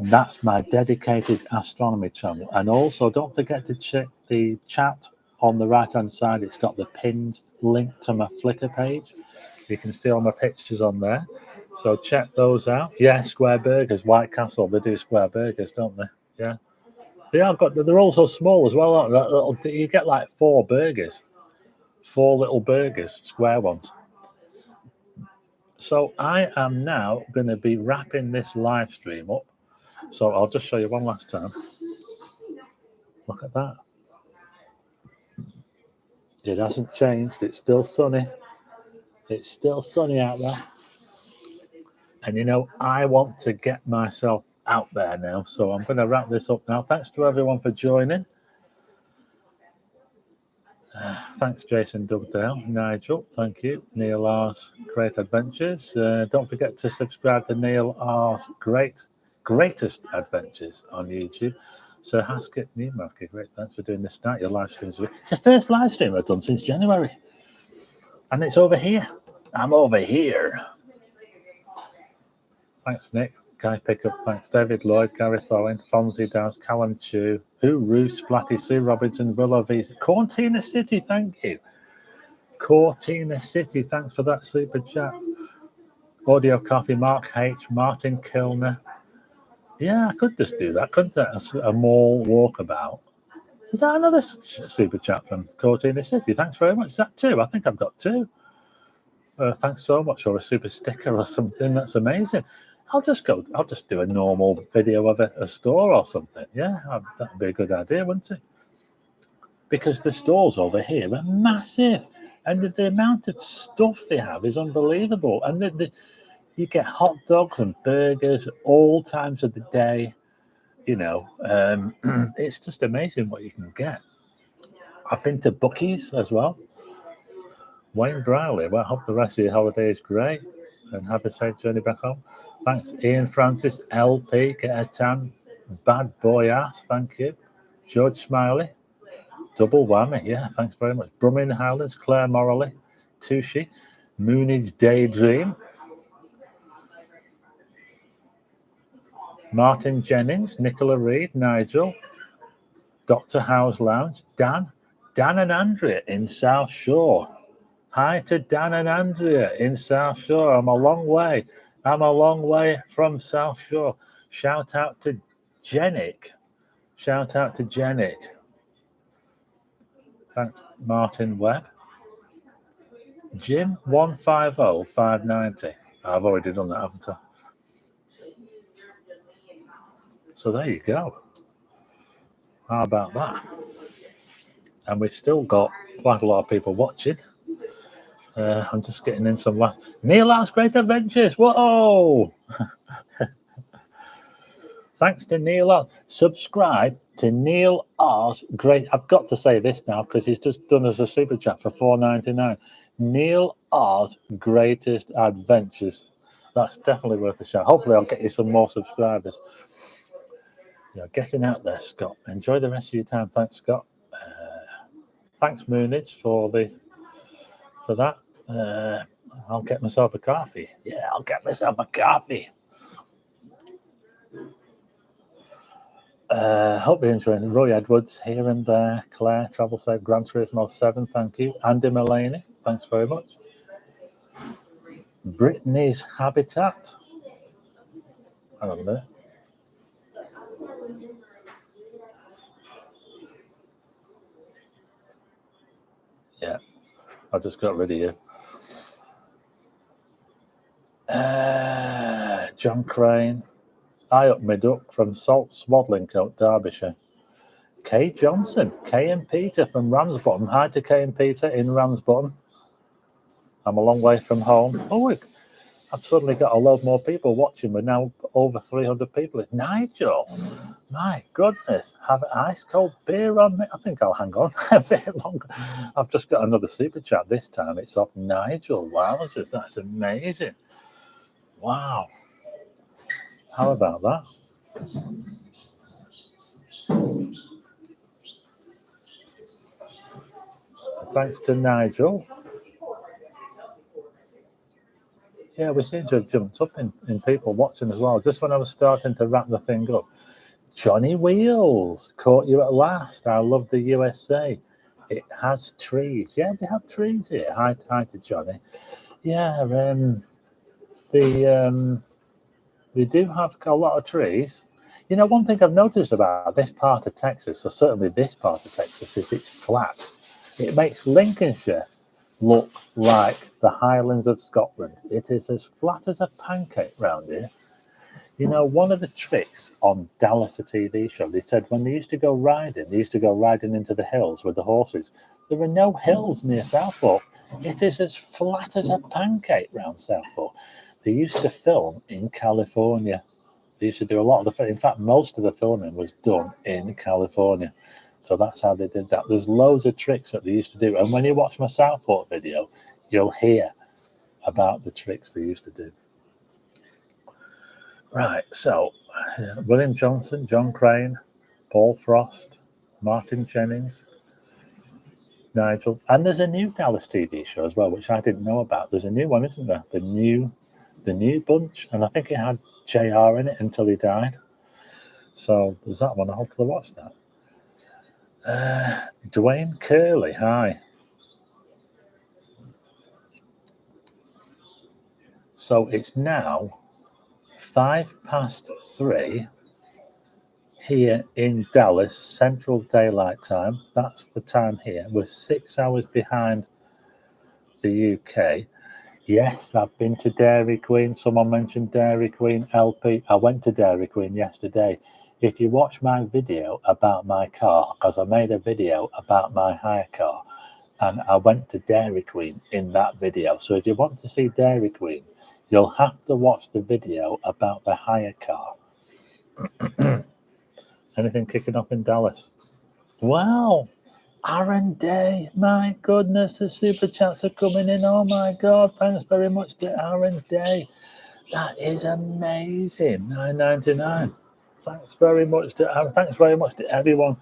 That's my dedicated astronomy channel. And also don't forget to check the chat on the right hand side. It's got the pinned link to my Flickr page. You can see all my pictures on there. So check those out. Yeah, square burgers, White Castle, they do square burgers, don't they? Yeah. They're also small as well, aren't they? You get like 4 burgers. 4 little burgers, square ones. So I am now going to be wrapping this live stream up. So I'll just show you one last time. Look at that. It hasn't changed. It's still sunny. It's still sunny out there. And you know, I want to get myself out there now. So I'm going to wrap this up now. Thanks to everyone for joining. Thanks, Jason Dugdale, Nigel, thank you. Neil R's Great Adventures. Don't forget to subscribe to Neil R's Greatest Adventures on YouTube. So Haskett Newmarket, great, thanks for doing this tonight. Your live streams. It's the first live stream I've done since January. And it's over here. I'm over here. Thanks, Nick. Guy Pickup, thanks. David Lloyd, Gary Thorne, Fonzie Daz, Callum Chew, Hooroo, Splatty, Sue Robinson, Willow Visa, Cortina City, thank you. Cortina City, thanks for that super chat. Audio Coffee, Mark H, Martin Kilner. Yeah, I could just do that, couldn't I? A mall walkabout. Is that another super chat from Cortina City? Thanks very much. Is that two? I think I've got two. Thanks so much, or a super sticker or something. That's amazing. I'll just do a normal video of a store or something. Yeah, that'd be a good idea, wouldn't it? Because the stores over here are massive, and the amount of stuff they have is unbelievable. And you get hot dogs and burgers all times of the day. You know, it's just amazing what you can get. I've been to Buc-ee's as well. Wayne Browley, well, I hope the rest of your holiday is great and have a safe journey back home. Thanks, Ian Francis, LP, get a tan, bad boy ass, thank you. George Smiley, double whammy, yeah, thanks very much. Brumming Highlands, Claire Morley, Tushy, Moonage Daydream, Martin Jennings, Nicola Reed, Nigel, Dr. Howe's Lounge, Dan and Andrea in South Shore. Hi to Dan and Andrea in South Shore. I'm a long way from South Shore. Shout out to Jenick. Thanks, Martin Webb. Jim 150590. I've already done that, haven't I? So there you go. How about that? And we've still got quite a lot of people watching. I'm just getting in some last. Neil R's Great Adventures. Whoa! Thanks to Neil R. Subscribe to Neil R's Great. I've got to say this now because he's just done us a super chat for $4.99. Neil R's Greatest Adventures. That's definitely worth a shot. Hopefully, I'll get you some more subscribers. You're getting out there, Scott. Enjoy the rest of your time. Thanks, Scott. Thanks, Moonage, for that. I'll get myself a coffee. Yeah, I'll get myself a coffee. Hope you're enjoying Roy Edwards here and there. Claire, Travel Safe, Gran Turismo 7, thank you. Andy Mullaney, thanks very much. Brittany's Habitat. Hang on a minute. Yeah, I just got rid of you. John Crane. I up my duck from Salt Swadlincote, Derbyshire. Kay Johnson. Kay and Peter from Ramsbottom. Hi to Kay and Peter in Ramsbottom. I'm a long way from home. Oh, I've suddenly got a load more people watching. We're now over 300 people. Nigel, my goodness, have an ice cold beer on me. I think I'll hang on a bit longer. I've just got another super chat this time. It's off Nigel. Wowzers, that's amazing. Wow. How about that? Thanks to Nigel. Yeah, we seem to have jumped up in people watching as well. Just when I was starting to wrap the thing up. Johnny Wheels, caught you at last. I love the USA. It has trees. Yeah, we have trees here. Hi to Johnny. Yeah, they do have a lot of trees. You know, one thing I've noticed about this part of Texas, or certainly this part of Texas, is it's flat. It makes Lincolnshire look like the Highlands of Scotland. It is as flat as a pancake round here. You know, one of the tricks on Dallas, a TV show, they said when they used to go riding into the hills with the horses. There are no hills near Southport. It is as flat as a pancake round Southport. They used to film in California. They used to do a lot of in fact, most of the filming was done in California. So that's how they did that. There's loads of tricks that they used to do. And when you watch my Southport video, you'll hear about the tricks they used to do. Right, so William Johnson, John Crane, Paul Frost, Martin Jennings, Nigel. And there's a new Dallas TV show as well, which I didn't know about. There's a new one, isn't there? The new bunch, and I think it had JR in it until he died. So there's that one. I'll hopefully watch that. Dwayne Curley, hi. So it's now 3:05 here in Dallas, Central Daylight Time. That's the time here. We're 6 hours behind the UK. Yes, I've been to Dairy Queen. Someone mentioned Dairy Queen LP. I went to Dairy Queen yesterday. If you watch my video about my car, because I made a video about my hire car, and I went to Dairy Queen in that video. So if you want to see Dairy Queen, you'll have to watch the video about the hire car. Anything kicking off in Dallas? Wow. Aaron Day, my goodness, the super chats are coming in. Oh my God, thanks very much to Aaron Day. That is amazing. $9.99. Thanks very much to everyone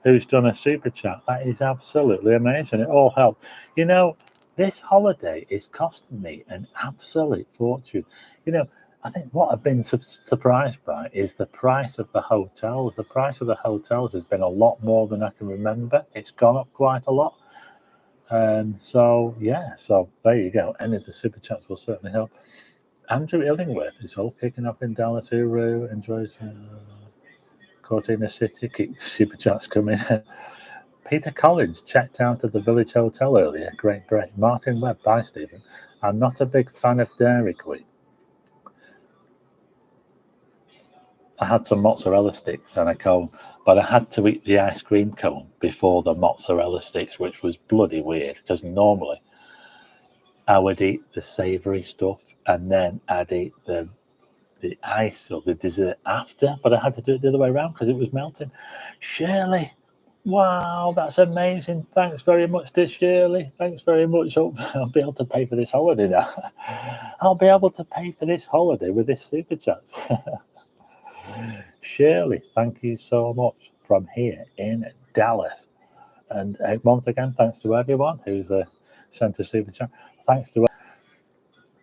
who's done a super chat. That is absolutely amazing. It all helps. You know, this holiday is costing me an absolute fortune. You know, I think what I've been surprised by is the price of the hotels. The price of the hotels has been a lot more than I can remember. It's gone up quite a lot. So there you go. Any of the super chats will certainly help. Andrew Illingworth is all kicking off in Dallas. Uru enjoys Cortina City. Keep super chats coming. Peter Collins checked out of the Village Hotel earlier. Great break. Martin Webb. Bye, Stephen. I'm not a big fan of Dairy Queen. I had some mozzarella sticks and a cone, but I had to eat the ice cream cone before the mozzarella sticks, which was bloody weird because normally I would eat the savoury stuff and then I'd eat the ice or the dessert after, but I had to do it the other way around because it was melting. Shirley, wow, that's amazing. Thanks very much to Shirley. Thanks very much. I'll be able to pay for this holiday now. I'll be able to pay for this holiday with this super chat. Shirley, thank you so much from here in Dallas. And once again, thanks to everyone who's sent a super chat. Thanks to.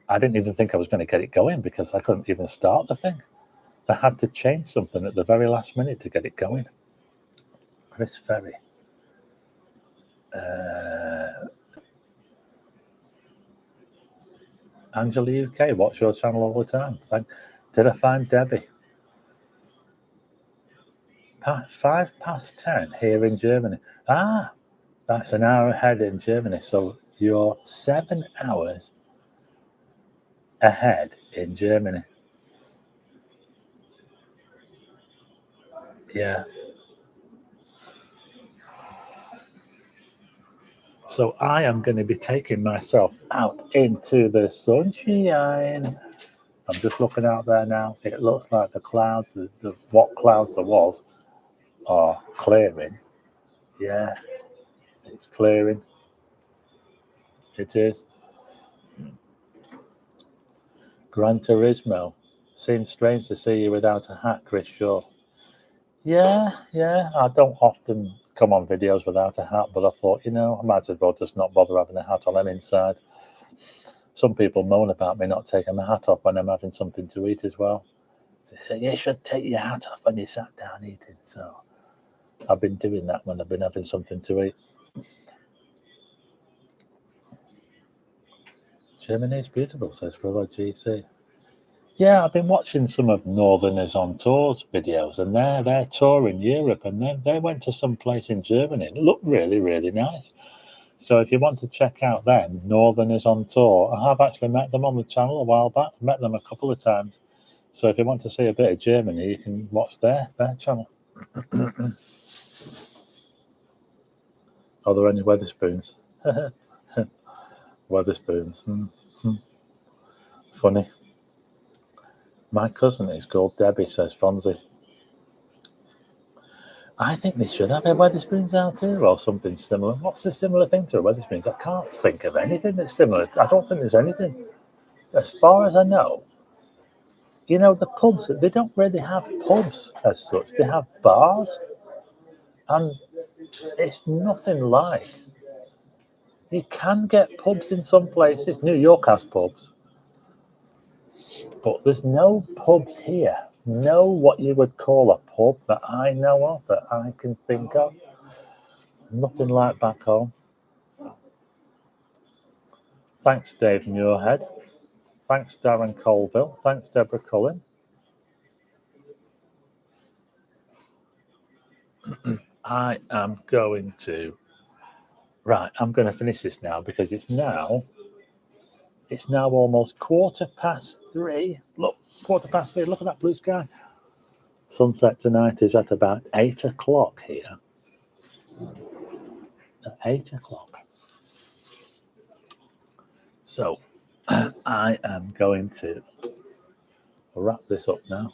I didn't even think I was going to get it going because I couldn't even start the thing. I had to change something at the very last minute to get it going. Chris Ferry. Angela UK, watch your channel all the time. Did I find Debbie? 10:05 here in Germany. Ah, that's an hour ahead in Germany. So you're 7 hours ahead in Germany. Yeah. So I am going to be taking myself out into the sunshine. I'm just looking out there now. It looks like the clouds, what clouds there was, are clearing. Yeah, it's clearing. It is. Gran Turismo. Seems strange to see you without a hat, Chris Shaw. Yeah. I don't often come on videos without a hat, but I thought, I might as well just not bother having a hat on. I'm inside. Some people moan about me not taking my hat off when I'm having something to eat as well. They say, you should take your hat off when you sat down eating. So I've been doing that when I've been having something to eat. Germany is beautiful, says Brother GC. Yeah, I've been watching some of Northerners on Tours videos, and they're touring Europe, and they went to some place in Germany. It looked really, really nice. So if you want to check out them, Northerners on Tour, I have actually met them on the channel a while back. I met them a couple of times. So if you want to see a bit of Germany, you can watch their channel. Are there any Weatherspoons? Weatherspoons. Funny. My cousin is called Debbie, says Fonzie. I think they should have a Weatherspoons out here or something similar. What's the similar thing to a Weatherspoons? I can't think of anything that's similar. I don't think there's anything. As far as I know, the pubs, they don't really have pubs as such. They have bars. And it's nothing like You can get pubs in some places. New York has pubs. But there's no pubs here. No what you would call a pub that I know of, that I can think of. Nothing like back home. Thanks, Dave Muirhead. Thanks, Darren Colville. Thanks, Deborah Cullen. I am going to... Right, I'm going to finish this now because it's now almost 3:15. Look, 3:15. Look at that blue sky. Sunset tonight is at about 8 o'clock here. At 8 o'clock. So I am going to wrap this up now.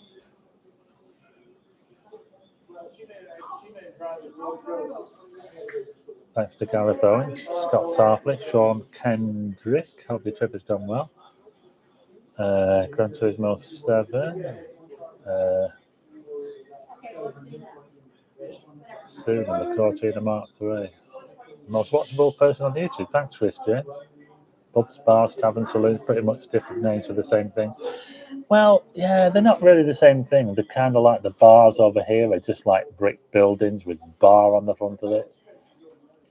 Thanks to Gareth Owens, Scott Tarpley, Sean Kendrick. Hope your trip has gone well. Gran Turismo 7. Soon in the Cortina Mark 3. Most watchable person on YouTube. Thanks, Chris James. Pubs, bars, taverns, saloons, pretty much different names for the same thing. Well, yeah, they're not really the same thing. They're kind of like the bars over here. They're just like brick buildings with bar on the front of it.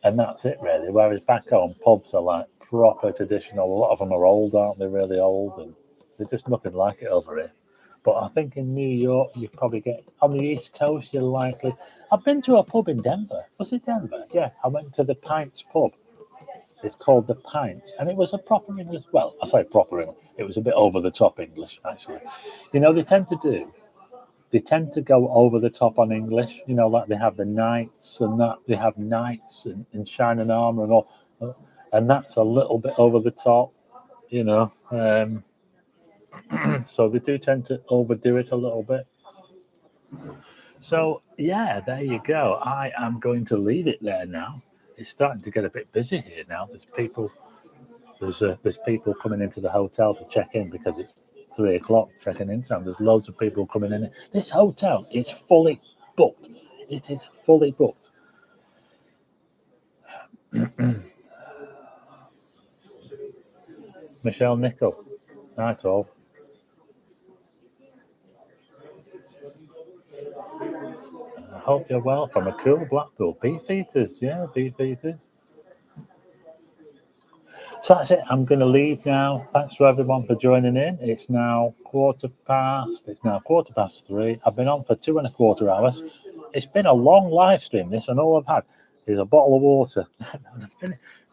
And that's it, really. Whereas back home, pubs are like proper traditional. A lot of them are old, aren't they? Really old. And they're just nothing like it over here. But I think in New York, you probably get... On the East Coast, you're likely... I've been to a pub in Denver. Was it Denver? Yeah, I went to the Pints pub. It's called the Pints. And it was a proper English... Well, I say proper English. It was a bit over-the-top English, actually. You know, they tend to go over the top on English, you know, like they have the knights and that, they have knights in shining armor and all, and that's a little bit over the top, you know. So they do tend to overdo it a little bit. So yeah, there you go. I am going to leave it there now. It's starting to get a bit busy here now. There's people coming into the hotel to check in because it's 3 o'clock checking in time. There's loads of people coming in. This hotel is fully booked. It is fully booked. Michelle Nichol. Night all. I hope you're well from a cool Blackpool. Beefeaters, yeah, Beefeaters. So that's it. I'm going to leave now. Thanks for everyone for joining in. It's now 3:15. I've been on for 2.25 hours. It's been a long live stream, this, and all I've had is a bottle of water.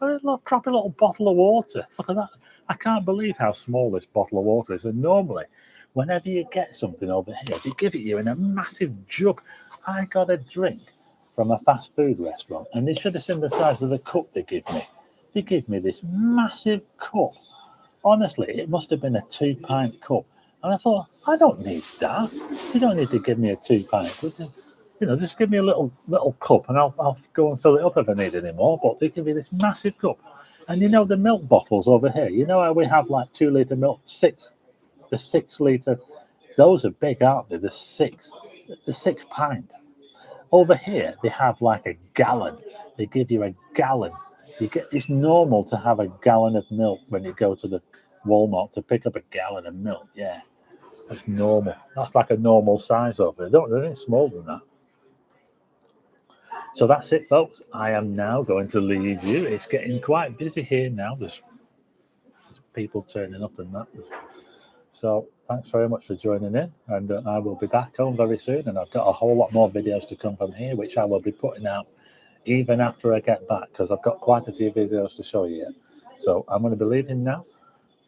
A little crappy little bottle of water. Look at that. I can't believe how small this bottle of water is. And normally, whenever you get something over here, they give it you in a massive jug. I got a drink from a fast food restaurant, and they should have seen the size of the cup they give me. They give me this massive cup. Honestly, it must have been a 2-pint cup. And I thought, I don't need that. You don't need to give me a 2-pint. Just give me a little cup and I'll go and fill it up if I need any more. But they give me this massive cup. And you know the milk bottles over here, you know how we have like 2 litre milk, the 6 litre, those are big, aren't they? The 6 pint. Over here, they have like a gallon. They give you a gallon. It's normal to have a gallon of milk when you go to the Walmart to pick up a gallon of milk. Yeah, that's normal. That's like a normal size over there. They're any smaller than that. So that's it, folks. I am now going to leave you. It's getting quite busy here now. There's people turning up and that. So thanks very much for joining in. And I will be back home very soon. And I've got a whole lot more videos to come from here, which I will be putting out even after I get back, because I've got quite a few videos to show you yet. So I'm going to be leaving now.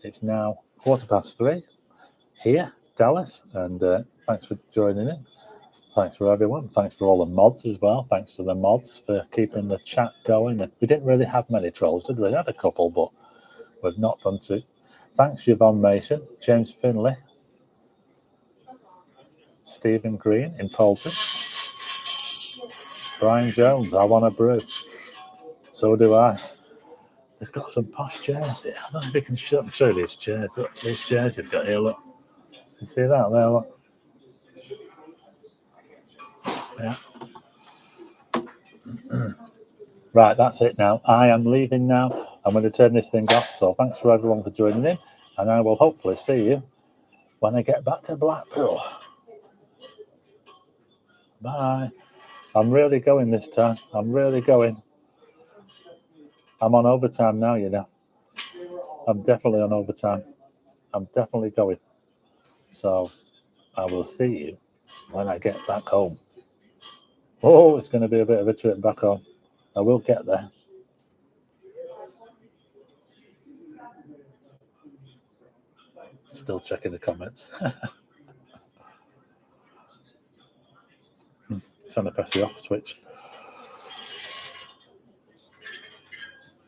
It's now 3:15 here, Dallas, and thanks for joining in. Thanks for everyone. Thanks for all the mods as well. Thanks to the mods for keeping the chat going. We didn't really have many trolls, did we? We had a couple, but we've not done too. Thanks, Yvonne Mason, James Finley, Stephen Green in Poulton, Brian Jones, I want a brew. So do I. They've got some posh chairs here. I don't know if you can show these chairs. Look, these chairs they've got here, look. You see that there, look. Yeah. Right, that's it now. I am leaving now. I'm going to turn this thing off. So thanks for everyone for joining in, and I will hopefully see you when I get back to Blackpool. Bye. I'm really going this time. I'm really going. I'm on overtime now, you know. I'm definitely on overtime. I'm definitely going. So I will see you when I get back home. Oh, it's going to be a bit of a trip back home. I will get there. Still checking the comments. Trying to press the off switch.